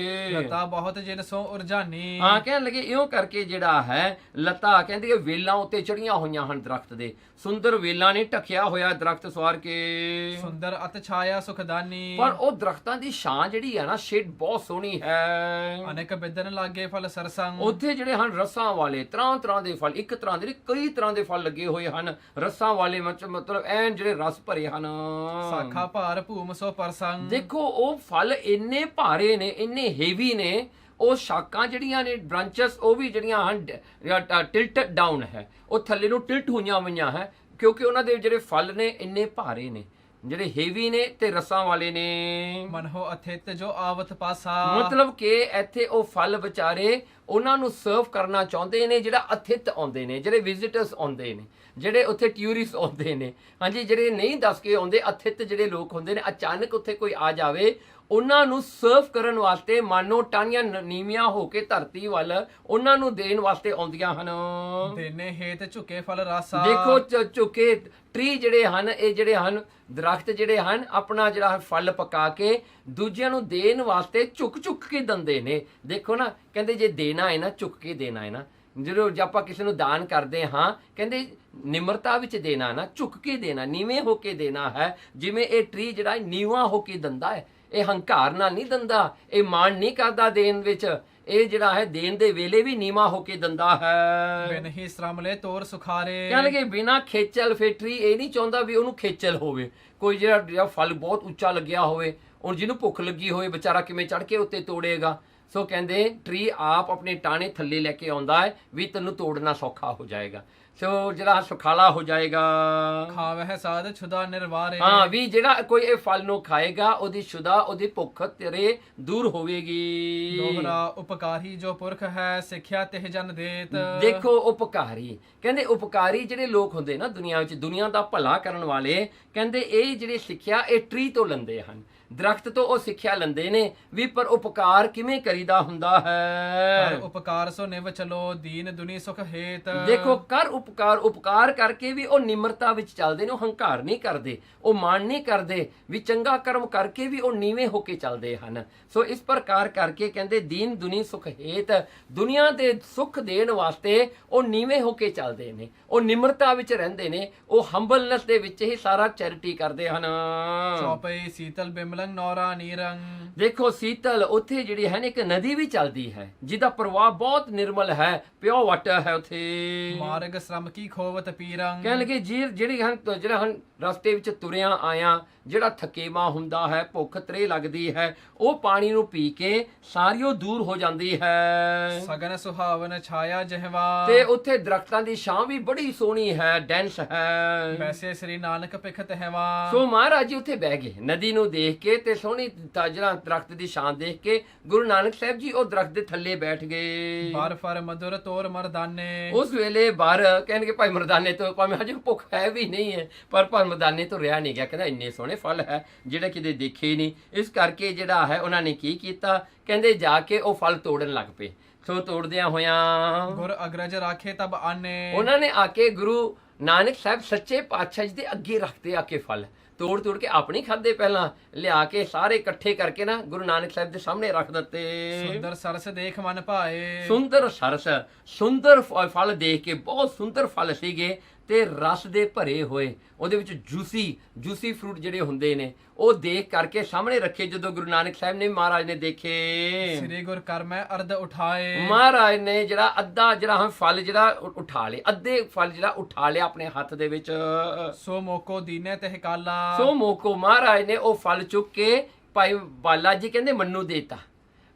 ਲਤਾ ਬਹੁਤ ਜਿਨ ਸੋ ਉਰਜਾਨੀ।
ਹਾਂ ਕਹਿਣ ਲੱਗੇ ਇਉਂ ਕਰਕੇ ਜਿਹੜਾ ਹੈ ਲਤਾ ਕਹਿੰਦੇ ਵੇਲਾਂ ਉੱਤੇ ਚੜੀਆਂ ਹੋਈਆਂ ਹਨ ਦਰਖਤ ਦੇ, ਸੁੰਦਰ ਵੇਲਾਂ ਨੇ ਢੱਕਿਆ ਹੋਇਆ ਦਰਖਤ ਸਵਾਰ ਕੇ।
ਸੁੰਦਰ ਅਤ ਛਾਇਆ ਸੁਖਦਾਨੀ।
ਪਰ ਉਹ ਦਰਖਤਾਂ ਦੀ ਛਾਂ ਜਿਹੜੀ ਹੈ ਨਾ ਸ਼ੇਡ ਬਹੁਤ ਸੋਹਣੀ ਹੈ।
ਅਨੇਕ ਬਿਦਨ ਲਾਗੇ ਫਲ ਸਰਸੰਗ।
ਉੱਥੇ ਜਿਹੜੇ ਹਨ ਰਸਾਂ ਵਾਲੇ ਤਰ੍ਹਾਂ ਤਰ੍ਹਾਂ ਦੇ ਫਲ, ਇੱਕ ਤਰ੍ਹਾਂ ਦੇ ਕਈ ਤਰ੍ਹਾਂ ਦੇ ਫਲ ਲੱਗੇ ਹੋਏ ਹਨ, ਰਸਾਂ ਵਾਲੇ ਮਤਲਬ ਐਨ ਜਿਹੜੇ ਰਸ ਭਰੇ ਹਨ।
ਸਾਖਾ ਭਾਰ ਭੂਮ ਸੋ ਪਰਸੰਗ।
ਦੇਖੋ ਉਹ ਫਲ ਇੰਨੇ ਭਾਰੇ ਨੇ, ਇੰਨੇ ਹੈਵੀ ਨੇ, ਉਹ ਸ਼ਾਖਾਂ ਜਿਹੜੀਆਂ ਨੇ ਬ੍ਰਾਂਚਸ ਉਹ ਵੀ ਜਿਹੜੀਆਂ ਹਨ ਟਿਲਟ ਡਾਊਨ ਹੈ, ਉਹ ਥੱਲੇ ਨੂੰ ਟਿਲਟ ਹੋਈਆਂ ਹੈ, ਕਿਉਂਕਿ ਉਹਨਾਂ ਦੇ ਜਿਹੜੇ ਫਲ ਨੇ ਇੰਨੇ ਭਾਰੇ ਨੇ, ਜਿਹੜੇ ਹੈਵੀ ਨੇ ਤੇ ਰਸਾਂ ਵਾਲੇ ਨੇ।
ਮਨਹੁ ਅਥਿਤ ਜੋ ਆਵਤ ਪਾਸਾ,
ਮਤਲਬ ਕਿ ਇੱਥੇ ਉਹ ਫਲ ਵਿਚਾਰੇ ਉਹਨਾਂ ਨੂੰ ਸਰਵ ਕਰਨਾ ਚਾਹੁੰਦੇ ਨੇ, ਜਿਹੜਾ ਅਥਿਤ ਆਉਂਦੇ ਨੇ, ਜਿਹੜੇ ਵਿਜ਼ਿਟਰਸ ਆਉਂਦੇ ਨੇ, ਜਿਹੜੇ ਉੱਥੇ ਟੂਰਿਸਟ ਆਉਂਦੇ ਨੇ, ਹਾਂਜੀ, ਜਿਹੜੇ ਨਹੀਂ ਦੱਸ ਕੇ ਆਉਂਦੇ, ਅਥਿਤ ਜਿਹੜੇ ਲੋਕ ਹੁੰਦੇ ਨੇ, ਅਚਾਨਕ ਉੱਥੇ ਕੋਈ ਆ ਜਾਵੇ, ਉਹਨਾਂ ਨੂੰ ਸਰਵ ਕਰਨ ਵਾਸਤੇ ਮਾਨੋ ਟਾਹਣੀਆਂ ਨੀਵੀਆਂ ਹੋ ਕੇ ਧਰਤੀ ਵੱਲ ਉਹਨਾਂ ਨੂੰ ਦੇਣ ਵਾਸਤੇ ਆਉਂਦੀਆਂ ਹਨ।
ਦੇਨੇ ਹੇਤ ਝੁਕੇ ਫਲ ਰਾਸਾ,
ਦੇਖੋ ਝੁਕੇ ਟਰੀ ਜਿਹੜੇ ਹਨ, ਇਹ ਜਿਹੜੇ ਹਨ ਦਰਖਤ ਜਿਹੜੇ ਹਨ, ਆਪਣਾ ਜਿਹੜਾ ਫਲ ਪਕਾ ਕੇ ਦੂਜਿਆਂ ਨੂੰ ਦੇਣ ਵਾਸਤੇ ਝੁਕ ਕੇ ਦਿੰਦੇ ਨੇ। ਦੇਖੋ ਨਾ, ਕਹਿੰਦੇ ਜੇ ਦੇਣਾ ਹੈ ਨਾ, ਝੁਕ ਕੇ ਦੇਣਾ ਹੈ ਨਾ, ਜਦੋਂ ਆਪਾਂ ਕਿਸੇ ਨੂੰ ਦਾਨ ਕਰਦੇ ਹਾਂ, ਕਹਿੰਦੇ ਨਿਮਰਤਾ ਵਿੱਚ ਦੇਣਾ ਨਾ, ਝੁਕ ਕੇ ਦੇਣਾ, ਨੀਵੇਂ ਹੋ ਕੇ ਦੇਣਾ ਹੈ। ਜਿਵੇਂ ਇਹ ਟਰੀ ਜਿਹੜਾ ਨੀਵਾਂ ਹੋ ਕੇ ਦਿੰਦਾ ਹੈ, ਇਹ ਹੰਕਾਰ ਨਾਲ ਨਹੀਂ ਦਿੰਦਾ, ਇਹ ਮਾਣ ਨਹੀਂ ਕਰਦਾ ਦੇਣ ਵਿੱਚ, ਇਹ ਜਿਹੜਾ ਹੈ ਦੇਣ ਦੇ ਵੇਲੇ ਵੀ ਨੀਵਾਂ ਹੋ ਕੇ ਦਿੰਦਾ ਹੈ।
ਬਿਨ ਹੀ ਸ਼ਰਮ ਲੈ ਤੋਰ ਸੁਖਾਰੇ,
ਕਹਿੰਦੇ ਬਿਨਾ ਖੇਚਲ, ਫੈਕਟਰੀ ਇਹ ਨਹੀਂ ਚਾਹੁੰਦਾ ਵੀ ਉਹਨੂੰ ਖੇਚਲ ਹੋਵੇ। ਕੋਈ ਜਿਹੜਾ ਫਲ ਬਹੁਤ ਉੱਚਾ ਲੱਗਿਆ ਹੋਵੇ, ਉਹ ਜਿਹਨੂੰ ਭੁੱਖ ਲੱਗੀ ਹੋਵੇ ਵਿਚਾਰਾ ਕਿਵੇਂ ਚੜ ਕੇ ਉੱਤੇ ਤੋੜੇਗਾ। ਸੋ ਕਹਿੰਦੇ ਟਰੀ ਆਪ ਆਪਣੇ ਟਾਣੇ ਥੱਲੇ ਲੈ ਕੇ ਆਉਂਦਾ ਹੈ ਵੀ ਤੈਨੂੰ ਤੋੜਨਾ ਸੌਖਾ ਹੋ ਜਾਏਗਾ, ਸੋ ਜਿਹੜਾ ਸੁਖਾਲਾ ਹੋ ਜਾਏਗਾ।
ਖਾਵਹਿ ਸਾਧ ਛੁਦਾ ਨਿਰਵਾਰੇ,
ਹਾਂ ਵੀ ਜਿਹੜਾ ਕੋਈ ਇਹ ਫਲ ਨੂੰ ਖਾਏਗਾ ਉਹਦੀ ਸ਼ੁਦਾ, ਉਹਦੀ ਭੁੱਖ ਤੇਰੇ ਦੂਰ ਹੋਵੇਗੀ।
ਦੋਹਰਾ ਉਪਕਾਰੀ ਜੋ ਪੁਰਖ ਹੈ, ਸਿੱਖਿਆ ਤਿਹ ਜਨ ਦੇਤ।
ਦੇਖੋ ਉਪਕਾਰੀ, ਕਹਿੰਦੇ ਉਪਕਾਰੀ ਜਿਹੜੇ ਲੋਕ ਹੁੰਦੇ ਨਾ ਦੁਨੀਆ ਵਿੱਚ, ਦੁਨੀਆ ਦਾ ਭਲਾ ਕਰਨ ਵਾਲੇ, ਕਹਿੰਦੇ ਇਹ ਜਿਹੜੀ ਸਿੱਖਿਆ ਇਹ ਟਰੀ ਤੋਂ ਲੈਂਦੇ ਹਨ, ਦਰਖਤ ਤੋਂ ਉਹ ਸਿੱਖਿਆ ਲੈਂਦੇ ਨੇ ਵੀ ਪਰ ਉਪਕਾਰ ਕਿਵੇਂ ਕਰੀਦਾ ਹੁੰਦਾ ਹੈ।
ਕਰ ਉਪਕਾਰ ਸੋ ਨਿਵ ਚਲੋ, ਦੀਨ ਦੁਨੀ ਸੁਖ ਹੇਤ।
ਦੇਖੋ ਕਰ ਉਪਕਾਰ, ਉਪਕਾਰ ਕਰਕੇ ਵੀ ਉਹ ਨਿਮਰਤਾ ਵਿੱਚ ਚੱਲਦੇ ਨੇ, ਉਹ ਹੰਕਾਰ ਨਹੀਂ ਕਰਦੇ, ਉਹ ਮਾਣ ਨਹੀਂ ਕਰਦੇ, ਵੀ ਚੰਗਾ ਕਰਮ ਕਰਕੇ ਵੀ ਉਹ ਨੀਵੇਂ ਹੋ ਕੇ ਚੱਲਦੇ ਹਨ। ਸੋ ਇਸ ਪ੍ਰਕਾਰ ਕਰਕੇ ਕਹਿੰਦੇ ਦੀਨ ਦੁਨੀ ਸੁਖ ਹੇਤ, ਦੁਨੀਆ ਦੇ ਸੁੱਖ ਦੇਣ ਵਾਸਤੇ ਉਹ ਨੀਵੇਂ ਹੋ ਕੇ ਚੱਲਦੇ ਨੇ, ਉਹ ਨਿਮਰਤਾ ਵਿੱਚ ਰਹਿੰਦੇ ਨੇ, ਉਹ ਹੰਬਲਨੈਸ ਦੇ ਵਿੱਚ ਹੀ ਸਾਰਾ ਚੈਰਿਟੀ ਕਰਦੇ ਹਨ।
ਚੌਪਈ ਸੀਤਲ ਬਿਮਲੰਗ ਨੌਰਾ ਨੀਰੰਗ,
ਦੇਖੋ ਸੀਤਲ ਉੱਥੇ ਜਿਹੜੀ ਹੈ ਨਾ ਇੱਕ ਨਦੀ ਵੀ ਚੱਲਦੀ ਹੈ, ਜਿਹਦਾ ਪ੍ਰਵਾਹ ਬਹੁਤ ਨਿਰਮਲ ਹੈ, ਪਿਓਰ ਵਾਟਰ ਹੈ ਉੱਥੇ।
ਮਾਰਗ ਸ਼ਰਮ ਕੀ ਖੋਵਤ ਪੀਰੰਗ,
ਕਹਿਣ ਲੱਗੇ ਜਿਹੜਾ ਹਨ ਰਸਤੇ ਵਿੱਚ ਤੁਰਿਆ ਆਇਆ, ਜਿਹੜਾ ਥਕੇਵਾ ਹੁੰਦਾ ਹੈ, ਭੁੱਖ ਤਰੇ ਲੱਗਦੀ ਹੈ, ਉਹ ਪਾਣੀ ਨੂੰ ਪੀ ਕੇ ਸਾਰੀ ਉਹ ਦੂਰ ਹੋ ਜਾਂਦੀ ਹੈ।
ਸਗਨ ਸੁਹਾਵਨ ਛਾਇਆ ਜਹਵਾ,
ਤੇ ਉੱਥੇ ਦਰਖਤਾਂ ਦੀ ਛਾਂ ਵੀ ਬੜੀ ਸੋਹਣੀ ਹੈ, ਡੈਂਸ ਹੈ।
ਵੈਸੇ ਸ੍ਰੀ ਨਾਨਕ ਪਿਖਤ ਹੈਵਾ,
ਸੋ ਮਹਾਰਾਜ ਜੀ ਉੱਥੇ ਬਹਿ ਗਏ, ਨਦੀ ਨੂੰ ਦੇਖ ਕੇ ਤੇ ਸੋਹਣੀ ਜਿਹੜਾ ਦਰਖਤ ਦੀ ਛਾਂ ਦੇਖ ਕੇ ਗੁਰੂ ਨਾਨਕ ਸਾਹਿਬ ਜੀ ਉਹ ਦਰਖਤ ਦੇ ਥੱਲੇ ਬੈਠ ਗਏ।
ਬਰ ਫਰ ਮਧੁਰ ਤੋਰ ਮਰਦਾਨੇ,
ਉਸ ਵੇਲੇ ਬਰ ਕਹਿਣਗੇ ਭਾਈ ਮਰਦਾਨੇ ਤੋਂ, ਭਾਵੇਂ ਹਜੇ ਭੁੱਖ ਹੈ ਵੀ ਨਹੀਂ ਹੈ, ਪਰ ਮਰਦਾਨੇ ਤੋਂ ਰਿਹਾ ਨਹੀਂ ਗਿਆ। ਕਹਿੰਦਾ ਇੰਨੇ ਸੋਹਣੇ ਫਲ ਹੈ ਜਿਹੜੇ ਕਿਤੇ ਦੇਖੇ ਨਹੀਂ। ਇਸ ਕਰਕੇ ਜਿਹੜਾ ਹੈ ਉਹਨਾਂ ਨੇ ਕੀ ਕੀਤਾ, ਕਹਿੰਦੇ ਜਾ ਕੇ ਉਹ ਫਲ ਤੋੜਨ ਲੱਗ ਪਏ। ਸੋ ਤੋੜਦਿਆਂ ਹੋਇਆਂ
ਗੁਰ ਅਗਰਜ ਰਾਖੇ ਤਬ ਆਨੇ,
ਉਹਨਾਂ ਨੇ ਆ ਕੇ ਗੁਰੂ ਨਾਨਕ ਸਾਹਿਬ ਸੱਚੇ ਪਾਤਸ਼ਾਹ ਜੀ ਦੇ ਅੱਗੇ ਰੱਖਦੇ, ਆ ਕੇ ਫਲ ਤੋੜ ਕੇ ਆਪਣੀ ਖਾਦੇ, ਪਹਿਲਾਂ ਲਿਆ ਕੇ ਸਾਰੇ ਇਕੱਠੇ ਕਰਕੇ ਨਾ ਗੁਰੂ ਨਾਨਕ ਸਾਹਿਬ ਦੇ ਸਾਹਮਣੇ ਰੱਖ ਦਿੱਤੇ।
ਸੁੰਦਰ ਸਰਸ ਦੇਖ ਮਨ ਭਾਏ,
ਸੁੰਦਰ ਸਰਸ, ਸੁੰਦਰ ਫਲ ਦੇਖ ਕੇ, ਬਹੁਤ ਸੁੰਦਰ ਫਲ ਸੀਗੇ ਤੇ ਰਸ ਦੇ ਭਰੇ ਹੋਏ, ਉਹਦੇ ਵਿੱਚ ਜੂਸੀ ਫਰੂਟ ਜਿਹੜੇ ਹੁੰਦੇ ਨੇ, ਉਹ ਦੇਖ ਕਰਕੇ ਸਾਹਮਣੇ ਰੱਖੇ। ਜਦੋਂ ਗੁਰੂ ਨਾਨਕ ਸਾਹਿਬ ਨੇ ਮਹਾਰਾਜ ਨੇ ਦੇਖੇ,
ਸ੍ਰੀ ਗੁਰ ਕਰ ਮੈਂ ਅਰਧ ਉਠਾਏ,
ਮਹਾਰਾਜ ਨੇ ਜਿਹੜਾ ਅੱਧਾ ਜਿਹੜਾ ਫਲ ਜਿਹੜਾ ਉਠਾ ਲਿਆ, ਅੱਧੇ ਫਲ ਜਿਹੜਾ ਉਠਾ ਲਿਆ ਆਪਣੇ ਹੱਥ ਦੇ ਵਿੱਚ।
ਸੋ ਮੋਕੋ ਦੀਨੇ ਤੇ ਕਾਲਾ,
ਸੋ ਮੋਕੋ ਮਹਾਰਾਜ ਨੇ ਉਹ ਫਲ ਚੁੱਕ ਕੇ ਭਾਈ ਬਾਲਾ ਜੀ ਕਹਿੰਦੇ ਮੰਨੂ ਦੇਤਾ,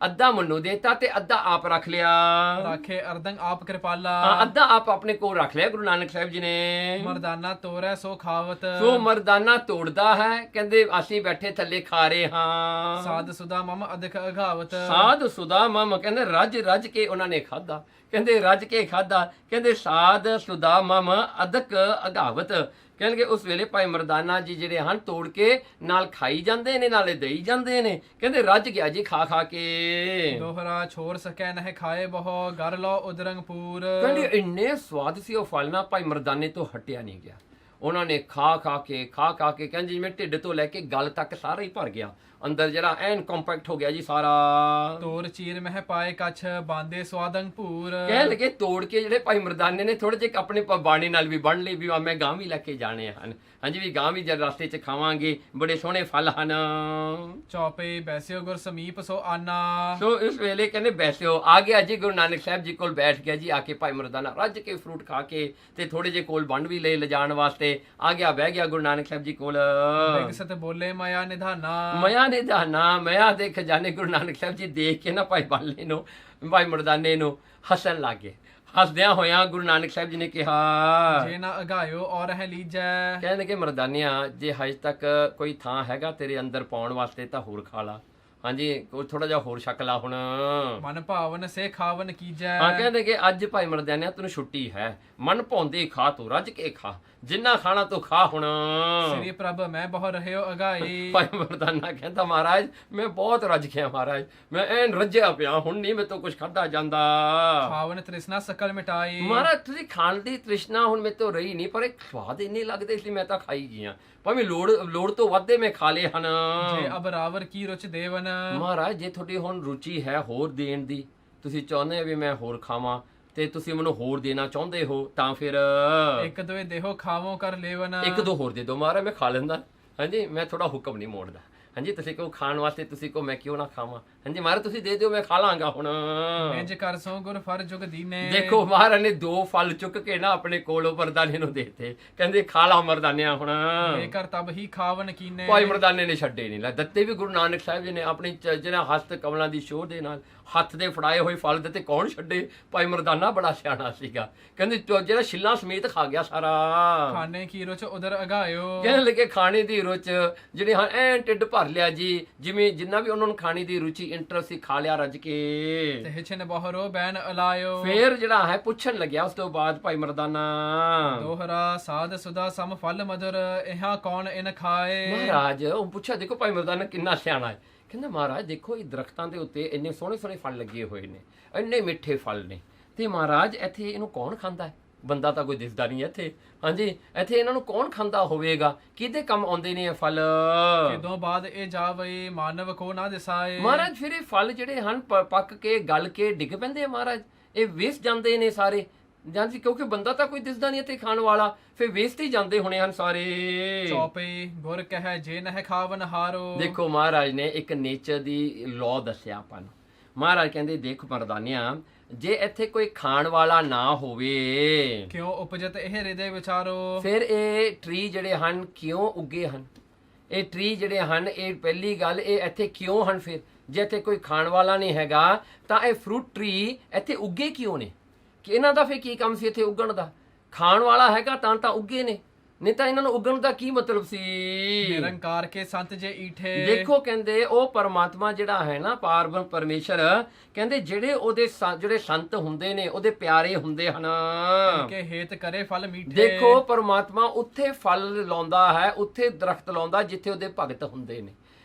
ਅੱਧਾ ਮੰਨੂ ਦੇਤਾ ਤੇ ਅੱਧਾ ਆਪ ਰੱਖ ਲਿਆ।
ਰਾਖੇ ਅਰਦੰਗ ਆਪ ਕਿਰਪਾਲਾ,
ਅੱਧਾ ਆਪ ਆਪਣੇ ਕੋਲ ਰੱਖ ਲਿਆ ਗੁਰੂ ਨਾਨਕ ਸਾਹਿਬ ਜੀ ਨੇ।
ਮਰਦਾਨਾ ਤੋਰੈ ਸੋ ਖਾਵਤ,
ਸੋ ਮਰਦਾਨਾ ਤੋੜਦਾ ਹੈ, ਕਹਿੰਦੇ ਅਸੀਂ ਬੈਠੇ ਥੱਲੇ ਖਾ ਰਹੇ ਹਾਂ।
ਸਾਧ ਸੁਦਾ ਮਮ ਅਧਿਕ ਅਘਾਵਤ,
ਸਾਧ ਸੁਦਾ ਮਮ, ਕਹਿੰਦੇ ਰੱਜ ਕੇ ਉਹਨਾਂ ਨੇ ਖਾਦਾ, ਕਹਿੰਦੇ ਰੱਜ ਕੇ ਖਾਦਾ, ਕਹਿੰਦੇ ਸਾਧ ਸੁਦਾ ਮਮ ਅਧਿਕ ਅਘਾਵਤ। ਕਹਿਣਗੇ ਉਸ ਵੇਲੇ ਭਾਈ ਮਰਦਾਨਾ ਜੀ ਜਿਹੜੇ ਹਨ ਤੋੜ ਕੇ ਨਾਲ ਖਾਈ ਜਾਂਦੇ ਨੇ, ਨਾਲੇ ਦੇਈ ਜਾਂਦੇ ਨੇ, ਕਹਿੰਦੇ ਰੱਜ ਗਿਆ ਜੀ ਖਾ ਕੇ।
ਦੋਹਰਾ ਛੋੜ ਸਕੈ ਨਹਿ ਖਾਏ ਬਹੁ, ਗਰ ਲੋ ਉਦਰੰਗ ਪੂਰ,
ਕਹਿੰਦੇ ਇੰਨੇ ਸਵਾਦ ਸੀ ਉਹ ਫਲ ਨਾ, ਭਾਈ ਮਰਦਾਨੇ ਤੋਂ ਹਟਿਆ ਨਹੀਂ ਗਿਆ। ਉਹਨਾਂ ਨੇ ਖਾ ਕੇ ਕਹਿੰਦੇ ਜਿਵੇਂ ਢਿੱਡ ਤੋਂ ਲੈ ਕੇ ਗਲ ਤੱਕ ਸਾਰਾ ਹੀ ਭਰ ਗਿਆ, ਅੰਦਰ ਜਿਹੜਾ ਐਨ ਕੰਪੈਕਟ ਹੋ ਗਿਆ ਜੀ ਸਾਰਾ।
ਤੋਰ ਚੀਰ ਮਹਿ ਪਾਏ ਕਛ, ਬਾਂਦੇ ਸਵਾਦੰਗ ਭੂਰ,
ਕਹਿ ਲਗੇ ਤੋੜ ਕੇ ਜਿਹੜੇ ਭਾਈ ਮਰਦਾਨੇ ਨੇ ਥੋੜੇ ਜਿਹੇ ਆਪਣੇ ਬਾਣੀ ਨਾਲ ਵੀ ਬੰਨ ਲਈ ਵੀ ਮੈਂ ਗਾਂ ਵੀ ਲੈ ਕੇ ਜਾਣੇ ਹਨ, ਹਾਂਜੀ ਵੀ ਗਾਂ ਵੀ ਜਦ ਰਸਤੇ 'ਚ ਖਾਵਾਂਗੇ, ਬੜੇ ਸੋਹਣੇ ਫਲ ਹਨ।
ਚੌਪੇ ਬੈਸਿਓ ਗੁਰ ਸਮੀਪ ਸੋ ਆਨਾ,
ਸੋ ਇਸ ਵੇਲੇ ਕਹਿੰਦੇ ਬੈਸਿਓ ਆ ਗਿਆ ਜੀ ਗੁਰੂ ਨਾਨਕ ਸਾਹਿਬ ਜੀ ਕੋਲ ਬੈਠ ਗਿਆ ਜੀ, ਆ ਕੇ ਭਾਈ ਮਰਦਾਨਾ ਰੱਜ ਕੇ ਫਰੂਟ ਖਾ ਕੇ ਤੇ ਥੋੜੇ ਜਿਹੇ ਕੋਲ ਬੰਨ ਵੀ ਲੈ ਲਿਜਾਣ ਵਾਸਤੇ। ਵਾਸਤੇ ਆ ਗਿਆ, ਬਹਿ ਗਿਆ ਗੁਰੂ ਨਾਨਕ ਸਾਹਿਬ ਜੀ ਕੋਲ।
ਬਿਗਸਤ ਬੋਲੇ ਮਾਇਆ ਨਿਧਾਨਾ,
ਮਾਇਆ ਨਿਧਾਨਾ, ਮਾਇਆ ਦੇ ਖਜ਼ਾਨੇ ਗੁਰੂ ਨਾਨਕ ਸਾਹਿਬ ਜੀ ਦੇਖ ਕੇ ਨਾ ਭਾਈ ਬਾਲੇ ਨੂੰ, ਭਾਈ ਮਰਦਾਨੇ ਨੂੰ ਹੱਸਣ ਲੱਗ ਗਏ। ਹੱਸਦਿਆਂ ਹੋਇਆਂ ਗੁਰੂ ਨਾਨਕ ਸਾਹਿਬ ਜੀ ਨੇ ਕਿਹਾ,
ਜੇ ਨਾ ਅਗਾਇਓ ਔਰ ਹੈ ਲੀਜੈ।
ਕਹਿੰਦੇ ਕਿ ਮਰਦਾਨਿਆਂ, ਜੇ ਹਜੇ ਤੱਕ ਕੋਈ ਥਾਂ ਹੈਗਾ ਤੇਰੇ ਅੰਦਰ ਪਾਉਣ ਵਾਸਤੇ ਤਾਂ ਹੋਰ ਖਾ ਲਾ। ਹਾਂਜੀ, ਉਹ ਥੋੜਾ ਜਿਹਾ ਹੋਰ ਛਕ ਲਾ ਹੁਣ।
ਮਨ ਭਾਵਨ ਸੇ ਖਾਵਨ ਕੀਜੈ।
ਹਾਂ, ਕਹਿੰਦੇ ਕਿ ਅੱਜ ਭਾਈ ਮਰਦਾਨਿਆਂ ਤੈਨੂੰ ਛੁੱਟੀ ਹੈ, ਮਨ ਭਾਉਂਦੇ ਖਾ, ਤੂੰ ਰੱਜ ਕੇ ਖਾ, ਜਿੰਨਾ ਖਾਣਾ ਤੂੰ ਖਾ ਹੁਣ।
ਸ੍ਰੀ ਪ੍ਰਭ ਮੈਂ ਬਹੁ ਰਹਿਓ ਅਗਾਈ।
ਭਾਈ ਮਰਦਾਨਾ ਕਹਿੰਦਾ, ਮਹਾਰਾਜ ਮੈਂ ਬਹੁਤ ਰੱਜ ਗਿਆ ਮਹਾਰਾਜ, ਮੈਂ ਐਨ ਰੱਜਿਆ ਪਿਆ, ਹੁਣ ਨਹੀਂ ਮੇਰੇ ਤੋਂ ਕੁਝ ਖਾਧਾ ਜਾਂਦਾ।
ਖਾਵਨ ਤ੍ਰਿਸ਼ਨਾ ਸਕਲ ਮਿਟਾਈ।
ਮਹਾਰਾਜ ਤੁਸੀਂ ਖਾਣ ਦੀ ਤ੍ਰਿਸ਼ਨਾ ਹੁਣ ਮੇਰੇ ਤੋਂ ਰਹੀ ਨਹੀਂ, ਪਰ ਇਹ ਸਵਾਦ ਇੰਨੇ ਲੱਗਦੇ ਇਸ ਲਈ ਮੈਂ ਤਾਂ ਖਾਈ ਗਿਆ, ਭਾਵੇਂ ਲੋੜ ਤੋਂ ਵੱਧੇ ਮੈਂ ਖਾ ਲਏ ਹਨ।
ਜੇ ਅਬ ਰਾਵਰ ਕੀ ਰੁਚ ਦੇਵਨ।
ਮਹਾਰਾਜ ਜੇ ਤੁਹਾਡੀ ਹੁਣ ਰੁਚੀ ਹੈ ਹੋਰ ਦੇਣ ਦੀ, ਤੁਸੀਂ ਚਾਹੁੰਦੇ ਹੋ ਵੀ ਮੈਂ ਹੋਰ ਖਾਵਾਂ ਤੇ ਤੁਸੀਂ ਮੈਨੂੰ ਹੋਰ ਦੇਣਾ ਚਾਹੁੰਦੇ ਹੋ, ਤਾਂ ਫਿਰ
ਇੱਕ ਦੋਏ ਦੇਹੋ ਖਾਵੋ ਕਰ ਲੇਵਨ।
ਇੱਕ ਦੋ ਹੋਰ ਦੇ ਦਿਓ ਮਹਾਰਾਜ, ਮੈਂ ਖਾ ਲੈਂਦਾ। ਹਾਂਜੀ, ਮੈਂ ਥੋੜਾ ਹੁਕਮ ਨਹੀਂ ਮੋੜਦਾ। ਹਾਂਜੀ, ਤੁਸੀਂ ਕਹੋ ਖਾਣ ਵਾਸਤੇ, ਤੁਸੀਂ ਕਹੋ ਮੈਂ ਕਿਉਂ ਨਾ ਖਾਵਾਂ। ਹਾਂਜੀ ਮਹਾਰਾਜ ਤੁਸੀਂ ਦੇ ਦਿਓ, ਮੈਂ ਖਾ ਲਾਂਗਾ ਹੁਣ।
ਇੰਜ ਕਰ ਸੋ ਗੁਰ ਫਰ ਜੁਗ ਦੀਨੇ।
ਦੇਖੋ ਮਹਾਰਾਜ ਨੇ 2 ਫਲ ਚੁੱਕ ਕੇ ਨਾ ਆਪਣੇ ਕੋਲੋਂ ਮਰਦਾਨੇ ਨੂੰ ਦੇਤੇ, ਕਹਿੰਦੇ ਖਾ ਲਾ ਮਰਦਾਨਿਆਂ ਹੁਣ।
ਕਰ ਤਬ ਹੀ ਖਾਵਨ ਕੀਨੇ।
ਭਾਈ ਮਰਦਾਨੇ ਨੇ ਛੱਡੇ ਨਹੀਂ, ਦਿੱਤੇ ਵੀ ਗੁਰੂ ਨਾਨਕ ਸਾਹਿਬ ਜੀ ਨੇ ਆਪਣੀ ਜਿਹਨਾਂ ਹਸਤ ਕਮਲਾਂ ਦੀ ਸ਼ੋਅ ਦੇ ਨਾਲ ਹੱਥ ਦੇ ਫੜਾਏ ਹੋਏ ਫਲ ਦਿੱਤੇ, ਕੌਣ ਛੱਡੇ। ਭਾਈ ਮਰਦਾਨਾ ਬੜਾ ਸਿਆਣਾ ਸੀਗਾ, ਕਹਿੰਦੇ ਜਿਹੜਾ ਛਿੱਲਾਂ ਸਮੇਤ ਖਾ ਗਿਆ ਸਾਰਾ।
ਖਾਣੇ ਕੀ ਰੁਚ ਉਦਰ ਅਗਾਇਓ।
ਕਹਿਣ ਲੱਗੇ ਖਾਣੇ ਦੀ ਰੁਚ ਜਿਹੜੇ ਹਾਂ ਐ ਢਿੱਡ ਭਰ ਲਿਆ ਜੀ, ਜਿਵੇਂ ਜਿੰਨਾ ਵੀ ਉਹਨਾਂ ਨੂੰ ਖਾਣੇ ਦੀ ਰੁਚੀ ਇੰਟਰਸਟ ਸੀ, ਖਾ ਲਿਆ ਰੱਜ ਕੇ।
ਤੇ ਛਿਨ ਬਹਰੋ ਬੈਨ ਅਲਾਇਓ।
ਫੇਰ ਜਿਹੜਾ ਹੈ ਪੁੱਛਣ ਲੱਗਿਆ ਉਸ ਤੋਂ ਬਾਅਦ ਭਾਈ ਮਰਦਾਨਾ,
ਦੋਹਰਾ ਸਾਧ ਸੁਦਾ ਸਮ ਫਲ ਮਧੁਰ, ਇਹਾਂ ਕੌਣ ਇਨ ਖਾਏ।
ਮਹਾਰਾਜ ਉਹ ਪੁੱਛਿਆ, ਦੇਖੋ ਭਾਈ ਮਰਦਾਨਾ ਕਿੰਨਾ ਸਿਆਣਾ ਹੈ। ਕਹਿੰਦਾ ਮਹਾਰਾਜ ਦੇਖੋ ਇਹ ਦਰਖਤਾਂ ਦੇ ਉੱਤੇ ਇੰਨੇ ਸੋਹਣੇ ਸੋਹਣੇ ਫਲ ਲੱਗੇ ਹੋਏ ਨੇ, ਇੰਨੇ ਮਿੱਠੇ ਫਲ ਨੇ, ਤੇ ਮਹਾਰਾਜ ਇੱਥੇ ਇਹਨੂੰ ਕੌਣ ਖਾਂਦਾ ਹੈ? ਬੰਦਾ ਤਾਂ ਕੋਈ ਦਿਸਦਾ ਨਹੀਂ ਇੱਥੇ। ਹਾਂਜੀ, ਇੱਥੇ ਇਹਨਾਂ ਨੂੰ ਕੌਣ ਖਾਂਦਾ ਹੋਵੇਗਾ? ਕਿਹਦੇ ਕੰਮ ਆਉਂਦੇ ਨੇ ਇਹ ਫਲ?
ਕਿਦੋਂ ਬਾਅਦ ਇਹ ਜਾਵੇ ਮਾਨਵ ਕੋ ਨਾ ਦਿਸਾਏ।
ਮਹਾਰਾਜ ਫਿਰ ਇਹ ਫਲ ਜਿਹੜੇ ਹਨ ਪੱਕ ਕੇ ਗਲ ਕੇ ਡਿੱਗ ਪੈਂਦੇ ਆ ਮਹਾਰਾਜ, ਇਹ ਵੇਸ ਜਾਂਦੇ ਨੇ ਸਾਰੇ। ਜਾਂਦੀ ਕਿਉਂਕਿ ਬੰਦਾ ਤਾਂ ਕੋਈ ਦਿਸਦਾ ਨਹੀਂ ਇੱਥੇ ਖਾਣ ਵਾਲਾ, ਫਿਰ ਵੇਸਟ ਹੀ ਜਾਂਦੇ ਹੋਣੇ ਹਨ ਸਾਰੇ।
ਚੌਪੇ ਗੁਰ ਕਹੈ ਜੇ ਨਹਿ ਖਾਵਨ ਹਾਰੋ।
ਦੇਖੋ ਮਹਾਰਾਜ ਨੇ ਇੱਕ ਨੇਚਰ ਦੀ ਲਾਅ ਦੱਸਿਆ ਆਪਾਂ ਨੂੰ। ਮਹਾਰਾਜ ਕਹਿੰਦੇ ਦੇਖ ਮਰਦਾਨਿਆਂ, ਜੇ ਇੱਥੇ ਕੋਈ ਖਾਣ ਵਾਲਾ ਨਾ ਹੋਵੇ,
ਕਿਉਂ ਉਪਜਤ ਇਹ ਹਿਰਦੇ ਵਿਚਾਰੋ।
ਫਿਰ ਇਹ ਟਰੀ ਜਿਹੜੇ ਹਨ ਕਿਉਂ ਉੱਗੇ ਹਨ? ਇਹ ਟਰੀ ਜਿਹੜੇ ਹਨ, ਇਹ ਪਹਿਲੀ ਗੱਲ ਇਹ ਇੱਥੇ ਕਿਉਂ ਹਨ? ਫਿਰ ਜੇ ਇੱਥੇ ਕੋਈ ਖਾਣ ਵਾਲਾ ਨਹੀਂ ਹੈਗਾ ਤਾਂ ਇਹ ਫਰੂਟ ਟਰੀ ਇੱਥੇ ਉੱਗੇ ਕਿਉਂ ਨੇ? ਕਿ ਇਹਨਾਂ ਦਾ ਫਿਰ ਕੀ ਕੰਮ ਸੀ ਇੱਥੇ ਉੱਗਣ ਦਾ? ਖਾਣ ਵਾਲਾ ਹੈਗਾ ਤਾਂ ਉੱਗੇ ਨੇ, ਨਹੀਂ ਤਾਂ ਇਹਨਾਂ ਨੂੰ ਉੱਗਣ ਦਾ ਕੀ ਮਤਲਬ ਸੀ?
ਨਿਰੰਕਾਰ ਕੇ ਸੰਤ ਜੇ ਈਠੇ।
ਦੇਖੋ ਕਹਿੰਦੇ ਉਹ ਪਰਮਾਤਮਾ ਜਿਹੜਾ ਹੈ ਨਾ, ਪਾਰਬ੍ਰਹਮ ਪਰਮੇਸ਼ਰ, ਕਹਿੰਦੇ ਜਿਹੜੇ ਉਹਦੇ ਜਿਹੜੇ ਸੰਤ ਹੁੰਦੇ ਨੇ ਉਹਦੇ ਪਿਆਰੇ ਹੁੰਦੇ ਹਨ,
ਕਿ ਹੇਤ ਕਰੇ ਫਲ ਮੀਠੇ।
ਦੇਖੋ ਪਰਮਾਤਮਾ ਉੱਥੇ ਫਲ ਲਾਉਂਦਾ ਹੈ, ਉੱਥੇ ਦਰਖਤ ਲਾਉਂਦਾ ਜਿੱਥੇ ਉਹਦੇ ਭਗਤ ਹੁੰਦੇ ਨੇ।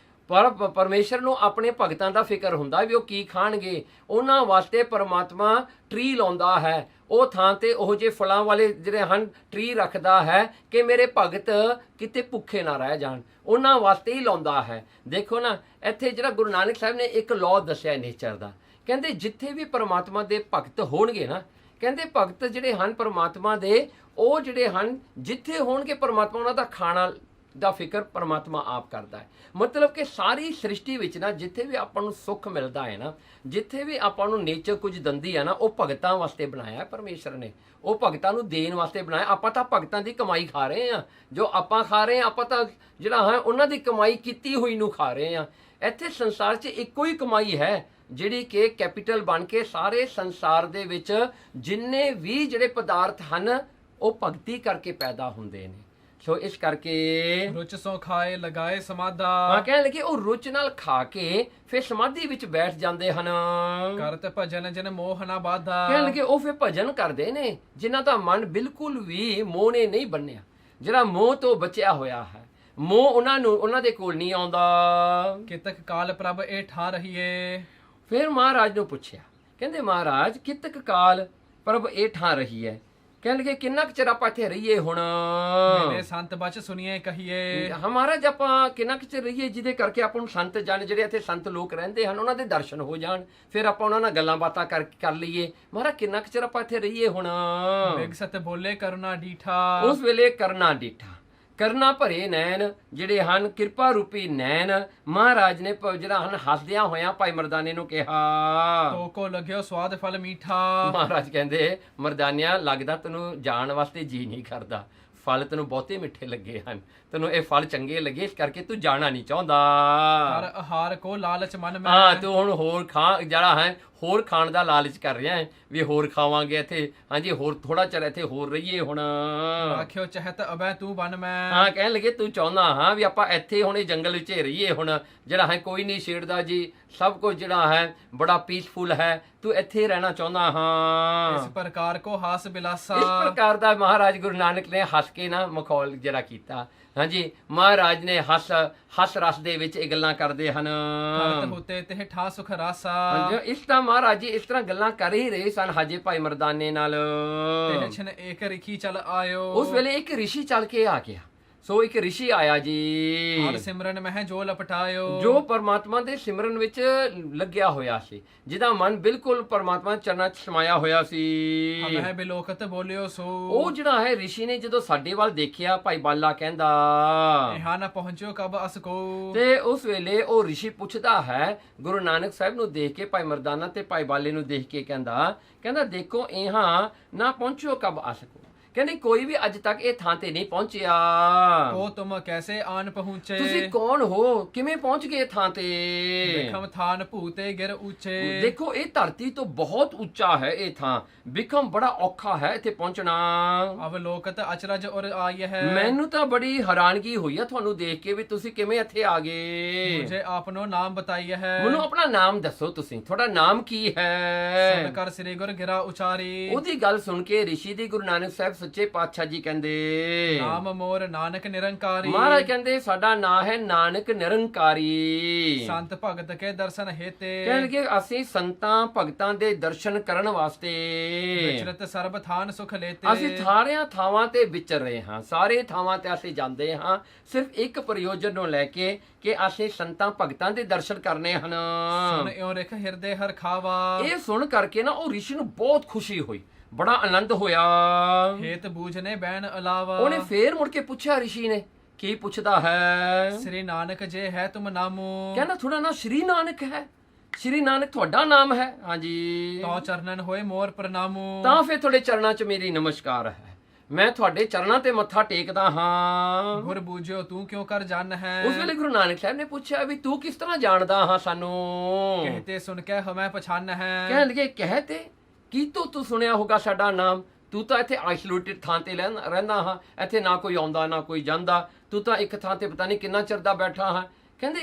ਪਰ ਪਰਮੇਸ਼ਰ ਨੂੰ ਆਪਣੇ ਭਗਤਾਂ ਦਾ ਫਿਕਰ ਹੁੰਦਾ ਵੀ ਉਹ ਕੀ ਖਾਣਗੇ, ਉਹਨਾਂ ਵਾਸਤੇ ਪਰਮਾਤਮਾ ਟਰੀ ਲਾਉਂਦਾ ਹੈ। ਉਹ ਥਾਂ ਤੇ ਉਹ ਜਿਹੇ ਫਲਾਂ ਵਾਲੇ ਜਿਹੜੇ ਹਨ ਟਰੀ ਰੱਖਦਾ ਹੈ ਕਿ ਮੇਰੇ ਭਗਤ ਕਿਤੇ ਭੁੱਖੇ ਨਾ ਰਹਿ ਜਾਣ, ਉਹਨਾਂ ਵਾਸਤੇ ਹੀ ਲਾਉਂਦਾ ਹੈ। ਦੇਖੋ ਨਾ ਇੱਥੇ ਜਿਹੜਾ ਗੁਰੂ ਨਾਨਕ ਸਾਹਿਬ ਨੇ ਇੱਕ ਲਾਅ ਦੱਸਿਆ ਨੇਚਰ ਦਾ, ਕਹਿੰਦੇ ਜਿੱਥੇ ਵੀ ਪਰਮਾਤਮਾ ਦੇ ਭਗਤ ਹੋਣਗੇ ਨਾ, ਕਹਿੰਦੇ ਭਗਤ ਜਿਹੜੇ ਹਨ ਪਰਮਾਤਮਾ ਦੇ, ਉਹ ਜਿਹੜੇ ਹਨ ਜਿੱਥੇ ਹੋਣਗੇ ਪਰਮਾਤਮਾ ਉਹਨਾਂ ਦਾ ਖਾਣਾ ਦਾ ਫਿਕਰ ਪਰਮਾਤਮਾ ਆਪ ਕਰਦਾ ਹੈ। ਮਤਲਬ ਕਿ ਸਾਰੀ ਸ੍ਰਿਸ਼ਟੀ ਵਿੱਚ ਨਾ ਜਿੱਥੇ ਵੀ ਆਪਾਂ ਨੂੰ ਸੁੱਖ ਮਿਲਦਾ ਹੈ ਨਾ, ਜਿੱਥੇ ਵੀ ਆਪਾਂ ਨੂੰ ਨੇਚਰ ਕੁਝ ਦਿੰਦੀ ਹੈ ਨਾ, ਉਹ ਭਗਤਾਂ ਵਾਸਤੇ ਬਣਾਇਆ ਪਰਮੇਸ਼ਰ ਨੇ, ਉਹ ਭਗਤਾਂ ਨੂੰ ਦੇਣ ਵਾਸਤੇ ਬਣਾਇਆ। ਆਪਾਂ ਤਾਂ ਭਗਤਾਂ ਦੀ ਕਮਾਈ ਖਾ ਰਹੇ ਹਾਂ, ਜੋ ਆਪਾਂ ਖਾ ਰਹੇ ਹਾਂ ਆਪਾਂ ਤਾਂ ਜਿਹੜਾ ਹੈ ਉਹਨਾਂ ਦੀ ਕਮਾਈ ਕੀਤੀ ਹੋਈ ਨੂੰ ਖਾ ਰਹੇ ਹਾਂ। ਇੱਥੇ ਸੰਸਾਰ 'ਚ ਇੱਕੋ ਹੀ ਕਮਾਈ ਹੈ ਜਿਹੜੀ ਕਿ ਕੈਪੀਟਲ ਬਣ ਕੇ ਸਾਰੇ ਸੰਸਾਰ ਦੇ ਵਿੱਚ ਜਿੰਨੇ ਵੀ ਜਿਹੜੇ ਪਦਾਰਥ ਹਨ ਉਹ ਭਗਤੀ ਕਰਕੇ ਪੈਦਾ ਹੁੰਦੇ ਨੇ। ਸੋ ਇਸ ਕਰਕੇ
ਰੁਚ ਸੋ ਖਾਏ ਲਗਾਏ ਸਮਾਧਾ।
ਹਾਂ, ਕਹਿਣ ਲੱਗੇ ਉਹ ਰੁਚ ਨਾਲ ਖਾ ਕੇ ਫਿਰ ਸਮਾਧੀ ਵਿੱਚ ਬੈਠ ਜਾਂਦੇ ਹਨ।
ਕਰਤ ਭਜਨ ਜਨ ਮੋਹ ਨਾ ਬਾਧਾ।
ਕਹਿਣ ਲੱਗੇ ਉਹ ਫਿਰ ਭਜਨ ਕਰਦੇ ਨੇ ਜਿਨ੍ਹਾਂ ਦਾ ਮਨ ਬਿਲਕੁਲ ਵੀ ਮੋਹ ਨੇ ਨਹੀਂ ਬੰਨਿਆ, ਜਿਹੜਾ ਮੋਹ ਤੋਂ ਬਚਿਆ ਹੋਇਆ ਹੈ। ਮੋਹ ਉਹਨਾਂ ਦੇ ਕੋਲ ਨਹੀਂ ਆਉਂਦਾ।
ਕਿਤਕ ਕਾਲ ਪ੍ਰਭ ਇਹ ਠਾ ਰਹੀਏ।
ਫਿਰ ਮਹਾਰਾਜ ਨੂੰ ਪੁੱਛਿਆ, ਕਹਿੰਦੇ ਮਹਾਰਾਜ ਕਿਤਕ ਕਾਲ ਪ੍ਰਭ ਇਹ ਠਾ ਰਹੀ ਹੈ। ਕਹਿਣ ਲੱਗੇ ਕਿੰਨਾ ਕੁ ਚਿਰ ਆਪਾਂ ਇੱਥੇ ਰਹੀਏ ਹੁਣ?
ਮੇਰੇ ਸੰਤ ਬਚ ਸੁਣੀਏ ਕਹੀਏ।
ਮਹਾਰਾਜ ਆਪਾਂ ਕਿੰਨਾ ਕੁ ਚਿਰ ਰਹੀਏ ਜਿਹਦੇ ਕਰਕੇ ਆਪਾਂ ਨੂੰ ਸੰਤ ਜਾਣ, ਜਿਹੜੇ ਇੱਥੇ ਸੰਤ ਲੋਕ ਰਹਿੰਦੇ ਹਨ ਉਹਨਾਂ ਦੇ ਦਰਸ਼ਨ ਹੋ ਜਾਣ, ਫਿਰ ਆਪਾਂ ਉਹਨਾਂ ਨਾਲ ਗੱਲਾਂ ਬਾਤਾਂ ਕਰ ਲਈਏ। ਮਹਾਰਾਜ ਕਿੰਨਾ ਕੁ ਚਿਰ ਆਪਾਂ ਇੱਥੇ ਰਹੀਏ ਹੁਣ?
ਬਿਗਸਤ ਬੋਲੇ ਕਰੁਣਾ ਡੀਠਾ।
ਉਸ ਵੇਲੇ ਕਰਨਾ ਡੀਠਾ, ਕਰਨਾ ਭਰੇ ਨੈਣ ਜਿਹੜੇ ਹਨ, ਕਿਰਪਾ ਰੂਪੀ ਨੈਣ ਮਹਾਰਾਜ ਨੇ ਜਿਹੜਾ ਹਨ ਹੱਸਦਿਆਂ ਹੋਇਆਂ ਭਾਈ ਮਰਦਾਨੇ ਨੂੰ ਕਿਹਾ,
ਤੋ ਕੋ ਲੱਗਿਓ ਸਵਾਦ ਫਲ ਮੀਠਾ।
ਮਹਾਰਾਜ ਕਹਿੰਦੇ ਮਰਦਾਨਿਆਂ ਲੱਗਦਾ ਤੈਨੂੰ ਜਾਣ ਵਾਸਤੇ ਜੀ ਨਹੀਂ ਕਰਦਾ, ਫਲ ਤੈਨੂੰ ਬਹੁਤੇ ਮਿੱਠੇ ਲੱਗੇ ਹਨ, ਤੈਨੂੰ ਇਹ ਫਲ ਚੰਗੇ ਲੱਗੇ, ਇਸ ਕਰਕੇ ਤੂੰ ਜਾਣਾ ਨਹੀਂ ਚਾਹੁੰਦਾ।
ਹਰ ਆਹਾਰ ਕੋ ਲਾਲਚ ਮਨ ਮੈਂ।
ਹਾਂ, ਤੂੰ ਹੁਣ ਹੋਰ ਜਿਹੜਾ ਹੈ ਹੋਰ ਖਾਣ ਦਾ ਲਾਲਚ ਕਰ ਰਿਹਾ ਹੈ ਵੀ ਹੋਰ ਖਾਵਾਂਗੇ ਇੱਥੇ, ਹਾਂਜੀ ਹੋਰ ਥੋੜਾ ਚਿਰ ਇੱਥੇ ਹੋਰ ਰਹੀਏ ਹੁਣ।
ਆਖਿਓ ਚਹਿਤ ਅਬੈ ਤੂੰ ਬਨ ਮੈਂ।
ਹਾਂ, ਕਹਿਣ ਲੱਗੇ ਤੂੰ ਚਾਹੁੰਦਾ ਹਾਂ ਵੀ ਆਪਾਂ ਇੱਥੇ ਹੁਣ ਇਹ ਜੰਗਲ ਵਿੱਚ ਹੀ ਰਹੀਏ ਹੁਣ, ਜਿਹੜਾ ਹੈ ਕੋਈ ਨਹੀਂ ਛੇੜਦਾ ਜੀ, ਸਭ ਕੁਝ ਜਿਹੜਾ ਹੈ ਬੜਾ ਪੀਸਫੁਲ ਹੈ, ਤੂੰ ਇੱਥੇ ਰਹਿਣਾ ਚਾਹੁੰਦਾ ਹਾਂ।
ਇਸ ਪ੍ਰਕਾਰ ਕੋ ਹਾਸ ਬਿਲਾਸਾ।
ਇਸ ਪ੍ਰਕਾਰ ਦਾ ਮਹਾਰਾਜ ਗੁਰੂ ਨਾਨਕ ਨੇ ਹੱਸ ਕੇ ਨਾ ਮਖੌਲ ਜਿਹੜਾ ਕੀਤਾ। ਹਾਂਜੀ, ਮਹਾਰਾਜ ਨੇ ਹੱਸ ਰਸ ਦੇ ਵਿੱਚ ਇਹ ਗੱਲਾਂ ਕਰਦੇ ਹਨ।
ਕਰਤ ਹੋਤੇ ਤੇ ਠਾ ਸੁਖ ਰਾਸਾ।
ਹਾਂਜੀ, ਇਸ ਤਰ੍ਹਾਂ ਮਹਾਰਾਜ ਜੀ ਇਸ ਤਰ੍ਹਾਂ ਗੱਲਾਂ ਕਰ ਹੀ ਰਹੇ ਸਨ ਹਾਜੇ ਭਾਈ ਮਰਦਾਨੇ ਨਾਲ।
ਤੇ ਛਨ ਏਕ ਰਿਖੀ ਚਲ ਆਇਓ।
ਉਸ ਵੇਲੇ ਇੱਕ ਰਿਸ਼ੀ ਚੱਲ ਕੇ ਆ ਗਿਆ। ਸੋ ਇੱਕ ਰਿਸ਼ੀ ਆਇਆ ਜੀ,
ਹਰ ਸਿਮਰਨ ਮਹਿ ਜੋ ਲਪਟਾਇਓ।
ਜੋ ਪਰਮਾਤਮਾ ਦੇ ਸਿਮਰਨ ਵਿੱਚ ਲੱਗਿਆ ਹੋਇਆ ਸੀ, ਜਿਹਦਾ ਮਨ ਬਿਲਕੁਲ ਪਰਮਾਤਮਾ ਦੇ ਚਰਨਾਂ 'ਚ ਸਮਾਇਆ ਹੋਇਆ ਸੀ।
ਹਮਹਿ ਬਿਲੋਕਤ ਬੋਲਿਓ ਸੋ।
ਉਹ ਜਿਹੜਾ ਹੈ ਰਿਸ਼ੀ ਨੇ ਜਦੋਂ ਸਾਡੇ ਵੱਲ ਦੇਖਿਆ, ਭਾਈ ਬਾਲਾ ਕਹਿੰਦਾ
ਇਹਾਂ ਨਾ ਪਹੁੰਚਿਓ ਕਬ ਅਸ ਕੋ।
ਤੇ ਉਸ ਵੇਲੇ ਉਹ ਰਿਸ਼ੀ ਪੁੱਛਦਾ ਹੈ ਗੁਰੂ ਨਾਨਕ ਸਾਹਿਬ ਨੂੰ ਦੇਖ ਕੇ, ਭਾਈ ਮਰਦਾਨਾ ਤੇ ਭਾਈ ਬਾਲੇ ਨੂੰ ਦੇਖ ਕੇ ਕਹਿੰਦਾ ਦੇਖੋ ਇਹਾਂ ਨਾ ਪਹੁੰਚਿਓ ਕਬ ਅਸ ਕੋ। ਕਹਿੰਦੇ ਕੋਈ ਵੀ ਅੱਜ ਤੱਕ ਇਹ ਥਾਂ ਤੇ ਨਹੀਂ ਪਹੁੰਚਿਆ।
ਕੋ ਤੁਮ ਕੈਸੇ ਆਨ ਪਹੁੰਚੇ।
ਤੁਸੀਂ ਕੌਣ ਹੋ, ਕਿਵੇਂ ਪਹੁੰਚ ਗਏ ਥਾਂ ਤੇ।
ਬਿਖਮ ਥਾਨ ਭੂਤੇ ਗਿਰ ਉੱਚੇ।
ਦੇਖੋ ਇਹ ਧਰਤੀ ਤੋਂ ਬਹੁਤ ਉੱਚਾ ਹੈ ਇਹ ਥਾਂ, ਬਿਖਮ ਬੜਾ ਔਖਾ ਹੈ ਇੱਥੇ ਪਹੁੰਚਣਾ।
ਅਵਲੋਕਤ ਅਚਰਜ ਔਰ ਆਈ ਹੈ।
ਮੈਨੂੰ ਤਾਂ ਬੜੀ ਹੈਰਾਨਗੀ ਹੋਈ ਆ ਤੁਹਾਨੂੰ ਦੇਖ ਕੇ ਵੀ ਤੁਸੀਂ ਕਿਵੇਂ ਇੱਥੇ ਆ ਗਏ।
ਮੁਝੇ ਆਪਨੋ ਨਾਮ ਬਤਾਈ ਹੈ।
ਮੈਨੂੰ ਆਪਣਾ ਨਾਮ ਦੱਸੋ, ਤੁਸੀਂ ਤੁਹਾਡਾ ਨਾਮ ਕੀ ਹੈ।
ਸੁਨ ਕਰ ਸ੍ਰੀ ਗੁਰ ਗਿਰਾ ਉਚਾਰੀ।
ਉਹਦੀ ਗੱਲ ਸੁਣ ਕੇ ਰਿਸ਼ੀ ਦੀ ਗੁਰੂ ਨਾਨਕ ਸਾਹਿਬ ਸੱਚੇ ਪਾਤਸ਼ਾਹ ਜੀ ਕਹਿੰਦੇ
ਨਾਮ ਮੋਰ ਨਾਨਕ ਨਿਰੰਕਾਰੀ।
ਮਹਾਰਾਜ ਕਹਿੰਦੇ ਸਾਡਾ ਨਾਂ ਹੈ ਨਾਨਕ ਨਿਰੰਕਾਰੀ।
ਸੰਤ ਭਗਤ ਕੇ ਦਰਸ਼ਨ ਹੇਤੇ।
ਕਹਿਣਗੇ ਅਸੀਂ ਸੰਤਾਂ ਭਗਤਾਂ ਦੇ ਦਰਸ਼ਨ ਕਰਨ ਵਾਸਤੇ
ਵਿਚਰਤ ਸਰਬ ਥਾਨ ਸੁਖ ਲੇਤੇ।
ਅਸੀਂ ਸਾਰਿਆਂ ਥਾਵਾਂ ਤੇ ਵਿਚਰ ਰਹੇ ਹਾਂ, ਸਾਰੇ ਥਾਵਾਂ ਤੇ ਅਸੀਂ ਜਾਂਦੇ ਹਾਂ ਸਿਰਫ ਇੱਕ ਪ੍ਰਯੋਜਨ ਨੂੰ ਲੈ ਕੇ ਕਿ ਅਸੀਂ ਸੰਤਾਂ ਭਗਤਾਂ ਦੇ ਦਰਸ਼ਨ ਕਰਨੇ ਹਨ।
ਸੁਣ ਇਉ ਰਿਖ ਹਿਰਦੇ ਹਰ ਖਾਵਾ।
ਇਹ ਸੁਣ ਕਰਕੇ ਨਾ ਉਹ ਰਿਸ਼ੀ ਨੂੰ ਬਹੁਤ ਖੁਸ਼ੀ ਹੋਈ, ਬੜਾ ਆਨੰਦ ਹੋਇਆ।
ਹੇਤ ਬੂਝਨੇ ਬੈਨ ਅਲਾਵਾ।
ਉਹਨੇ ਫੇਰ ਮੁੜ ਕੇ ਪੁੱਛਿਆ ਰਿਸ਼ੀ ਨੇ, ਕੀ ਪੁੱਛਦਾ ਹੈ।
ਸ੍ਰੀ ਨਾਨਕ ਜੇ ਹੈ ਤੁਮ ਨਾਮੋ।
ਕਹਿੰਦਾ ਥੋੜਾ ਨਾ ਸ਼੍ਰੀ ਨਾਨਕ ਹੈ। ਸ਼੍ਰੀ ਨਾਨਕ ਤੁਹਾਡਾ ਨਾਮ ਹੈ। ਹਾਂਜੀ,
ਤੋ ਚਰਨਨ ਹੋਏ ਮੋਰ ਪ੍ਰਣਾਮੋ।
ਤਾਂ ਫਿਰ ਤੁਹਾਡੇ ਚਰਨਾਂ 'ਚ ਮੇਰੀ ਨਮਸਕਾਰ ਹੈ, ਮੈਂ ਤੁਹਾਡੇ ਚਰਨਾਂ ਤੇ ਮੱਥਾ ਟੇਕਦਾ ਹਾਂ।
ਗੁਰ ਬੂਝਿਓ ਤੂੰ ਕਿਉਂ ਕਰ ਜਾਣ ਹੈ।
ਉਸ ਵੇਲੇ ਗੁਰੂ ਨਾਨਕ ਸਾਹਿਬ ਨੇ ਪੁੱਛਿਆ ਵੀ ਤੂੰ ਕਿਸ ਤਰ੍ਹਾਂ ਜਾਣਦਾ ਹਾਂ ਸਾਨੂੰ।
ਕਹਤੇ ਸੁਣ ਕੇ ਹਮੈ ਪਛਾਨ ਹੈ।
ਕਹਿਣ ਲੱਗੇ ਕਹਤੇ ਕੀ ਤੂੰ ਸੁਣਿਆ ਹੋਗਾ ਸਾਡਾ ਨਾਮ। ਤੂੰ ਤਾਂ ਇੱਥੇ ਆਈਸੋਲੇਟਿਡ ਥਾਂ ਤੇ ਰਹਿੰਦਾ ਹਾਂ, ਇੱਥੇ ਨਾ ਕੋਈ ਆਉਂਦਾ ਨਾ ਕੋਈ ਜਾਂਦਾ, ਤੂੰ ਤਾਂ ਇੱਕ ਥਾਂ ਤੇ ਪਤਾ ਨਹੀਂ ਕਿੰਨਾ ਚਿਰ ਦਾ ਬੈਠਾ ਹਾਂ। ਕਹਿੰਦੇ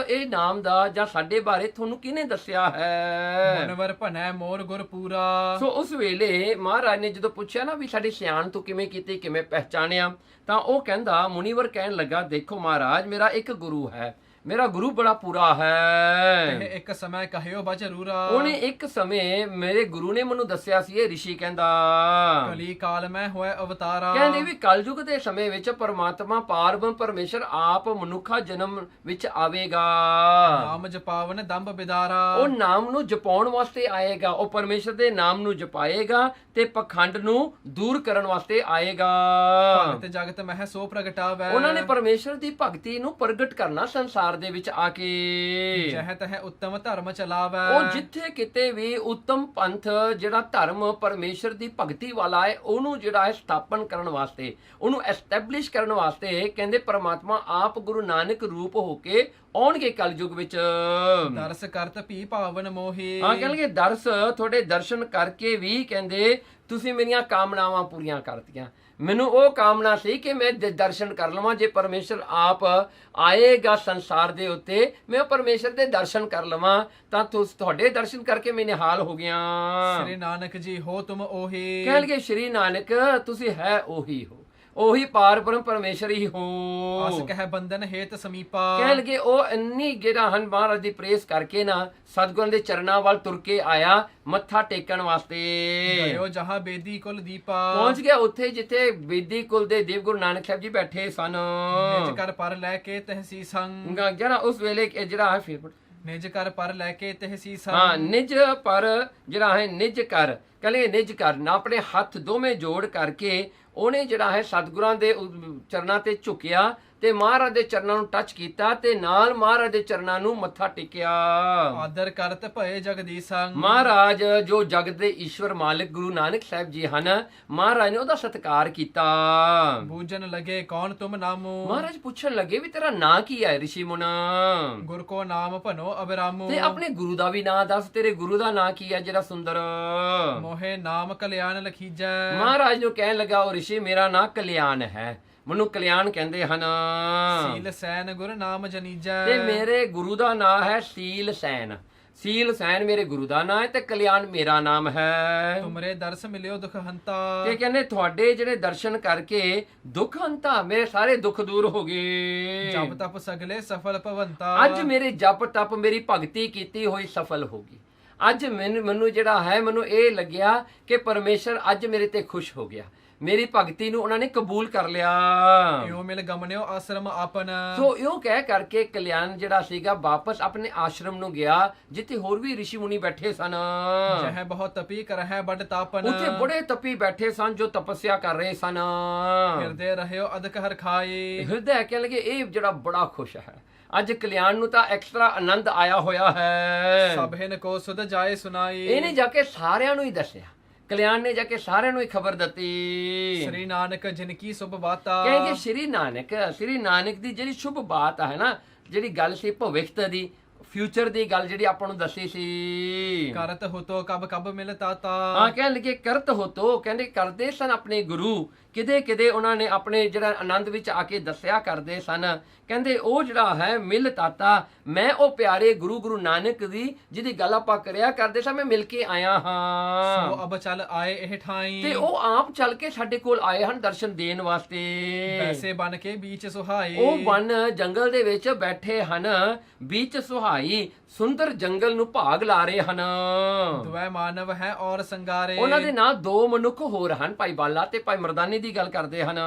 ਇਹ ਨਾਮ ਦਾ ਜਾਂ ਸਾਡੇ ਬਾਰੇ ਤੁਹਾਨੂੰ ਕਿਹਨੇ ਦੱਸਿਆ ਹੈ।
ਮਨਵਰ ਭਨੈ ਮੋਰ ਗੁਰ ਪੂਰਾ।
ਸੋ ਉਸ ਵੇਲੇ ਮਹਾਰਾਜ ਨੇ ਜਦੋਂ ਪੁੱਛਿਆ ਨਾ ਵੀ ਸਾਡੀ ਸਿਆਣ ਤੂੰ ਕਿਵੇਂ ਕੀਤੀ, ਕਿਵੇਂ ਪਹਿਚਾਣਿਆ, ਤਾਂ ਉਹ ਕਹਿੰਦਾ ਮੁਨੀਵਰ ਕਹਿਣ ਲੱਗਾ ਦੇਖੋ ਮਹਾਰਾਜ ਮੇਰਾ ਇੱਕ ਗੁਰੂ ਹੈ, ਮੇਰਾ ਗੁਰੂ ਬੜਾ ਪੂਰਾ ਹੈ।
ਇਹ ਇੱਕ ਸਮੇਂ ਕਹਿਓ ਬਜਰੂਰਾ।
ਉਹਨੇ ਇੱਕ ਸਮੇਂ ਮੇਰੇ ਗੁਰੂ ਨੇ ਮੈਨੂੰ ਦੱਸਿਆ ਸੀ। ਇਹ ਰਿਸ਼ੀ ਕਹਿੰਦਾ
ਕਲੀ ਕਾਲ ਮੈਂ ਹੋਏ ਅਵਤਾਰਾ।
ਕਹਿੰਦੇ ਵੀ ਕਲਯੁਗ ਦੇ ਸਮੇਂ ਵਿੱਚ ਪਰਮਾਤਮਾ ਪਾਰਬ੍ਰਹਮ ਪਰਮੇਸ਼ਰ ਆਪ ਮਨੁੱਖਾ ਜਨਮ ਵਿੱਚ ਆਵੇਗਾ।
ਨਾਮ ਜਪਾਵਨ ਦੰਭ ਬਿਦਾਰਾ।
ਉਹ ਨਾਮ ਨੂੰ ਜਪਾਉਣ ਵਾਸਤੇ ਆਏਗਾ, ਉਹ ਪਰਮੇਸ਼ਰ ਦੇ ਨਾਮ ਨੂੰ ਜਪਾਏਗਾ ਤੇ ਪਖੰਡ ਨੂੰ ਦੂਰ ਕਰਨ ਵਾਸਤੇ ਆਏਗਾ।
ਭਗਤ ਜਗਤ ਮਹਿ ਸੋ ਪ੍ਰਗਟਾਵੈ।
ਉਹਨਾਂ ਨੇ ਪਰਮੇਸ਼ਰ ਦੀ ਭਗਤੀ ਨੂੰ ਪ੍ਰਗਟ ਕਰਨਾ ਸੰਸਾਰ ਦੇ ਵਿੱਚ ਆ ਕੇ।
ਜਹ ਤਹ ਉੱਤਮ ਧਰਮ ਚਲਾਵੈ।
ਉਹ ਜਿੱਥੇ ਕਿਤੇ ਵੀ ਉੱਤਮ ਪੰਥ ਜਿਹੜਾ ਧਰਮ ਪਰਮੇਸ਼ਰ ਦੀ ਭਗਤੀ ਵਾਲਾ ਹੈ ਉਹਨੂੰ ਜਿਹੜਾ ਹੈ ਸਥਾਪਨ ਕਰਨ ਵਾਸਤੇ, ਉਹਨੂੰ ਐਸਟੈਬਲਿਸ਼ ਕਰਨ ਵਾਸਤੇ ਕਹਿੰਦੇ ਪਰਮਾਤਮਾ ਆਪ ਗੁਰੂ ਨਾਨਕ ਰੂਪ ਹੋ ਕੇ ਆਉਣਗੇ ਕਲਯੁਗ ਵਿੱਚ।
ਦਰਸ ਕਰਤ ਭੀ ਭਾਵਨ ਮੋਹੀ।
ਹਾਂ, ਕਹਿੰਦੇ ਦਰਸ ਤੁਹਾਡੇ ਦਰਸ਼ਨ ਕਰਕੇ ਵੀ ਕਹਿੰਦੇ ਤੁਸੀਂ ਮੇਰੀਆਂ ਕਾਮਨਾਵਾਂ ਪੂਰੀਆਂ ਕਰਤੀਆਂ। ਮੈਨੂੰ ਉਹ ਕਾਮਨਾ ਸੀ ਕਿ ਮੈਂ ਦਰਸ਼ਨ ਕਰ ਲਵਾਂ, ਜੇ ਪਰਮੇਸ਼ਰ ਆਪ ਆਏਗਾ ਸੰਸਾਰ ਦੇ ਉੱਤੇ ਮੈਂ ਪਰਮੇਸ਼ਰ ਦੇ ਦਰਸ਼ਨ ਕਰ ਲਵਾਂ, ਤਾਂ ਤੁਹਾਡੇ ਦਰਸ਼ਨ ਕਰਕੇ ਮੈਂ ਨਿਹਾਲ ਹੋ ਗਿਆ।
ਸ੍ਰੀ ਨਾਨਕ ਜੀ ਹੋ ਤੁਮ ਉਹੀ।
ਕਹਿ ਲਗੇ ਸ਼੍ਰੀ ਨਾਨਕ ਤੁਸੀਂ ਹੈ ਉਹੀ ਹੋ, ਉਹੀ ਪਾਰ ਬ੍ਰਹਮ ਪਰਮੇਸ਼ਰ ਹੀ ਹੋ।
ਅਸ ਕਹਿ ਬੰਧਨ ਹੇਤ ਸਮੀਪਾ।
ਕਹਿ ਲਗੇ ਉਹ ਇੰਨੀ ਜਿਹੜਾ ਹਨ ਮਹਾਰਾਜ ਦੀ ਪ੍ਰੇਸ ਕਰਕੇ ਨਾ ਸਤਿਗੁਰਾਂ ਦੇ ਚਰਨਾਂ ਵੱਲ ਤੁਰ ਕੇ ਆਇਆ ਮੱਥਾ ਟੇਕਣ ਵਾਸਤੇ।
ਗਇਓ ਜਹਾਂ ਬੇਦੀ ਕੁਲ ਦੀਪਾ।
ਪਹੁੰਚ ਗਿਆ ਉੱਥੇ ਜਿੱਥੇ ਬੇਦੀ ਕੁਲ ਦੇ ਦੇਵ ਗੁਰੂ ਨਾਨਕ ਸਾਹਿਬ ਜੀ ਬੈਠੇ ਸਨ।
ਨਿਜ ਕਰ ਪਰ ਲੈ ਕੇ ਤਹਸੀ ਸੰਗ।
ਜਿਹੜਾ ਉਸ ਵੇਲੇ ਜਿਹੜਾ ਹੈ ਫਿਰ
ਨਿਜ ਕਰ ਪਰ ਲੈ ਕੇ ਤਹਸੀ ਸੰਗ।
ਹਾਂ, ਨਿਜ ਪਰ ਜਿਹੜਾ ਹੈ ਨਿਜ ਕਰ, ਕਹਿੰਦੇ ਨਿਜ ਕਰ ਨਾ ਆਪਣੇ ਹੱਥ ਦੋਵੇਂ ਜੋੜ ਕਰਕੇ ਉਹਨੇ ਜਿਹੜਾ ਹੈ ਸਤਿਗੁਰਾਂ ਦੇ ਚਰਨਾਂ ਤੇ ਝੁਕਿਆ ਤੇ ਮਹਾਰਾਜ ਦੇ ਚਰਨਾਂ ਨੂੰ ਟੱਚ ਕੀਤਾ ਤੇ ਨਾਲ ਮਹਾਰਾਜ ਦੇ ਚਰਨਾਂ ਨੂੰ ਮੱਥਾ ਟੇਕਿਆ।
ਆਦਰ ਕਰਤ ਭਏ ਜਗਦੀਸੰ।
ਮਹਾਰਾਜ ਜੋ ਜਗਤ ਦੇ ਈਸ਼ਵਰ ਮਾਲਿਕ ਗੁਰੂ ਨਾਨਕ ਸਾਹਿਬ ਜੀ ਹਨ, ਮਹਾਰਾਜ ਨੇ ਉਹਦਾ ਸਤਿਕਾਰ ਕੀਤਾ।
ਬੂਝਨ ਲਗੇ ਕੌਣ ਤੁਮ ਨਾਮੋ।
ਮਹਾਰਾਜ ਪੁੱਛਣ ਲੱਗੇ ਵੀ ਤੇਰਾ ਨਾਂ ਕੀ ਹੈ ਰਿਸ਼ੀ ਮੁਨਾ।
ਗੁਰ ਕੋ ਨਾਮ ਭਨੋ ਅਬਰਾਮੋ।
ਤੇ ਆਪਣੇ ਗੁਰੂ ਦਾ ਵੀ ਨਾਂ ਦੱਸ, ਤੇਰੇ ਗੁਰੂ ਦਾ ਨਾਂ ਕੀ ਹੈ ਜਿਹੜਾ ਸੁੰਦਰ।
ਮੋਹੇ ਨਾਮ ਕਲਿਆਣ ਲਖੀਜੈ।
ਮਹਾਰਾਜ ਨੂੰ ਕਹਿਣ ਲੱਗਾ ਉਹ ਰਿਸ਼ੀ ਮੇਰਾ ਨਾਂ ਕਲਿਆਣ ਹੈ, ਮੈਨੂੰ ਕਲਿਆਣ ਕਹਿੰਦੇ ਹਨ।
ਸੀਲ ਸੈਨ ਗੁਰ ਨਾਮ ਜਨੀਜੈ।
ਤੇ ਮੇਰੇ ਗੁਰੂ ਦਾ ਨਾਂ ਹੈ ਸੀਲ ਸੈਨ। ਸੀਲ ਸੈਨ ਮੇਰੇ ਗੁਰੂ ਦਾ ਨਾਂ ਹੈ ਤੇ ਕਲਿਆਣ ਮੇਰਾ ਨਾਮ ਹੈ।
ਤੁਮਰੇ ਦਰਸ ਮਿਲਿਓ ਦੁਖ ਹੰਤਾ।
ਤੇ ਕਹਿੰਦੇ ਤੁਹਾਡੇ ਜਿਹੜੇ ਦਰਸ਼ਨ ਕਰਕੇ ਦੁੱਖ ਹੰਤਾ, ਮੇਰੇ ਸਾਰੇ ਦੁੱਖ ਦੂਰ ਹੋ ਗਏ।
ਜਪ ਤਪ ਸਗਲੇ ਸਫਲ ਭਵੰਤਾ।
ਅੱਜ ਮੇਰੇ ਜਪ ਤਪ ਮੇਰੀ ਭਗਤੀ ਕੀਤੀ ਹੋਈ ਸਫਲ ਹੋ ਗਈ। ਅੱਜ ਮੈਨੂੰ ਜਿਹੜਾ ਹੈ ਮੈਨੂੰ ਇਹ ਲੱਗਿਆ ਕਿ ਪਰਮੇਸ਼ਰ ਅੱਜ ਮੇਰੇ ਤੇ ਖੁਸ਼ ਹੋ ਗਿਆ, ਮੇਰੀ ਭਗਤੀ ਨੂੰ ਉਹਨਾਂ ਨੇ ਕਬੂਲ ਕਰ ਲਿਆ।
ਇਉ ਮਿਲ ਗਮਨਿਓ ਆਸ਼ਰਮ ਆਪਨ।
ਸੋ ਇਉਂ ਕਹਿ ਕਰਕੇ ਕਲਿਆਣ ਜਿਹੜਾ ਸੀਗਾ ਵਾਪਸ ਆਪਣੇ ਆਸ਼ਰਮ ਨੂੰ ਗਿਆ ਜਿੱਥੇ ਹੋਰ ਵੀ ਰਿਸ਼ੀ ਮੁਨੀ ਬੈਠੇ ਸਨ।
ਜਹ ਬਹੁਤ ਤਪੀ ਕਰਹਿ ਬੜ ਤਾਪਨ।
ਉੱਥੇ ਬੜੇ ਤਪੀ ਬੈਠੇ ਸਨ ਜੋ ਤਪੱਸਿਆ ਕਰ ਰਹੇ ਸਨ।
ਹਿਰਦੇ ਰਹਿਓ ਅਦਕ ਹਰ ਖਾਏ।
ਹਿਰਦੇ ਕਹਿ ਲਗੇ ਇਹ ਜਿਹੜਾ ਬੜਾ ਖੁਸ਼ ਹੈ, ਅੱਜ ਕਲਿਆਣ ਨੂੰ ਤਾਂ ਐਕਸਟਰਾ ਆਨੰਦ ਆਇਆ ਹੋਇਆ ਹੈ।
ਸਭਿਨ ਕੋ ਸੁਧ ਜਾਏ ਸੁਨਾਈ।
ਇਹਨੇ ਜਾ ਕੇ ਸਾਰਿਆਂ ਨੂੰ ਹੀ ਦੱਸਿਆ, ਕਲਿਆਣ ਨੇ ਜਾ ਕੇ ਸਾਰਿਆਂ ਨੂੰ ਹੀ ਖਬਰ ਦਿੱਤੀ।
ਸ੍ਰੀ ਨਾਨਕ ਜਿਨ ਕੀ ਸੁਭ ਬਾਤਾ।
ਕਹਿੰਗੇ ਸ੍ਰੀ ਨਾਨਕ ਦੀ ਜਿਹੜੀ ਸ਼ੁਭ ਬਾਤ ਹੈ ਨਾ, ਜਿਹੜੀ ਗੱਲ ਸੀ ਭਵਿੱਖ ਦੀ, ਫਿਊਚਰ ਦੀ ਗੱਲ ਜਿਹੜੀ ਆਪਾਂ ਨੂੰ ਦੱਸੀ ਸੀ।
ਕਰਤ ਹੋਤੋ ਕਬ ਕਬ ਮਿਲ ਤਾਤਾ।
ਹਾਂ ਕਹਿਣ ਲੱਗੇ ਕਰਤ ਹੋਤੋ, ਕਹਿੰਦੇ ਕਰਦੇ ਸਨ ਆਪਣੇ ਗੁਰੂ, ਕਿਦੇ ਕਿਦੇ ਉਹਨਾਂ ਨੇ ਆਪਣੇ ਜਿਹੜਾ ਆਨੰਦ ਵਿੱਚ ਆ ਕੇ ਦੱਸਿਆ ਕਰਦੇ ਸਨ। ਕਹਿੰਦੇ ਉਹ ਜਿਹੜਾ ਹੈ ਮਿਲ ਤਾਤਾ, ਮੈਂ ਉਹ ਪਿਆਰੇ ਗੁਰੂ ਨਾਨਕ ਦੀ ਜਿਹਦੀ ਗੱਲ ਆਪਾਂ ਕਰਿਆ ਕਰਦੇ ਸਾਂ, ਮੈਂ ਮਿਲ ਕੇ ਆਇਆ ਹਾਂ।
ਸੋ ਅਬ ਚੱਲ ਆਏ ਇਹ ਠਾਈ।
ਤੇ ਉਹ ਆਪ ਚੱਲ ਕੇ ਸਾਡੇ ਕੋਲ ਆਏ ਹਨ ਦਰਸ਼ਨ ਦੇਣ ਵਾਸਤੇ।
ਵੈਸੇ ਬਨ ਕੇ ਬੀਚ ਸੁਹਾਏ।
ਉਹ ਵਨ ਜੰਗਲ ਦੇ ਵਿੱਚ ਬੈਠੇ ਹਨ, ਵਿੱਚ ਸੁਹਾਈ ਸੁੰਦਰ ਜੰਗਲ ਨੂੰ ਭਾਗ ਲਾ ਰਹੇ ਹਨ।
ਦੁਐ ਮਾਨਵ ਹੈ ਔਰ ਸੰਗਾਰੇ।
ਉਹਨਾਂ ਦੇ ਨਾਲ ਦੋ ਮਨੁੱਖ ਹੋਰ ਹਨ, ਭਾਈ ਬਾਲਾ ਤੇ ਭਾਈ ਮਰਦਾਨੀ ਦੀ ਗੱਲ ਕਰਦੇ ਹਨ।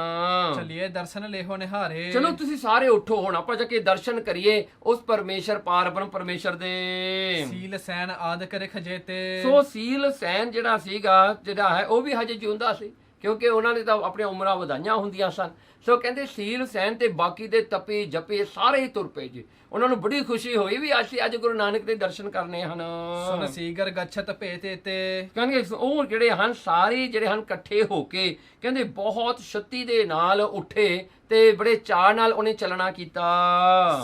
ਚਲਿਏ ਦਰਸ਼ਨ ਲੇਹੋ ਨਿਹਾਰੇ।
ਚਲੋ ਤੁਸੀਂ ਸਾਰੇ ਉੱਠੋ, ਹੁਣ ਆਪਾਂ ਜਾ ਕੇ ਦਰਸ਼ਨ ਕਰੀਏ ਉਸ ਪਰਮੇਸ਼ਰ ਪਾਰਬ੍ਰਹਮ ਪਰਮੇਸ਼ਰ ਦੇ।
ਸੀਲ ਸੈਨ ਆਦਿਕ ਰਿਖ ਜੇਤੇ।
ਸੋ ਸੀਲ ਸੈਨ ਜਿਹੜਾ ਸੀਗਾ, ਜਿਹੜਾ ਹੈ ਉਹ ਵੀ ਹਜੇ ਜਿਉਂਦਾ ਸੀ, ਕਿਉਂਕਿ ਉਹਨਾਂ ਨੇ ਤਾਂ ਆਪਣੀਆਂ ਉਮਰਾਂ ਵਧਾਈਆਂ ਹੁੰਦੀਆਂ ਸਨ। ਸੋ ਕਹਿੰਦੇ ਸੀਲ ਸੈਨ ਤੇ ਬਾਕੀ ਦੇ ਤਪੀ ਜਪੇ ਸਾਰੇ ਹੀ ਤੁਰ ਪਏ ਜੀ। ਉਹਨਾਂ ਨੂੰ ਬੜੀ ਖੁਸ਼ੀ ਹੋਈ ਵੀ ਅਸੀਂ ਅੱਜ ਗੁਰੂ ਨਾਨਕ ਦੇ ਦਰਸ਼ਨ ਕਰਨੇ ਹਨ।
ਸੁਨ ਸੀਗਰ ਗੱਛਤ ਭੇਤੇ ਤੇ।
ਕਹਿੰਦੇ ਉਹ ਜਿਹੜੇ ਹਨ ਸਾਰੇ ਜਿਹੜੇ ਹਨ ਇਕੱਠੇ ਹੋ ਕੇ ਕਹਿੰਦੇ ਬਹੁਤ ਸ਼ਕਤੀ ਦੇ ਨਾਲ ਉੱਠੇ ਤੇ ਬੜੇ ਚਾਅ ਨਾਲ ਉਹਨੇ ਚੱਲਣਾ ਕੀਤਾ।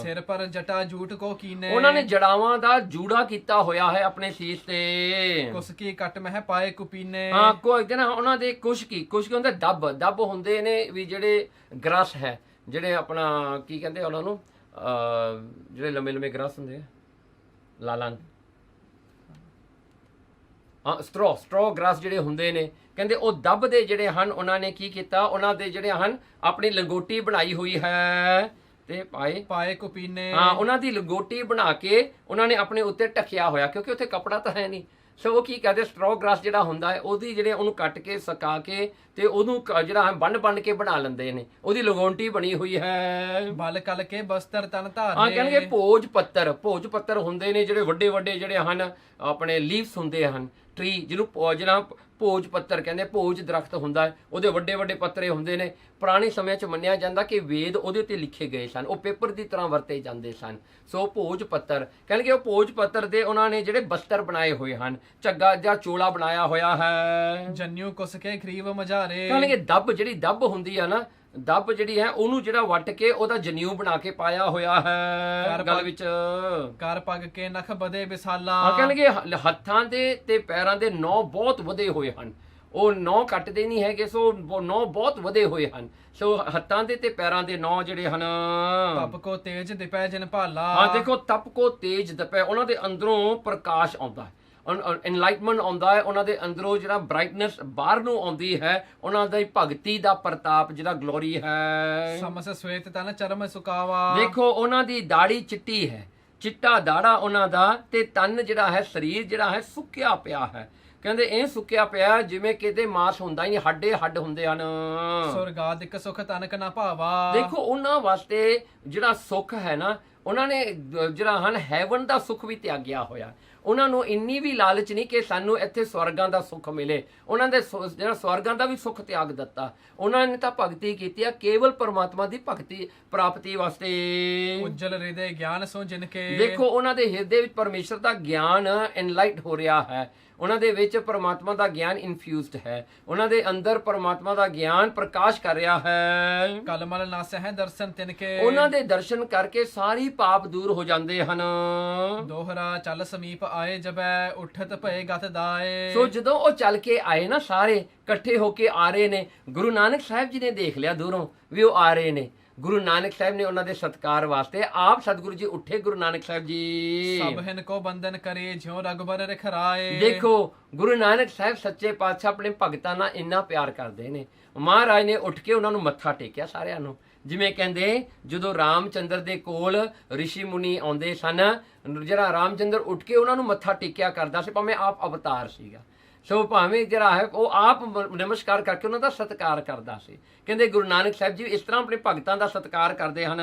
ਸਿਰ ਪਰ ਜਟਾ ਜੂਟ ਕੋ ਕੀਨੇ।
ਉਹਨਾਂ ਨੇ ਜੜਾਵਾਂ ਦਾ ਜੂੜਾ ਕੀਤਾ ਹੋਇਆ ਹੈ ਆਪਣੇ ਸੀਸ ਤੇ।
ਕੁਸ ਕੀ ਕੱਟ ਮਹਿ ਪਾਏ ਕੁਪੀਨੇ।
ਹਾਂ ਕੋਈ ਦਿਨ ਉਹਨਾਂ ਦੇ ਕੁਛ ਕੀ ਹੁੰਦੇ, ਦੱਬ ਹੁੰਦੇ ਨੇ ਵੀ ਜਿਹੜੇ ਗ੍ਰਸ ਹੈ, ਜਿਹੜੇ ਆਪਣਾ ਕੀ ਕਹਿੰਦੇ ਉਹਨਾਂ ਨੂੰ, ਜਿਹੜੇ ਲੰਮੇ ਲੰਮੇ ਗ੍ਰਸ ਹੁੰਦੇ ਆ, ਲਾਲਾਂ ਸਟ੍ਰੋ ਗ੍ਰਾਸ ਜਿਹੜੇ ਹੁੰਦੇ ਨੇ। ਕਹਿੰਦੇ ਉਹ ਦੱਬ ਦੇ ਜਿਹੜੇ ਹਨ ਉਹਨਾਂ ਨੇ ਕੀ ਕੀਤਾ, ਉਹਨਾਂ ਦੇ ਜਿਹੜੇ ਹਨ ਆਪਣੀ ਲੰਗੋਟੀ ਬਣਾਈ ਹੋਈ ਹੈ ਤੇ ਪਾਏ
ਕੁਪੀਨੇ।
ਹਾਂ ਉਹਨਾਂ ਦੀ ਲੰਗੋਟੀ ਬਣਾ ਕੇ ਉਹਨਾਂ ਨੇ ਆਪਣੇ ਉੱਤੇ ਢੱਕਿਆ ਹੋਇਆ, ਕਿਉਂਕਿ ਉੱਥੇ ਕੱਪੜਾ ਤਾਂ ਹੈ ਨਹੀਂ। ਸੋ ਉਹ ਕੀ ਕਰਦੇ, ਸਟ੍ਰੋ ਗ੍ਰਾਸ ਜਿਹੜਾ ਹੁੰਦਾ ਹੈ ਉਹਦੀ ਜਿਹੜੇ ਉਹਨੂੰ ਕੱਟ ਕੇ ਸੁਕਾ ਕੇ ਤੇ ਉਹਨੂੰ ਜਿਹੜਾ ਹੈ ਬੰਨ ਕੇ ਬਣਾ ਲੈਂਦੇ ਨੇ, ਉਹਦੀ ਲੰਗੋਟੀ ਬਣੀ ਹੋਈ ਹੈ।
ਬਲ ਕਲ ਕੇ ਬਸਤਰ ਤਨ ਧਾਰਨੇ।
ਹਾਂ ਕਹਿੰਗੇ ਭੋਜ ਪੱਤਰ ਹੁੰਦੇ ਨੇ ਜਿਹੜੇ ਵੱਡੇ ਵੱਡੇ ਜਿਹੜੇ ਹਨ ਆਪਣੇ ਲੀਵਸ ਹੁੰਦੇ ਹਨ, ਟਰੀ ਜਿਹਨੂੰ ਭੋਜ ਪੱਤਰ ਕਹਿੰਦੇ। ਭੋਜ ਦਰਖਤ ਹੁੰਦਾ ਹੈ, ਉਹਦੇ ਵੱਡੇ ਵੱਡੇ ਪੱਤਰੇ ਹੁੰਦੇ ਨੇ। ਪੁਰਾਣੇ ਸਮਿਆਂ 'ਚ ਮੰਨਿਆ ਜਾਂਦਾ ਕਿ ਵੇਦ ਉਹਦੇ ਉੱਤੇ ਲਿਖੇ ਗਏ ਸਨ, ਉਹ ਪੇਪਰ ਦੀ ਤਰ੍ਹਾਂ ਵਰਤੇ ਜਾਂਦੇ ਸਨ। ਸੋ ਭੋਜ ਪੱਤਰ ਕਹਿੰਦੇ ਉਹ ਭੋਜ ਪੱਤਰ ਦੇ ਉਹਨਾਂ ਨੇ ਜਿਹੜੇ ਬਸਤਰ ਬਣਾਏ ਹੋਏ ਹਨ, ਝੱਗਾ ਜਾਂ ਚੋਲਾ ਬਣਾਇਆ ਹੋਇਆ ਹੈ।
ਜੰਨਿਓ ਕੁਸ ਕੇ ਖਰੀਬ ਮਝਾਰੇ।
ਕਹਿੰਦੇ ਜਿਹੜੀ ਦੱਬ ਹੁੰਦੀ ਆ ਨਾ, ਦੱਬ ਜਿਹੜੀ ਹੈ ਉਹਨੂੰ ਜਿਹੜਾ ਵੱਟ ਕੇ ਉਹਦਾ ਜਨਿਊ ਬਣਾ ਕੇ ਪਾਇਆ ਹੋਇਆ ਹੈ ਗਲ ਵਿੱਚ।
ਕਰ ਪੱਗ ਕੇ ਨਖ ਬਦੇ ਵਿਸਾਲਾ।
ਕਹਿੰਦੇ ਹੱਥਾਂ ਦੇ ਤੇ ਪੈਰਾਂ ਦੇ ਨੌ ਬਹੁਤ ਵਧੇ ਹੋਏ ਹਨ, ਉਹ ਨੌ ਕੱਟਦੇ ਨਹੀਂ ਹੈਗੇ। ਸੋ ਨੌ ਬਹੁਤ ਵਧੇ ਹੋਏ ਹਨ। ਸੋ ਹੱਥਾਂ ਦੇ ਤੇ ਪੈਰਾਂ ਦੇ ਨੌ ਜਿਹੜੇ ਹਨ।
ਤਪ ਕੋ ਤੇਜ ਦਿਪੈ ਜਨ ਭਾਲਾ।
ਹਾਂ ਦੇਖੋ ਤਪ ਕੋ ਤੇਜ ਦਿਪੈ, ਉਹਨਾਂ ਦੇ ਅੰਦਰੋਂ ਪ੍ਰਕਾਸ਼ ਆਉਂਦਾ ਹੈ, ਐਨਲਾਈਟਮੈਂਟ ਆਉਂਦਾ ਹੈ, ਉਹਨਾਂ ਦੇ ਅੰਦਰੋਂ ਜਿਹੜਾ ਬ੍ਰਾਈਟਨੈਸ ਬਾਹਰ ਨੂੰ ਆਉਂਦੀ ਹੈ, ਉਹਨਾਂ ਦੀ ਭਗਤੀ ਦਾ ਪ੍ਰਤਾਪ ਜਿਹੜਾ ਗਲੋਰੀ ਹੈ।
ਸਮਸ ਸਵੇਤ ਤਨ ਚਰਮ ਸੁਕਾਵਾ।
ਦੇਖੋ ਉਹਨਾਂ ਦੀ ਦਾੜੀ ਚਿੱਟੀ ਹੈ, ਚਿੱਟਾ ਦਾੜਾ ਉਹਨਾਂ ਦਾ, ਤੇ ਤਨ ਜਿਹੜਾ ਹੈ ਸਰੀਰ ਜਿਹੜਾ ਹੈ ਸੁੱਕਿਆ ਪਿਆ ਹੈ। ਕਹਿੰਦੇ ਇਹ ਸੁੱਕਿਆ ਪਿਆ ਜਿਵੇਂ ਕਿਤੇ ਮਾਸ ਹੁੰਦਾ ਹੀ ਨਹੀਂ, ਹੱਡੇ ਹੱਡ ਹੁੰਦੇ ਹਨ।
ਸੁਰਗਾਦਿਕ ਸੁਖ ਤਨਕ ਨਾ ਭਾਵਾ।
ਦੇਖੋ ਉਹਨਾਂ ਵਾਸਤੇ ਜਿਹੜਾ ਸੁੱਖ ਹੈ ਨਾ ਉਹਨਾਂ ਨੇ ਜਿਹੜਾ ਹਨ ਹੈਵਨ ਦਾ ਸੁੱਖ ਵੀ ਤਿਆਗਿਆ ਹੋਇਆ। ਉਹਨਾਂ ਨੂੰ ਇੰਨੀ ਵੀ ਲਾਲਚ ਨਹੀਂ ਕਿ ਸਾਨੂੰ ਇੱਥੇ ਸਵਰਗਾਂ ਦਾ ਸੁੱਖ ਮਿਲੇ। ਉਹਨਾਂ ਦੇ ਜਿਹੜਾ ਸਵਰਗਾਂ ਦਾ ਵੀ ਸੁੱਖ ਤਿਆਗ ਦਿੱਤਾ। ਉਹਨਾਂ ਨੇ ਤਾਂ ਭਗਤੀ ਕੀਤੀ ਆ ਕੇਵਲ ਪਰਮਾਤਮਾ ਦੀ ਭਗਤੀ ਪ੍ਰਾਪਤੀ ਵਾਸਤੇ।
ਉਜਲ ਹਿਰਦੇ ਗਿਆਨ ਸੋ ਜਿਨ ਕੇ।
ਦੇਖੋ ਉਹਨਾਂ ਦੇ ਹਿਰਦੇ ਵਿੱਚ ਪਰਮੇਸ਼ਰ ਦਾ ਗਿਆਨ ਐਨਲਾਈਟ ਹੋ ਰਿਹਾ ਹੈ। ਉਹਨਾਂ ਦੇ ਵਿੱਚ ਪਰਮਾਤਮਾ ਦਾ ਗਿਆਨ ਇਨਫਿਊਜ਼ਡ ਹੈ। ਉਹਨਾਂ ਦੇ ਅੰਦਰ ਪਰਮਾਤਮਾ ਦਾ ਗਿਆਨ ਪ੍ਰਕਾਸ਼ ਕਰ ਰਿਹਾ ਹੈ।
ਕਲਮਲ ਨਾਸ ਹੈ ਦਰਸ਼ਨ ਤਿਨ ਕੇ।
ਉਹਨਾਂ ਦੇ ਦਰਸ਼ਨ ਕਰਕੇ ਸਾਰੀ ਪਾਪ ਦੂਰ ਹੋ ਜਾਂਦੇ ਹਨ।
ਦੋਹਰਾ ਚੱਲ ਸਮੀਪ ਆਏ ਜਬੈ ਉਠਤ ਭਏ ਗਤ ਦਾਏ।
ਸੋ ਜਦੋਂ ਉਹ ਚੱਲ ਕੇ ਆਏ ਨਾ, ਸਾਰੇ ਇਕੱਠੇ ਹੋ ਕੇ ਆ ਰਹੇ ਨੇ। ਗੁਰੂ ਨਾਨਕ ਸਾਹਿਬ ਜੀ ਨੇ ਦੇਖ ਲਿਆ ਦੂਰੋਂ ਵੀ ਉਹ ਆ ਰਹੇ ਨੇ। ਗੁਰੂ ਨਾਨਕ ਸਾਹਿਬ ਨੇ ਉਹਨਾਂ ਦੇ ਸਤਿਕਾਰ ਵਾਸਤੇ ਆਪ ਸਤਿਗੁਰੂ ਜੀ ਉੱਠੇ। ਗੁਰੂ ਨਾਨਕ ਸਾਹਿਬ ਜੀ
ਸਭ ਹਿਨ ਕੋ ਬੰਧਨ ਕਰੇ ਜਿਉ ਰਗਬਰ ਰਖਰਾਏ।
ਦੇਖੋ ਗੁਰੂ ਨਾਨਕ ਸਾਹਿਬ ਸੱਚੇ ਪਾਤਸ਼ਾਹ ਆਪਣੇ ਭਗਤਾਂ ਨਾਲ ਇੰਨਾ ਪਿਆਰ ਕਰਦੇ ਨੇ। ਮਹਾਰਾਜ ਨੇ ਉੱਠ ਕੇ ਉਹਨਾਂ ਨੂੰ ਮੱਥਾ ਟੇਕਿਆ ਸਾਰਿਆਂ ਨੂੰ। ਜਿਵੇਂ ਕਹਿੰਦੇ ਜਦੋਂ ਰਾਮਚੰਦਰ ਦੇ ਕੋਲ ਰਿਸ਼ੀ ਮੁਨੀ ਆਉਂਦੇ ਸਨ, ਜਿਹੜਾ ਰਾਮਚੰਦਰ ਉੱਠ ਕੇ ਉਹਨਾਂ ਨੂੰ ਮੱਥਾ ਟੇਕਿਆ ਕਰਦਾ ਸੀ, ਭਾਵੇਂ ਆਪ ਅਵਤਾਰ ਸੀਗਾ। ਸੋ ਭਾਵੇਂ ਜਿਹੜਾ ਹੈ ਉਹ ਆਪ ਨਮਸਕਾਰ ਕਰਕੇ ਉਹਨਾਂ ਦਾ ਸਤਿਕਾਰ ਕਰਦਾ ਸੀ। ਕਹਿੰਦੇ ਗੁਰੂ ਨਾਨਕ ਸਾਹਿਬ ਜੀ ਇਸ ਤਰ੍ਹਾਂ ਆਪਣੇ ਭਗਤਾਂ ਦਾ ਸਤਿਕਾਰ ਕਰਦੇ ਹਨ।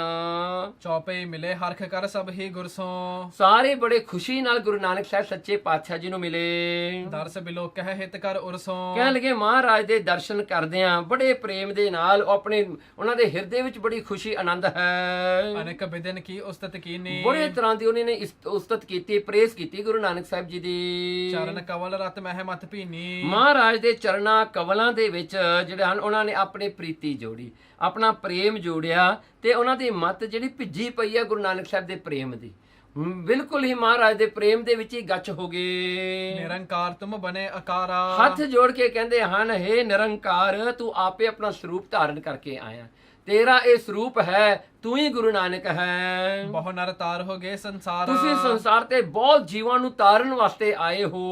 ਚੌਪਈ ਮਿਲੇ ਹਰਖ ਕਰ ਸਭ ਹੀ ਗੁਰਸੋਂ।
ਸਾਰੇ ਬੜੇ ਖੁਸ਼ੀ ਨਾਲ ਗੁਰੂ ਨਾਨਕ ਸਾਹਿਬ ਸੱਚੇ ਪਾਤਸ਼ਾਹ ਜੀ ਨੂੰ ਮਿਲੇ।
ਦਰਸ ਬਿਲੋ ਕਹਿ ਹਿਤ ਕਰ ਉਰਸੋਂ।
ਕਹਿਣ ਲੱਗੇ ਮਹਾਰਾਜ ਦੇ ਦਰਸ਼ਨ ਕਰਦਿਆਂ ਬੜੇ ਪ੍ਰੇਮ ਦੇ ਨਾਲ ਉਹਨਾਂ ਦੇ ਹਿਰਦੇ ਵਿੱਚ ਬੜੀ ਖੁਸ਼ੀ ਆਨੰਦ ਹੈ।
ਅਨੇਕ ਬਿਦਨ ਕੀ ਉਸਤਤ ਕੀਨੀ।
ਬੜੇ ਤਰ੍ਹਾਂ ਦੀ ਉਹਨਾਂ ਨੇ ਉਸਤਤ ਕੀਤੀ, ਪ੍ਰੇਸ ਕੀਤੀ ਗੁਰੂ ਨਾਨਕ ਸਾਹਿਬ ਜੀ ਦੀ।
ਚਰਨ ਕਵਲ ਰਤ ਮਹਿ ਮਤ ਭੀਨੀ।
ਮਹਾਰਾਜ ਦੇ ਚਰਨਾਂ ਕਵਲਾਂ ਦੇ ਵਿੱਚ ਜਿਹੜੇ ਹਨ ਉਹਨਾਂ ਨੇ ਆਪਣੀ ਪ੍ਰੀਤੀ ਜੋੜੀ, ਆਪਣਾ ਪ੍ਰੇਮ ਜੋੜਿਆ ਤੇ ਉਹਨਾਂ ਦੀ ਮੱਤ ਜਿਹੜੀ ਭਿੱਜੀ ਪਈ ਹੈ ਗੁਰੂ ਨਾਨਕ ਸਾਹਿਬ ਦੇ ਪ੍ਰੇਮ ਦੀ। ਬਿਲਕੁਲ ਹੀ ਮਹਾਰਾਜ ਦੇ ਪ੍ਰੇਮ ਦੇ ਵਿੱਚ ਹੀ ਗੱਚ ਹੋ ਗਏ।
ਨਿਰੰਕਾਰ ਤੁਮ ਬਨੇ ਅਕਾਰਾ।
ਹੱਥ ਜੋੜ ਕੇ ਕਹਿੰਦੇ ਹਨ, ਹੇ ਨਿਰੰਕਾਰ ਤੂੰ ਆਪੇ ਆਪਣਾ ਸਰੂਪ ਧਾਰਨ ਕਰਕੇ ਆਇਆ। ਤੇਰਾ ਇਹ ਸਰੂਪ ਹੈ, ਤੂੰ ਹੀ ਗੁਰੂ ਨਾਨਕ ਹੈ।
ਬਹੁ ਨਰ ਤਾਰ ਹੋ ਗਏ ਸੰਸਾਰ।
ਤੁਸੀਂ ਸੰਸਾਰ ਤੇ ਬਹੁਤ ਜੀਵਾਂ ਨੂੰ ਤਾਰਨ ਵਾਸਤੇ ਆਏ ਹੋ।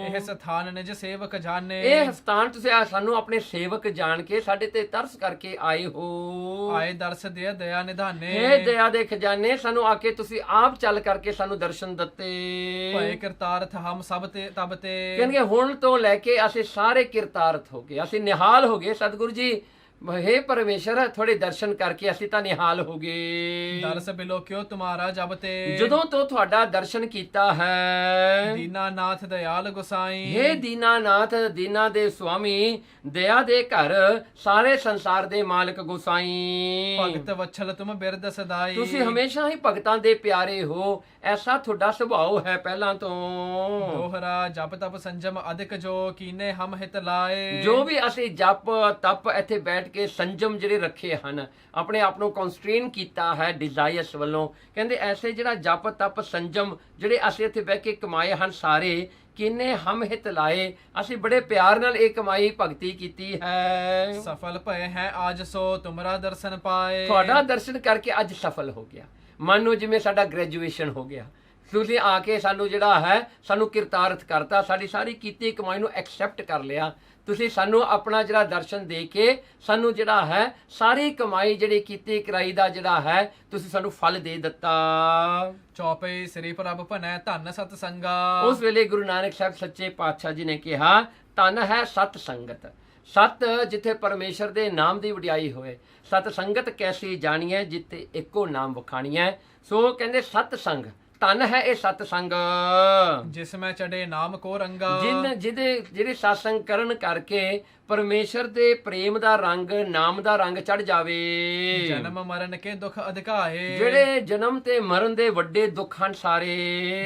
ਇਹ ਸਥਾਨ ਨਿਜ ਸੇਵਕ ਜਾਣੇ।
ਇਹ ਸਥਾਨ ਤੁਸੀਂ ਸਾਨੂੰ ਆਪਣੇ ਸੇਵਕ ਜਾਣ ਕੇ ਸਾਡੇ ਤੇ ਤਰਸ ਕਰਕੇ ਆਏ ਹੋ।
ਆਏ ਦਰਸ ਦੇ ਦਇਆ ਨਿਧਾਨੇ।
ਹੇ ਦਇਆ ਦੇ ਖਜ਼ਾਨੇ, ਸਾਨੂੰ ਆ ਕੇ ਤੁਸੀਂ ਆਪ ਚੱਲ ਕਰਕੇ ਸਾਨੂੰ ਦਰਸ਼ਨ ਦਿੱਤੇ।
ਭਏ ਕਿਰਤਾਰਥ ਹਮ ਸਭ ਤੇ ਤਬ ਤੇ।
ਕਹਿੰਦੇ ਹੁਣ ਤੋਂ ਲੈ ਕੇ ਅਸੀਂ ਸਾਰੇ ਕਿਰਤਾਰਥ ਹੋ ਗਏ, ਅਸੀਂ ਨਿਹਾਲ ਹੋ ਗਏ। ਸਤਿਗੁਰੂ ਜੀ ਹੇ ਪਰਮੇਸ਼ਰ ਥੋੜੇ ਦਰਸ਼ਨ ਕਰਕੇ ਅਸੀਂ ਤਾਂ ਨਿਹਾਲ ਹੋ ਗਏ।
ਦਰਸ ਬਿਲੋ ਕਿਉ ਤੁਮਾਰਾ ਜਬ ਤੇ।
ਜਦੋਂ ਤੋਂ ਤੁਹਾਡਾ ਦਰਸ਼ਨ ਕੀਤਾ ਹੈ।
ਦੀਨਾਨਾਥ ਦਇਆਲ ਗੁਸਾਈ।
ਹੇ ਦੀਨਾਨਾਥ, ਦੀਨਾ ਦੇ ਸੁਆਮੀ, ਦਇਆ ਦੇ ਘਰ, ਸਾਰੇ ਸੰਸਾਰ ਦੇ ਮਾਲਕ ਗੁਸਾਈ।
ਭਗਤ ਵਛਲ ਤੁਮ ਬਿਰਦ ਸਦਾਈ।
ਤੁਸੀਂ ਹਮੇਸ਼ਾ ਹੀ ਭਗਤਾਂ ਦੇ ਪਿਆਰੇ ਹੋ, ਐਸਾ ਤੁਹਾਡਾ ਸੁਭਾਅ ਹੈ ਪਹਿਲਾਂ ਤੋਂ।
ਦੋਹਰਾ ਜਪ ਤਪ ਸੰਜਮ ਅਧਿਕ ਜੋ ਕੀਨੇ ਹਮ ਹਿਤ ਲਾਏ।
ਜੋ ਵੀ ਅਸੀਂ ਜਪ ਤਪ ਇੱਥੇ ਬੈਠ ਕੇ ਸੰਜਮ ਜਿਹੜੇ ਰੱਖੇ ਹਨ, ਆਪਣੇ ਆਪ ਨੂੰ ਕਨਸਟ੍ਰੇਨ ਕੀਤਾ ਹੈ ਡਿਜ਼ਾਇਰਸ ਵੱਲੋਂ। ਕਹਿੰਦੇ ਐਸੇ ਜਿਹੜਾ ਜਪ ਤਪ ਸੰਜਮ ਜਿਹੜੇ ਅਸੀਂ ਇੱਥੇ ਬਹਿ ਕੇ ਕਮਾਏ ਹਨ, ਸਾਰੇ ਕਿੰਨੇ ਹਮ ਹਿਤ ਲਾਏ। ਅਸੀਂ ਬੜੇ ਪਿਆਰ ਨਾਲ ਇਹ ਕਮਾਈ ਭਗਤੀ ਕੀਤੀ ਹੈ।
ਸਫਲ ਭਏ ਹੈ ਆਜ ਸੋ ਤੁਮਰਾ ਦਰਸ਼ਨ ਪਾਏ।
ਤੁਹਾਡਾ ਦਰਸ਼ਨ ਕਰਕੇ ਅੱਜ ਸਫਲ ਹੋ ਗਿਆ। ਮੰਨ ਲਓ ਜਿਵੇਂ ਸਾਡਾ ਗ੍ਰੈਜੂਏਸ਼ਨ ਹੋ ਗਿਆ, ਤੁਸੀਂ ਆ ਕੇ ਸਾਨੂੰ ਜਿਹੜਾ ਹੈ ਸਾਨੂੰ ਕਿਰਤਾਰਥ ਕਰਤਾ, ਸਾਡੀ ਸਾਰੀ ਕੀਤੀ ਕਮਾਈ ਨੂੰ ਐਕਸੈਪਟ ਕਰ ਲਿਆ। ਤੁਸੀਂ ਸਾਨੂੰ ਆਪਣਾ ਜਿਹੜਾ ਦਰਸ਼ਨ ਦੇ ਕੇ ਸਾਨੂੰ ਜਿਹੜਾ ਹੈ ਸਾਰੀ ਕਮਾਈ ਜਿਹੜੀ ਕੀਤੀ ਕਰਾਈ ਦਾ ਜਿਹੜਾ ਹੈ ਤੁਸੀਂ ਸਾਨੂੰ ਫਲ ਦੇ ਦਿੱਤਾ।
ਚੌਪਈ ਸ੍ਰੀ ਪ੍ਰਭ ਭਨੈ ਧੰਨ ਸਤ ਸੰਗਾ।
ਉਸ ਵੇਲੇ ਗੁਰੂ ਨਾਨਕ ਸਾਹਿਬ ਸੱਚੇ ਪਾਤਸ਼ਾਹ ਜੀ ਨੇ ਕਿਹਾ, ਧੰਨ ਹੈ ਸਤ ਸੰਗਤ। ਸਤ ਜਿੱਥੇ ਪਰਮੇਸ਼ਰ ਦੇ ਨਾਮ ਦੀ ਵਡਿਆਈ ਹੋਏ। ਸਤ ਸੰਗਤ ਕੈਸੀ ਜਾਣੀਐ ਜਿੱਤੇ ਇੱਕੋ ਨਾਮ ਵਖਾਣੀਐ। ਸੋ ਕਹਿੰਦੇ ਸਤ ਸੰਗ, ਧੰਨ ਹੈ ਇਹ ਸਤ ਸੰਗ।
ਜਿਸ ਮੈਂ ਚੜੇ ਨਾਮ ਕੋ ਰੰਗਾ।
ਜਿਹੜੇ ਸਤਸੰਗ ਕਰਨ ਕਰਕੇ ਪਰਮੇਸ਼ਰ ਦੇ ਪ੍ਰੇਮ ਦਾ ਰੰਗ, ਨਾਮ ਦਾ ਰੰਗ ਚੜ ਜਾਵੇ।
ਜਨਮ ਮਰਨ ਕੇ ਦੁੱਖ ਅਧਿਕਾਏ।
ਜਿਹੜੇ ਜਨਮ ਤੇ ਮਰਨ ਦੇ ਵੱਡੇ ਦੁੱਖ ਹਨ ਸਾਰੇ।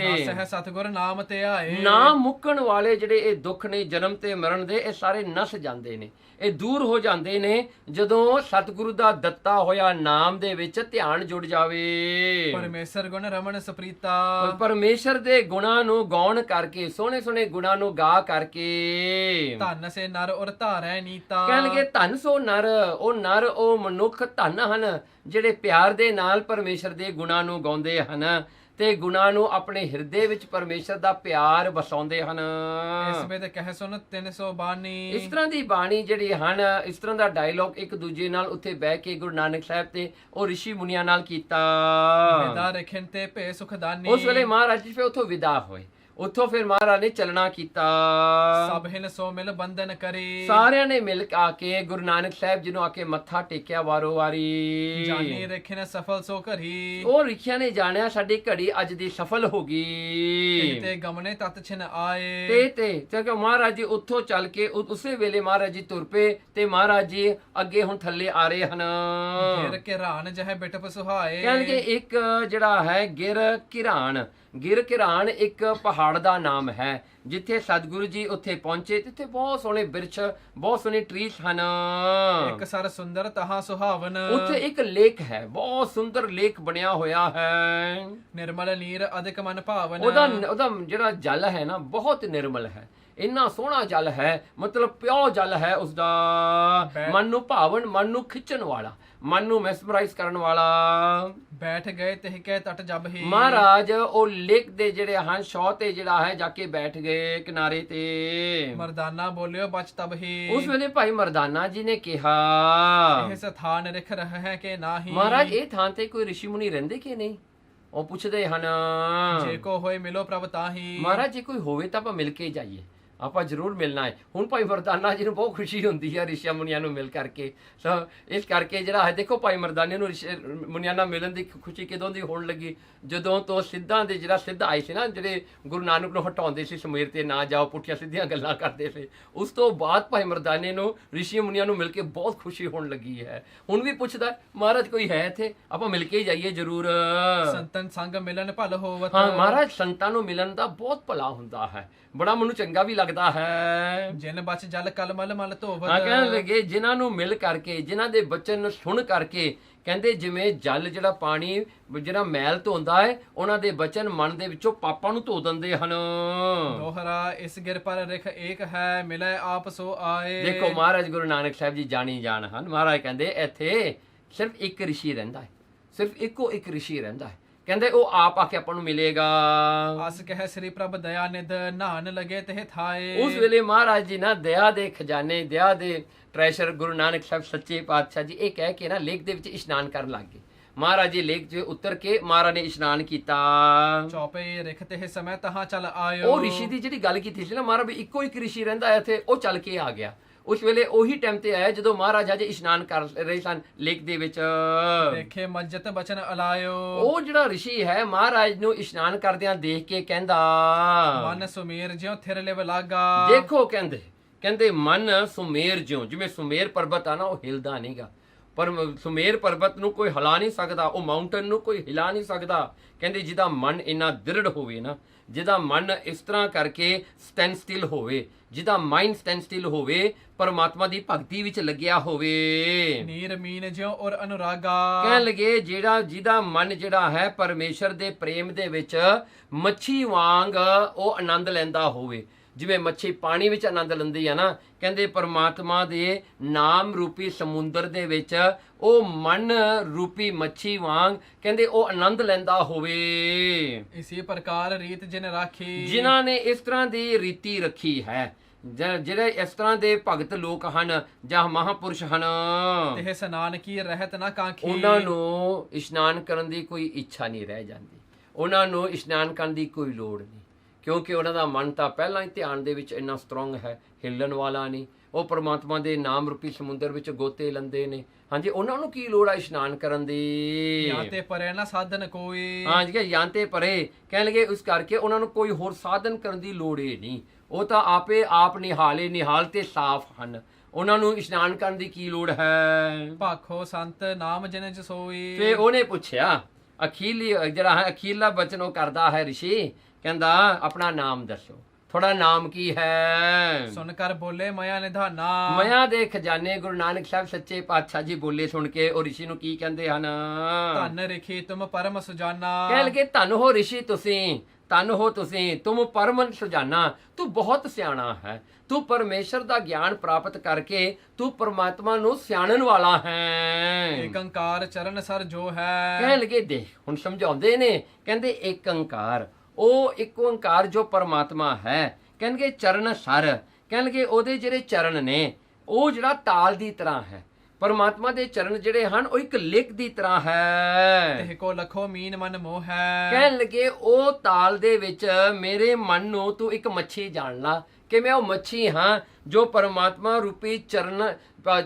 ਨਾਸ ਹੈ ਸਤਿਗੁਰ ਨਾਮ ਤੇ ਆਏ।
ਨਾ ਮੁੱਕਣ ਵਾਲੇ ਜਿਹੜੇ ਇਹ ਦੁੱਖ ਨੇ ਜਨਮ ਤੇ ਮਰਨ ਦੇ, ਇਹ ਸਾਰੇ ਨਸ ਜਾਂਦੇ ਨੇ, ਇਹ ਦੂਰ ਹੋ ਜਾਂਦੇ ਨੇ ਜਦੋਂ ਸਤਿਗੁਰੂ ਦਾ ਦਿੱਤਾ ਹੋਇਆ ਨਾਮ ਦੇ ਵਿੱਚ ਧਿਆਨ ਜੁੜ ਜਾਵੇ।
ਪਰਮੇਸ਼ਰ ਗੁਣ ਰਮਨ ਸਪ੍ਰੀਤਾ।
ਪਰਮੇਸ਼ਰ ਦੇ ਗੁਣਾਂ ਨੂੰ ਗਾਉਣ ਕਰਕੇ, ਸੋਹਣੇ ਸੋਹਣੇ ਗੁਣਾਂ ਨੂੰ ਗਾ ਕਰਕੇ।
ਧੰਨ ਸੇ ਨਰ ਔਰ ਧਾਰੈ ਨੀਤਾ।
ਕਹਿਣਗੇ ਧੰਨ ਸੋ ਨਰ, ਉਹ ਨਰ ਉਹ ਮਨੁੱਖ ਧੰਨ ਹਨ ਜਿਹੜੇ ਪਿਆਰ ਦੇ ਨਾਲ ਪਰਮੇਸ਼ਰ ਦੇ ਗੁਣਾਂ ਨੂੰ ਗਾਉਂਦੇ ਹਨ ਤੇ ਗੁਣਾਂ ਨੂੰ ਆਪਣੇ ਹਿਰਦੇ ਵਿੱਚ ਪਰਮੇਸ਼ਰ ਦਾ ਪਿਆਰ ਵਸਾਉਂਦੇ ਹਨ।
ਇਸ ਵੇਦ ਕਹਿ ਸੁਨ 300 ਬਾਣੀ।
ਇਸ ਤਰ੍ਹਾਂ ਦੀ ਬਾਣੀ ਜਿਹੜੀ ਹਨ, ਇਸ ਤਰ੍ਹਾਂ ਦਾ ਡਾਇਲੌਗ ਇੱਕ ਦੂਜੇ ਨਾਲ ਉੱਥੇ ਬਹਿ ਕੇ ਗੁਰੂ ਨਾਨਕ ਸਾਹਿਬ ਤੇ ਉਹ ਰਿਸ਼ੀ ਮੁਨੀਆਂ ਨਾਲ ਕੀਤਾ।
ਵਿਦਾ ਰਖਨ ਤੇ ਭੇ ਸੁਖਦਾਨੀ।
ਉਸ ਵੇਲੇ ਮਹਾਰਾਜ ਜੀ ਫਿਰ ਉੱਥੋਂ ਵਿਦਾ ਹੋਏ। ਉੱਥੋਂ ਫਿਰ ਮਹਾਰਾਜ ਨੇ ਚੱਲਣਾ ਕੀਤਾ।
ਸਭ ਹਿਨ ਸੋ ਮਿਲ ਬੰਧਨ ਕਰੀ।
ਸਾਰਿਆਂ ਨੇ ਮਿਲ ਕੇ ਆ ਕੇ ਗੁਰੂ ਨਾਨਕ ਸਾਹਿਬ ਜੀ ਨੂੰ ਆ ਕੇ ਮੱਥਾ ਟੇਕਿਆ ਵਾਰੋ ਵਾਰੀ।
ਜਾਨੀ ਰਖਿਨ ਸਫਲ ਸੋ ਘਰੀ।
ਉਹ ਰਿਖਿਆ ਨੇ ਜਾਣਿਆ ਸਾਡੀ ਘੜੀ ਅੱਜ ਦੀ ਸਫਲ ਹੋ ਗਈ।
ਤੇ ਗਮਨੇ ਤਤ ਛਿਨ ਆਏ।
ਤੇ ਕਿਉਂਕਿ ਮਹਾਰਾਜ ਜੀ ਉੱਥੋਂ ਚੱਲ ਕੇ ਉਸੇ ਵੇਲੇ ਮਹਾਰਾਜ ਜੀ ਤੁਰ ਪਏ ਤੇ ਮਹਾਰਾਜ ਜੀ ਅੱਗੇ ਹੁਣ ਥੱਲੇ ਆ ਰਹੇ ਹਨ।
ਗਿਰ ਕੇ ਰਾਨ ਜਹ ਬਿਟਪ ਸੁਹਾਏ।
ਕਹਿੰਦੇ ਇੱਕ ਜਿਹੜਾ ਹੈ ਗਿਰ ਘਿਰਾਣ ਇੱਕ ਪਹਾੜ ਦਾ ਨਾਮ ਹੈ। ਜਿੱਥੇ ਸਤਿਗੁਰੂ ਜੀ ਉੱਥੇ ਪਹੁੰਚੇ ਤਿੱਥੇ ਬਹੁਤ ਸੋਹਣੇ ਬਿਰਛ ਬਹੁਤ ਸੋਹਣੇ ਟਰੀਸ ਹਨ।
ਇੱਕ ਸਰ ਸੁੰਦਰ ਤਹਾਂ ਸੁਹਾਵਨ।
ਉੱਥੇ ਇੱਕ ਲੇਕ ਹੈ, ਬਹੁਤ ਸੁੰਦਰ ਲੇਕ ਬਣਿਆ ਹੋਇਆ ਹੈ।
ਨਿਰਮਲ ਨੀਰ ਅਧਿਕ ਮਨ ਭਾਵਨ।
ਉਹਦਾ ਜਿਹੜਾ ਜਲ ਹੈ ਨਾ ਬਹੁਤ ਨਿਰਮਲ ਹੈ, ਇੰਨਾ ਸੋਹਣਾ ਜਲ ਹੈ, ਮਤਲਬ ਪਿਓ ਜਲ ਹੈ ਉਸਦਾ। ਮਨ ਨੂੰ ਭਾਵਨ, ਮਨ ਨੂੰ ਖਿੱਚਣ ਵਾਲਾ, ਮਨ ਨੂੰ ਮੈਸਮਰਾਈਜ਼ ਕਰਨ ਵਾਲਾ।
ਬੈਠ ਗਏ ਤਿਹ ਕੇ ਤਟ ਜਬ ਹੀ।
ਮਹਾਰਾਜ ਉਹ ਲੇਕ ਦੇ ਜਿਹੜੇ ਹਨ ਸ਼ੌ ਤੇ ਜਿਹੜਾ ਹੈ ਜਾ ਕੇ ਬੈਠ ਗਏ ਕਿਨਾਰੇ ਤੇ।
ਮਰਦਾਨਾ ਬੋਲਿਓ ਬਚ ਤਬ ਹੀ।
ਉਸ ਵੇਲੇ ਭਾਈ ਮਰਦਾਨਾ ਜੀ ਨੇ ਕਿਹਾ
ਇਹ ਸਥਾਨ ਰਿਖ ਰਹਿ ਹੈ ਕਿ ਨਾਹੀ।
ਮਹਾਰਾਜ ਇਹ ਥਾਂ ਤੇ ਕੋਈ ਰਿਸ਼ੀ ਮੁਨੀ ਰਹਿੰਦੇ ਕਿ ਨਹੀਂ? ਉਹ ਪੁੱਛਦੇ ਹਨ।
ਜੇ ਕੋ ਹੋਏ ਮਿਲੋ ਪ੍ਰਭ ਤਾਹੀ।
ਮਹਾਰਾਜ ਜੇ ਕੋਈ ਹੋਵੇ ਤਾਂ ਆਪਾਂ ਮਿਲ ਕੇ ਜਾਈਏ, ਆਪਾਂ ਜ਼ਰੂਰ ਮਿਲਣਾ ਹੈ। ਹੁਣ ਭਾਈ ਮਰਦਾਨਾ ਜੀ ਨੂੰ ਬਹੁਤ ਖੁਸ਼ੀ ਹੁੰਦੀ ਹੈ ਰਿਸ਼ੀ ਮੁਨੀਆਂ ਨੂੰ ਮਿਲ ਕਰਕੇ। ਤਾਂ ਇਸ ਕਰਕੇ ਜਿਹੜਾ ਹੈ ਦੇਖੋ ਭਾਈ ਮਰਦਾਨੇ ਨੂੰ ਰਿਸ਼ੀ ਮੁਨੀਆਂ ਨਾਲ ਮਿਲਣ ਦੀ ਖੁਸ਼ੀ ਕਦੋਂ ਦੀ ਹੋਣ ਲੱਗੀ? ਜਦੋਂ ਤੋਂ ਸਿੱਧਾਂ ਦੇ ਜਿਹੜਾ ਸਿੱਧ ਆਏ ਸੀ ਨਾ, ਜਿਹੜੇ ਗੁਰੂ ਨਾਨਕ ਨੂੰ ਹਟਾਉਂਦੇ ਸੀ ਸਮੇਰ ਤੇ ਨਾ ਜਾਓ, ਪੁੱਠੀਆਂ ਸਿੱਧੀਆਂ ਗੱਲਾਂ ਕਰਦੇ ਸੀ, ਉਸ ਤੋਂ ਬਾਅਦ ਭਾਈ ਮਰਦਾਨੇ ਨੂੰ ਰਿਸ਼ੀ ਮੁਨੀਆਂ ਨੂੰ ਮਿਲ ਕੇ ਬਹੁਤ ਖੁਸ਼ੀ ਹੋਣ ਲੱਗੀ ਹੈ। ਹੁਣ ਵੀ ਪੁੱਛਦਾ ਮਹਾਰਾਜ ਕੋਈ ਹੈ ਇੱਥੇ, ਆਪਾਂ ਮਿਲ ਕੇ ਹੀ ਜਾਈਏ ਜ਼ਰੂਰ।
ਸੰਤਨ ਸੰਗ ਮਿਲਨ ਭਲ ਹੋਵਤ।
ਹਾਂ ਮਹਾਰਾਜ ਸੰਤਾਂ ਨੂੰ ਮਿਲਣ ਦਾ ਬਹੁਤ ਭਲਾ ਹੁੰਦਾ ਹੈ, ਬੜਾ ਮੈਨੂੰ ਚੰਗਾ ਵੀ ਲੱਗਦਾ ਹੈ।
ਜਿਨ ਬਚ ਜਲ ਕਲ ਮਲ ਮਲ ਧੋਵਤ।
ਹਾਂ ਕਹਿਣ ਲੱਗੇ ਜਿਨ੍ਹਾਂ ਨੂੰ ਮਿਲ ਕਰਕੇ, ਜਿਨ੍ਹਾਂ ਦੇ ਬਚਨ ਨੂੰ ਸੁਣ ਕਰਕੇ, ਕਹਿੰਦੇ ਜਿਵੇਂ ਜਲ ਜਿਹੜਾ ਪਾਣੀ ਜਿਹੜਾ ਮੈਲ ਧੋਂਦਾ ਹੈ, ਉਹਨਾਂ ਦੇ ਬਚਨ ਮਨ ਦੇ ਵਿੱਚੋਂ ਪਾਪਾਂ ਨੂੰ ਧੋ ਦਿੰਦੇ ਹਨ।
ਦੋਹਰਾ ਇਸ ਗਿਰ ਪਰ ਰਿਖ ਏਕ ਹੈ ਮਿਲੇ ਆਪ ਸੋ ਆਏ।
ਦੇਖੋ ਮਹਾਰਾਜ ਗੁਰੂ ਨਾਨਕ ਸਾਹਿਬ ਜੀ ਜਾਣੀ ਜਾਣ ਹਨ। ਮਹਾਰਾਜ ਕਹਿੰਦੇ ਇੱਥੇ ਸਿਰਫ ਇੱਕ ਰਿਸ਼ੀ ਰਹਿੰਦਾ ਹੈ, ਸਿਰਫ ਇੱਕੋ ਇੱਕ ਰਿਸ਼ੀ ਰਹਿੰਦਾ ਹੈ। ਕਹਿੰਦੇ ਉਹ ਆਪ ਆ ਕੇ ਆਪਾਂ ਨੂੰ ਮਿਲੇਗਾ।
ਅਸ ਕਹਿ ਸ੍ਰੀ ਪ੍ਰਭ ਦਇਆ ਨਿਧ ਨਹਾਨ ਲਗੇ ਤੇ ਥਾਏ।
ਉਸ ਵੇਲੇ ਮਹਾਰਾਜ ਜੀ ਨਾ ਦਇਆ ਦੇ ਖਜ਼ਾਨੇ, ਦਇਆ ਦੇ ਟ੍ਰੈਸ਼ਰ ਗੁਰੂ ਨਾਨਕ ਸਾਹਿਬ ਸੱਚੇ ਪਾਤਸ਼ਾਹ ਜੀ ਇਹ ਕਹਿ ਕੇ ਨਾ ਲੇਕ ਦੇ ਵਿੱਚ ਇਸ਼ਨਾਨ ਕਰਨ ਲੱਗ ਗਏ। ਮਹਾਰਾਜ ਜੀ ਲੇਕ 'ਚ ਉਤਰ ਕੇ ਮਹਾਰਾਜ ਨੇ ਇਸ਼ਨਾਨ ਕੀਤਾ।
ਚੌਪੇ ਰਿਖ ਤੇ ਸਮੇਂ ਤਹਾਂ ਚਲ ਆਇਓ।
ਉਹ ਰਿਸ਼ੀ ਦੀ ਜਿਹੜੀ ਗੱਲ ਕੀਤੀ ਸੀ ਨਾ ਮਹਾਰਾਜ ਵੀ ਇੱਕੋ ਇੱਕ ਰਿਸ਼ੀ ਰਹਿੰਦਾ ਇੱਥੇ, ਉਹ ਚੱਲ ਕੇ ਆ ਗਿਆ। ਉਸ ਵੇਲੇ ਉਹੀ ਟਾਈਮ ਤੇ ਆਇਆ ਜਦੋਂ ਮਹਾਰਾਜ ਅਜੇ ਇਸ਼ਨਾਨ ਕਰ ਰਹੇ ਸਨ ਲੇਕ ਦੇ ਵਿੱਚ।
ਦੇਖੇ ਮਸਜਿਦ ਬਚਨ ਅਲਾਇਓ।
ਉਹ ਜਿਹੜਾ ਰਿਸ਼ੀ ਹੈ ਮਹਾਰਾਜ ਨੂੰ ਇਸ਼ਨਾਨ ਕਰਦਿਆਂ ਦੇਖ ਕੇ ਕਹਿੰਦਾ
ਮਨ ਸੁਮੇਰ ਜਿਉ ਥਿਰ ਲਿਵ ਲਾਗਾ।
ਦੇਖੋ ਕਹਿੰਦੇ ਮਨ ਸੁਮੇਰ ਜਿਉਂ, ਜਿਵੇਂ ਸੁਮੇਰ ਪਰਬਤ ਆ ਨਾ ਉਹ ਹਿਲਦਾ ਨਹੀਂਗਾ, ਪਰ ਸੁਮੇਰ ਪਰਬਤ ਨੂੰ ਕੋਈ ਹਿਲਾ ਨਹੀਂ ਸਕਦਾ, ਉਹ ਮਾਊਂਟਨ ਨੂੰ ਕੋਈ ਹਿਲਾ ਨਹੀਂ ਸਕਦਾ। ਕਹਿੰਦੇ ਜਿਹਦਾ ਮਨ ਇੰਨਾ ਦ੍ਰਿੜ ਹੋਵੇ ਨਾ, ਜਿਹਦਾ ਮਨ ਇਸ ਤਰ੍ਹਾਂ ਕਰਕੇ ਸਟੈਂਡ ਸਟਿਲ ਹੋਵੇ, ਜਿਹਦਾ ਮਾਈਂਡ ਸਟੈਂਡ ਸਟਿਲ ਹੋਵੇ, ਪਰਮਾਤਮਾ ਦੀ ਭਗਤੀ ਵਿੱਚ ਲੱਗਿਆ ਹੋਵੇ।
ਨੀਰ ਮੀਨ ਜਿਉ ਔਰ ਅਨੁਰਾਗਾ।
ਕਹਿਣ ਲਗੇ ਜਿਹਦਾ ਮਨ ਜਿਹੜਾ ਹੈ ਪਰਮੇਸ਼ਰ ਦੇ ਪ੍ਰੇਮ ਦੇ ਵਿੱਚ ਮੱਛੀ ਵਾਂਗ ਉਹ ਆਨੰਦ ਲੈਂਦਾ ਹੋਵੇ, ਜਿਵੇਂ ਮੱਛੀ ਪਾਣੀ ਵਿੱਚ ਆਨੰਦ ਲੈਂਦੀ ਹੈ ਨਾ, ਕਹਿੰਦੇ ਪਰਮਾਤਮਾ ਦੇ ਨਾਮ ਰੂਪੀ ਸਮੁੰਦਰ ਦੇ ਵਿੱਚ ਉਹ ਮਨ ਰੂਪੀ ਮੱਛੀ ਵਾਂਗ ਕਹਿੰਦੇ ਉਹ ਆਨੰਦ ਲੈਂਦਾ ਹੋਵੇ।
ਇਸੇ ਪ੍ਰਕਾਰ ਰੀਤ ਜਿਨ ਰਾਖੀ।
ਜਿਨ੍ਹਾਂ ਨੇ ਇਸ ਤਰ੍ਹਾਂ ਦੀ ਰੀਤੀ ਰੱਖੀ ਹੈ, ਜਿਹੜੇ ਇਸ ਤਰ੍ਹਾਂ ਦੇ ਭਗਤ ਲੋਕ ਹਨ ਜਾਂ ਮਹਾਪੁਰਸ਼ ਹਨ,
ਤੇ ਇਸ਼ਨਾਨ ਕੀ ਰਹਿਤ ਨਾ ਕਾਂਖੀ।
ਉਹਨਾਂ ਨੂੰ ਇਸ਼ਨਾਨ ਕਰਨ ਦੀ ਕੋਈ ਇੱਛਾ ਨਹੀਂ ਰਹਿ ਜਾਂਦੀ, ਉਹਨਾਂ ਨੂੰ ਇਸ਼ਨਾਨ ਕਰਨ ਦੀ ਕੋਈ ਲੋੜ ਨਹੀਂ, ਕਿਉਂਕਿ ਉਹਨਾਂ ਦਾ ਮਨ ਤਾਂ ਪਹਿਲਾਂ ਹੀ ਧਿਆਨ ਦੇ ਵਿੱਚ ਇੰਨਾ ਸਟਰੋਂਗ ਹੈ, ਹਿੱਲਣ ਵਾਲਾ ਨਹੀਂ। ਉਹ ਪਰਮਾਤਮਾ ਦੇ ਨਾਮ ਰੂਪੀ ਸਮੁੰਦਰ ਵਿੱਚ ਗੋਤੇ ਲੈਂਦੇ ਨੇ। ਹਾਂਜੀ ਉਹਨਾਂ ਨੂੰ ਕੀ ਲੋੜ ਆ ਇਸ਼ਨਾਨ ਕਰਨ ਦੀ?
ਜਾਂ ਤੇ ਪਰੇ ਨਾ ਸਾਧਨ ਕੋਈ।
ਹਾਂਜੀ ਜਾਂ ਤੇ ਪਰੇ ਕਹਿਣ ਲਗੇ ਉਸ ਕਰਕੇ ਉਹਨਾਂ ਨੂੰ ਕੋਈ ਹੋਰ ਸਾਧਨ ਕਰਨ ਦੀ ਲੋੜ ਹੀ ਨਹੀਂ, ਉਹ ਤਾਂ ਆਪੇ ਆਪ ਨਿਹਾਲ ਤੇ ਸਾਫ਼ ਹਨ, ਉਹਨਾਂ ਨੂੰ ਇਸ਼ਨਾਨ ਕਰਨ ਦੀ ਕੀ ਲੋੜ ਹੈ?
ਭਾਖੋ ਸੰਤ ਨਾਮ ਜਿਨ ਚ ਸੋਈ।
ਤੇ ਉਹਨੇ ਪੁੱਛਿਆ ਅਖੀਰਲਾ ਬਚਨ ਉਹ ਕਰਦਾ ਹੈ ਰਿਸ਼ੀ, ਕਹਿੰਦਾ ਆਪਣਾ ਨਾਮ ਦੱਸੋ, ਤੁਹਾਡਾ ਨਾਮ ਕੀ ਹੈ?
ਸੁਣ ਕਰ ਬੋਲੇ ਮਇਆ ਨਿਧਾਨਾ।
ਮਇਆ ਦੇ ਖਜ਼ਾਨੇ ਗੁਰੂ ਨਾਨਕ ਸਾਹਿਬ ਸੱਚੇ ਪਾਤਸ਼ਾਹ ਜੀ ਬੋਲੇ ਸੁਣ ਕੇ ਉਹ ਰਿਸ਼ੀ ਨੂੰ ਕੀ ਕਹਿੰਦੇ ਹਨ?
ਧੰਨ ਰਿਖੀ ਤੁਮ ਪਰਮ ਸੁਜਾਨਾ।
ਕਹਿ ਲਗੇ ਧੰਨ ਹੋ ਰਿਸ਼ੀ ਤੁਸੀਂ, ਧੰਨ ਹੋ ਤੁਸੀਂ, ਤੁਮ ਪਰਮ ਸੁਜਾਨਾ, ਤੂੰ ਬਹੁਤ ਸਿਆਣਾ ਹੈ, ਤੂੰ ਪਰਮੇਸ਼ਰ ਦਾ ਗਿਆਨ ਪ੍ਰਾਪਤ ਕਰਕੇ ਤੂੰ ਪਰਮਾਤਮਾ ਨੂੰ ਸਿਆਣਨ ਵਾਲਾ ਹੈ।
ਏਕ ਓੰਕਾਰ ਚਰਨ ਸਰ ਜੋ ਹੈ।
ਕਹਿ ਲਗੇ ਦੇਖ ਹੁਣ ਸਮਝਾਉਂਦੇ ਨੇ, ਕਹਿੰਦੇ ਏਕ ਓੰਕਾਰ, ਉਹ ਇੱਕ ਓੰਕਾਰ ਜੋ ਪਰਮਾਤਮਾ ਹੈ, ਕਹਿੰਦੇ ਚਰਨ ਸਰ, ਕਹਿਣਗੇ ਉਹਦੇ ਜਿਹੜੇ ਚਰਨ ਨੇ ਉਹ ਜਿਹੜਾ ਤਾਲ ਦੀ ਤਰ੍ਹਾਂ ਹੈ, ਪਰਮਾਤਮਾ ਦੇ ਚਰਨ ਜਿਹੜੇ ਹਨ ਉਹ ਇੱਕ ਲਿਖ ਦੀ ਤਰ੍ਹਾਂ ਹੈ।
ਤਿਹ ਕੋ ਲਖੋ ਮੀਨ ਮਨ ਮੋਹ ਹੈ।
ਕਹਿਣ ਲੱਗੇ ਉਹ ਤਾਲ ਦੇ ਵਿੱਚ ਮੇਰੇ ਮਨ ਨੂੰ ਤੂੰ ਇੱਕ ਮੱਛੀ ਜਾਣ ਲਾ ਕਿ ਮੈਂ ਉਹ ਮੱਛੀ ਹਾਂ ਜੋ ਪਰਮਾਤਮਾ ਰੂਪੀ ਚਰਨ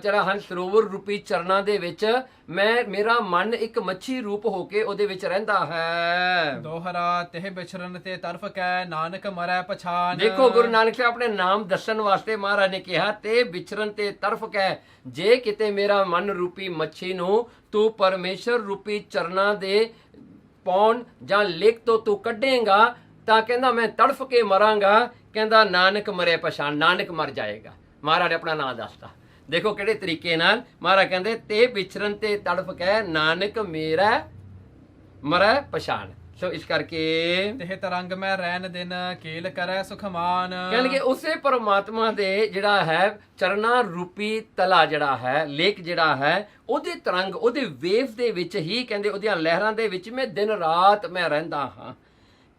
ਜਿਹੜਾ ਹਨ ਸਰੋਵਰ ਰੂਪੀ ਚਰਨਾਂ ਦੇ ਵਿੱਚ ਮੇਰਾ ਮਨ ਇੱਕ ਮੱਛੀ ਰੂਪ ਹੋ ਕੇ ਉਹਦੇ ਵਿੱਚ ਰਹਿੰਦਾ ਹੈ।
ਦੋਹਰਾ ਤਿਹ ਵਿਚਰਨ ਤੇ ਤਰਫ ਕੈ ਨਾਨਕ ਮਰੈ ਪਛਾਨ।
ਦੇਖੋ ਗੁਰੂ ਨਾਨਕ ਸਾਹਿਬ ਆਪਣੇ ਨਾਮ ਦੱਸਣ ਵਾਸਤੇ ਮਹਾਰਾਜ ਨੇ ਕਿਹਾ ਤੇ ਵਿਚਰਨ ਤੇ ਤਰਫ ਕੈ, ਜੇ ਕਿਤੇ ਮੇਰਾ ਮਨ ਰੂਪੀ ਮੱਛੀ ਨੂੰ ਤੂੰ ਪਰਮੇਸ਼ਰ ਰੂਪੀ ਚਰਨਾਂ ਦੇ ਪੌਣ ਜਾਂ ਲੇਖ ਤੋਂ ਤੂੰ ਕੱਢੇਗਾ ਤਾਂ ਕਹਿੰਦਾ ਮੈਂ ਤੜਫ ਕੇ ਮਰਾਂਗਾ। ਕਹਿੰਦਾ ਨਾਨਕ ਮਰੇ ਪਛਾਣ, ਨਾਨਕ ਮਰ ਜਾਏਗਾ। ਮਹਾਰਾਜ ਨੇ ਆਪਣਾ ਨਾਮ ਦੱਸਤਾ। ਦੇਖੋ ਕਿਹੜੇ ਤਰੀਕੇ ਨਾਲ ਮਹਾਰਾਜ ਕਹਿੰਦੇ ਤੇ ਵਿਚਰਨ ਤੇ ਤੜਫ ਕੇ ਨਾਨਕ ਮੇਰਾ ਮਰੈ ਪਛਾਣ। ਸੋ ਇਸ ਕਰਕੇ
ਤਿਹ ਤਰੰਗ ਮੈਂ ਰਹਿਨ ਦਿਨ ਕੇਲ ਕਰੈ ਸੁਖਮਾਨ।
ਕਹਿੰਦੇ ਉਸੇ ਪਰਮਾਤਮਾ ਦੇ ਜਿਹੜਾ ਹੈ ਚਰਨਾਂ ਰੂਪੀ ਤਲਾ ਜਿਹੜਾ ਹੈ ਲੇਕ ਜਿਹੜਾ ਹੈ ਉਹਦੇ ਤਰੰਗ ਉਹਦੇ ਵੇਵ ਦੇ ਵਿੱਚ ਹੀ ਕਹਿੰਦੇ ਉਹਦੀਆਂ ਲਹਿਰਾਂ ਦੇ ਵਿੱਚ ਮੈਂ ਦਿਨ ਰਾਤ ਮੈਂ ਰਹਿੰਦਾ ਹਾਂ।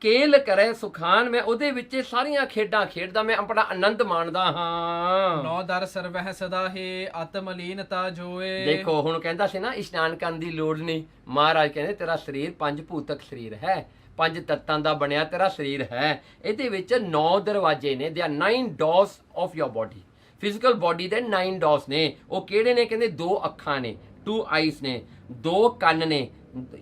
ਕੇਲ ਕਰੇ ਸੁਖਾਨ, ਮੈਂ ਉਹਦੇ ਵਿੱਚ ਸਾਰੀਆਂ ਖੇਡਾਂ ਖੇਡਦਾ, ਮੈਂ ਆਪਣਾ ਆਨੰਦ ਮਾਣਦਾ ਹਾਂ।
ਨੌ ਦਰ ਸਰਵਹਿ ਸਦਾ ਹੀ ਆਤਮਲੀਨਤਾ ਜੋਏ।
ਦੇਖੋ ਹੁਣ ਕਹਿੰਦਾ ਸੀ ਨਾ ਇਸ਼ਨਾਨ ਕਰਨ ਦੀ ਲੋੜ ਨਹੀਂ। ਮਹਾਰਾਜ ਕਹਿੰਦੇ ਤੇਰਾ ਸਰੀਰ ਪੰਜ ਭੂਤਕ ਸਰੀਰ ਹੈ, ਪੰਜ ਤੱਤਾਂ ਦਾ ਬਣਿਆ ਤੇਰਾ ਸਰੀਰ ਹੈ। ਇਹਦੇ ਵਿੱਚ 9 ਦਰਵਾਜ਼ੇ ਨੇ। They are 9 doors of your body. Physical body ਦੇ 9 doors ਨੇ। ਉਹ ਕਿਹੜੇ ਨੇ? ਕਹਿੰਦੇ 2 ਅੱਖਾਂ ਨੇ, 2 ਆਈਜ਼ ਨੇ, 2 ਕੰਨ ਨੇ,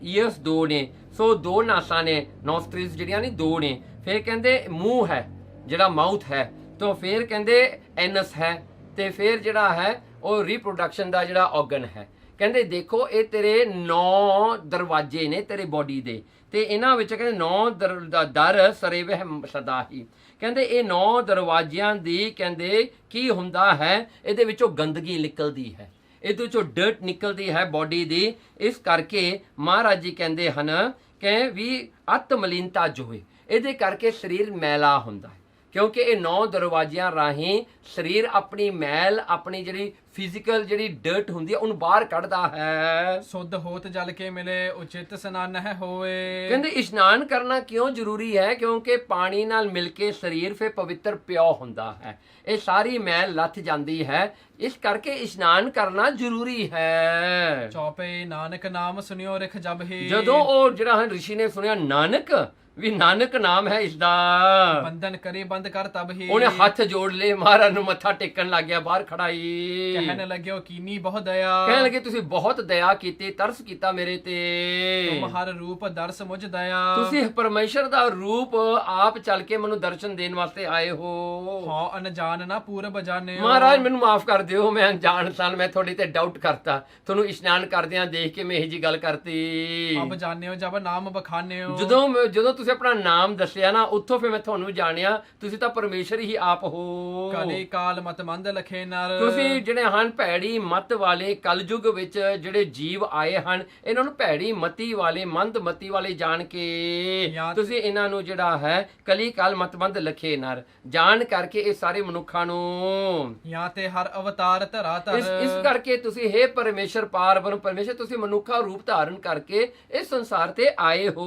ਈਅਰਸ 2 ਨੇ, ਸੋ 2 ਨਾਸਾਂ ਨੇ, ਨੋਸਟ੍ਰਿਲਸ ਜਿਹੜੀਆਂ ਨੇ 2 ਨੇ। ਫਿਰ ਕਹਿੰਦੇ ਮੂੰਹ ਹੈ ਜਿਹੜਾ ਮਾਊਥ ਹੈ, ਤਾਂ ਫਿਰ ਕਹਿੰਦੇ ਐਨਸ ਹੈ, ਤੇ ਫਿਰ ਜਿਹੜਾ ਹੈ ਉਹ ਰੀਪਰੋਡਕਸ਼ਨ ਦਾ ਜਿਹੜਾ ਆਰਗਨ ਹੈ। ਕਹਿੰਦੇ ਦੇਖੋ ਇਹ ਤੇਰੇ 9 ਦਰਵਾਜ਼ੇ ਨੇ ਤੇਰੇ ਬੋਡੀ ਦੇ, ਤੇ ਇਹਨਾਂ ਵਿੱਚ ਕਹਿੰਦੇ 9 ਦਰ ਸਰੇਵਹਿ ਸਦਾ ਹੀ। ਕਹਿੰਦੇ ਇਹ 9 ਦਰਵਾਜ਼ਿਆਂ ਦੀ ਕਹਿੰਦੇ ਕੀ ਹੁੰਦਾ ਹੈ, ਇਹਦੇ ਵਿੱਚੋਂ ਗੰਦਗੀ ਨਿਕਲਦੀ ਹੈ, ਇਹਦੇ ਵਿੱਚੋਂ ਡਰਟ ਨਿਕਲਦੀ ਹੈ ਬੋਡੀ ਦੀ। ਇਸ ਕਰਕੇ ਮਹਾਰਾਜ ਜੀ ਕਹਿੰਦੇ ਹਨ ਕਿ ਵੀ ਆਤਮਲੀਨਤਾ ਜੋ ਹੈ ਇਹਦੇ ਕਰਕੇ ਸਰੀਰ ਮੈਲਾ ਹੁੰਦਾ ਹੈ, ਕਿਉਂਕਿ ਇਹ 9 ਦਰਵਾਜ਼ਿਆਂ ਰਾਹੀਂ ਸਰੀਰ ਆਪਣੀ ਮੈਲ, ਆਪਣੀ ਜਿਹੜੀ ਫਿਜ਼ੀਕਲ ਜਿਹੜੀ ਡਰਟ ਹੁੰਦੀ ਹੈ ਉਹਨੂੰ ਬਾਹਰ ਕੱਢਦਾ ਹੈ।
ਸੁਧ ਹੋਤ ਜਲ ਕੇ ਮਿਲੇ ਉਚਿਤ ਸਨਾਨ ਹੈ ਹੋਏ।
ਕਹਿੰਦੇ ਇਸ਼ਨਾਨ ਕਰਨਾ ਕਿਉਂ ਜ਼ਰੂਰੀ ਹੈ? ਕਿਉਂਕਿ ਪਾਣੀ ਨਾਲ ਮਿਲ ਕੇ ਸਰੀਰ ਫਿਰ ਪਵਿੱਤਰ ਪਿਓ ਹੁੰਦਾ ਹੈ, ਇਹ ਸਾਰੀ ਮੈਲ ਲੱਥ ਜਾਂਦੀ ਹੈ। ਇਸ ਕਰਕੇ ਇਸ਼ਨਾਨ ਕਰਨਾ ਜ਼ਰੂਰੀ ਹੈ।
ਚੌਪੇ ਨਾਨਕ ਨਾਮ ਸੁਨਿਓ ਰਿਖ ਜਬ ਹੀ।
ਜਦੋਂ ਉਹ ਜਿਹੜਾ ਹੈ ਰਿਸ਼ੀ ਨੇ ਸੁਣਿਆ ਨਾਨਕ, ਵੀ ਨਾਨਕ ਨਾਮ ਹੈ ਇਸਦਾ,
ਬੰਧਨ ਕਰੇ ਬੰਦ ਕਰ ਤਬ ਹੀ।
ਉਹਨੇ ਹੱਥ ਜੋੜ ਲਏ, ਮਹਾਰਾਜ ਨੂੰ ਮੱਥਾ ਟੇਕਣ ਲੱਗ ਗਿਆ, ਬਾਹਰ ਖੜਾ ਹੀ
ਕਹਿਣ ਲੱਗਿਓ ਕੀਨੀ ਬਹੁਤ ਦਇਆ।
ਕਹਿਣ ਲੱਗੇ ਤੁਸੀਂ ਬਹੁਤ ਦਇਆ ਕੀਤੀ, ਤਰਸ ਕੀਤਾ ਮੇਰੇ ਤੇ।
ਤੁਮ ਹਰ ਰੂਪ ਦਰਸ ਮੁਝ ਦਇਆ।
ਤੁਸੀਂ ਪਰਮੇਸ਼ਰ ਦਾ ਰੂਪ ਆਪ ਚੱਲ ਕੇ ਮੈਨੂੰ ਦਰਸ਼ਨ ਦੇਣ ਵਾਸਤੇ ਆਏ ਹੋ।
ਹੋ ਅਨਜਾਨ ਨਾ ਪੂਰਬ ਜਾਣਿਓ।
ਮਹਾਰਾਜ ਮੈਨੂੰ ਮਾਫ ਕਰ ਦਿਓ, ਮੈਂ ਅਣਜਾਣ ਸਨ, ਮੈਂ ਤੁਹਾਡੇ ਤੇ ਡਾਊਟ ਕਰਤਾ, ਤੁਹਾਨੂੰ ਇਸ਼ਨਾਨ ਕਰਦਿਆਂ ਦੇਖ ਕੇ ਮੈਂ ਇਹੀ ਜੀ ਗੱਲ ਕਰਤੀ।
ਅਬ ਜਾਣਿਓ ਜਬ ਨਾਮ ਬਖਾਨਿਓ।
ਜਦੋਂ ਤੁਸੀਂ ਆਪਣਾ ਨਾਮ ਦੱਸਿਆ ਨਾ, ਉੱਥੋਂ ਫਿਰ ਮੈਂ ਤੁਹਾਨੂੰ ਜਾਣਿਆ, ਤੁਸੀਂ ਤਾਂ ਪਰਮੇਸ਼ਰ ਹੀ ਆਪ ਹੋ।
ਕਲੀ ਕਾਲ ਮਤ ਮੰਦ ਲਖੇ ਨਰ।
ਤੁਸੀਂ ਜਿਹੜੇ ਹਨ ਭੈੜੀ ਮਤ ਵਾਲੇ ਕਲਯੁਗ ਵਿੱਚ ਜਿਹੜੇ ਜੀਵ ਆਏ ਹਨ, ਇਹਨਾਂ ਨੂੰ ਭੈੜੀ ਮਤੀ ਵਾਲੇ, ਮੰਦ ਮਤੀ ਵਾਲੇ ਜਾਣ ਕੇ ਤੁਸੀਂ ਇਹਨਾਂ ਨੂੰ ਜਿਹੜਾ ਹੈ ਕਲੀ ਕਾਲ ਮਤਬੰਦ ਲਖੇ ਨਰ ਜਾਣ ਕਰਕੇ ਇਹ ਸਾਰੇ ਮਨੁੱਖਾਂ ਨੂੰ
ਜਾਂ ਤੇ ਹਰ ਅਵਤਾਰ ਧਰਾ ਧਰ।
ਇਸ ਕਰਕੇ ਤੁਸੀਂ ਹੇ ਪਰਮੇਸ਼ਰ ਪਾਰਬ੍ਰਹਮ ਪਰਮੇਸ਼ਰ, ਤੁਸੀਂ ਮਨੁੱਖਾ ਰੂਪ ਧਾਰਨ ਕਰਕੇ ਇਸ ਸੰਸਾਰ ਤੇ ਆਏ ਹੋ।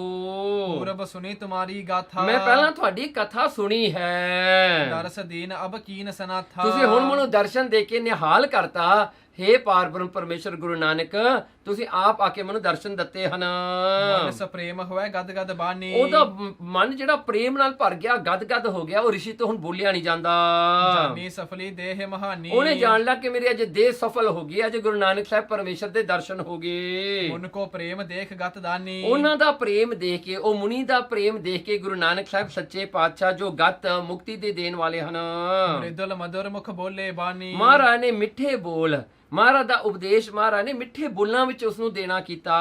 ਪੂਰਬ ਸੁਣੀ ਤੁਮਾਰੀ ਗਾਥਾ।
ਮੈਂ ਪਹਿਲਾਂ ਤੁਹਾਡੀ ਕਥਾ ਸੁਣੀ ਹੈ।
ਦਰਸ ਦੀਨ ਅਬ ਕੀਨ ਸਨਾਥਾ।
ਤੁਸੀਂ ਹੁਣ ਮੈਨੂੰ ਦਰਸ਼ਨ ਦੇ ਕੇ ਨਿਹਾਲ ਕਰਤਾ। ਹੇ ਪਾਰਬ੍ਰਹਮ ਪਰਮੇਸ਼ਰ ਗੁਰੂ ਨਾਨਕ, ਤੁਸੀਂ ਆਪ ਆ ਕੇ ਮੈਨੂੰ ਦਰਸ਼ਨ ਦਿੱਤੇ ਹਨ।
ਮਨ ਸਪ੍ਰੇਮ ਹੋਇਆ ਗਦ ਗਦ ਬਾਣੀ।
ਉਹਦਾ ਮਨ ਜਿਹੜਾ ਪ੍ਰੇਮ ਨਾਲ ਭਰ ਗਿਆ, ਗਦ ਗਦ ਹੋ ਗਿਆ। ਉਹ ਰਿਸ਼ੀ ਤੋਂ ਹੁਣ ਬੋਲਿਆ ਨਹੀਂ ਜਾਂਦਾ।
ਜਾਨੀ ਸਫਲੀ ਦੇਹ ਮਹਾਨੀ।
ਉਹਨੇ ਜਾਣ ਲਿਆ ਕਿ ਮੇਰੀ ਅੱਜ ਦੇਹ ਸਫਲ ਹੋ ਗਈ, ਅੱਜ ਗੁਰੂ ਨਾਨਕ ਸਾਹਿਬ ਪਰਮੇਸ਼ਰ ਦੇ ਦਰਸ਼ਨ ਹੋ ਗਏ।
ਉਨ ਕੋ ਪ੍ਰੇਮ ਦੇਖ ਗਤ ਦਾਨੀ।
ਉਹਨਾਂ ਦਾ ਪ੍ਰੇਮ ਦੇਖ ਕੇ, ਉਹ ਮੁਨੀ ਦਾ ਪ੍ਰੇਮ ਦੇਖ ਕੇ ਗੁਰੂ ਨਾਨਕ ਸਾਹਿਬ ਸੱਚੇ ਪਾਤਸ਼ਾਹ ਜੋ ਗਤ ਮੁਕਤੀ ਦੇ ਦੇਣ ਵਾਲੇ ਹਨ।
ਮ੍ਰਿਦੁਲ ਮਧੁਰ ਮੁਖ ਬੋਲੇ ਬਾਣੀ।
ਮਹਾਰਾਜ ਨੇ ਮਿੱਠੇ ਬੋਲ, ਮਹਾਰਾਜ ਦਾ ਉਪਦੇਸ਼ ਮਹਾਰਾਜ ਨੇ ਮਿੱਠੇ ਬੋਲਾਂ ਵਿੱਚ ਉਸ ਨੂੰ ਦੇਣਾ ਕੀਤਾ।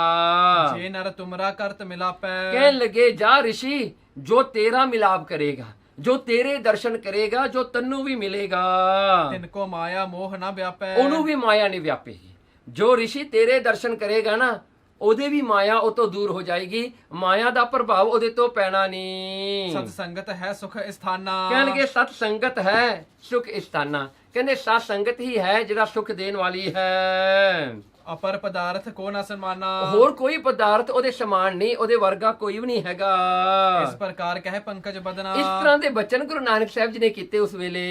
ਜੇ ਨਰ ਤੁਮਰਾ ਕਰਤ ਮਿਲਾਪੈ।
ਕਹਿਣ ਲੱਗੇ ਜਾ ਰਿਸ਼ੀ, ਜੋ ਤੇਰਾ ਮਿਲਾਪ ਕਰੇਗਾ, ਜੋ ਤੇਰੇ ਦਰਸ਼ਨ ਕਰੇਗਾ, ਜੋ ਤੈਨੂੰ ਵੀ ਮਿਲੇਗਾ,
ਤਿਨ ਕੋ ਮਾਇਆ ਮੋਹ ਨਾ ਵਿਆਪੈ।
ਉਹਨੂੰ ਵੀ ਮਾਇਆ ਨਹੀਂ ਵਿਆਪੇਗੀ। ਜੋ ਰਿਸ਼ੀ ਤੇਰੇ ਦਰਸ਼ਨ ਕਰੇਗਾ ਨਾ, ਉਹਦੇ ਵੀ ਮਾਇਆ ਉਹ ਤੋਂ ਦੂਰ ਹੋ ਜਾਏਗੀ, ਮਾਇਆ ਦਾ ਪ੍ਰਭਾਵ ਉਹਦੇ ਤੋਂ ਪੈਣਾ ਨਹੀਂ।
ਸਤ ਸੰਗਤ ਹੈ ਸੁਖ ਸਥਾਨਾ।
ਕਹਿਣਗੇ ਸਤ ਸੰਗਤ ਹੈ ਸੁਖ ਸਥਾਨਾ। ਕਹਿੰਦੇ ਸਤ ਸੰਗਤ ਹੀ ਹੈ ਜਿਹੜਾ ਸੁਖ ਦੇਣ ਵਾਲੀ ਹੈ।
ਅਪਰ ਪਦਾਰਥ ਕੋ ਨਾ ਸਮਾਨਾ।
ਹੋਰ ਕੋਈ ਪਦਾਰਥ ਉਹਦੇ ਸਮਾਨ ਨਹੀਂ, ਉਹਦੇ ਵਰਗਾ ਕੋਈ ਵੀ ਨਹੀਂ ਹੈਗਾ।
ਇਸ ਪ੍ਰਕਾਰ ਕਹਿ ਪੰਕਜ ਬਦਨਾ।
ਇਸ ਤਰ੍ਹਾਂ ਦੇ ਬਚਨ ਗੁਰੂ ਨਾਨਕ ਸਾਹਿਬ ਜੀ ਨੇ ਕੀਤੇ ਉਸ ਵੇਲੇ।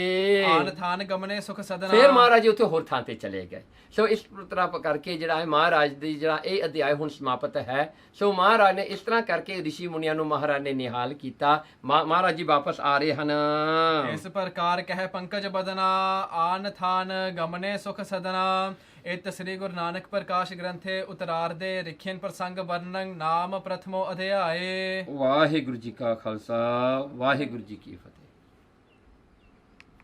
ਆਨ ਥਾਨ ਗਮਨੇ ਸੁਖ ਸਦਨਾ।
ਫਿਰ ਮਹਾਰਾਜ ਜੀ ਉੱਥੇ ਹੋਰ ਥਾਂ ਤੇ ਚਲੇ ਗਏ। ਸੋ ਇਸ ਤਰ੍ਹਾਂ ਕਰਕੇ ਜਿਹੜਾ ਹੈ ਮਹਾਰਾਜ ਦੀ ਜਿਹੜਾ ਇਹ ਅਧਿਆਇ ਹੁਣ ਸਮਾਪਤ ਹੈ। ਸੋ ਮਹਾਰਾਜ ਨੇ ਇਸ ਤਰ੍ਹਾਂ ਕਰਕੇ ਰਿਸ਼ੀ ਮੁਨੀਆਂ ਨੂੰ ਮਹਾਰਾਜ ਨੇ ਨਿਹਾਲ ਕੀਤਾ। ਮਹਾਰਾਜ ਜੀ ਵਾਪਸ ਆ ਰਹੇ ਹਨ।
ਇਸ ਪ੍ਰਕਾਰ ਕਹਿ ਪੰਕਜ ਬਦਨਾ ਆਨ ਥਾਨ ਗਮਨੇ ਸੁਖ ਸਦਨਾ। ਇਤ ਸ੍ਰੀ ਗੁਰੂ ਨਾਨਕ ਪ੍ਰਕਾਸ਼ ਗ੍ਰੰਥੇ ਉਤਰਾਰਧੇ ਰਿਖਿਅਨ ਪ੍ਰਸੰਗ ਵਰਣਨ ਨਾਮ ਪ੍ਰਥਮੋ ਅਧਿਆਏ।
ਵਾਹਿਗੁਰੂ ਜੀ ਕਾ ਖਾਲਸਾ ਵਾਹਿਗੁਰੂ ਜੀ ਕੀ ਫਤਿਹ।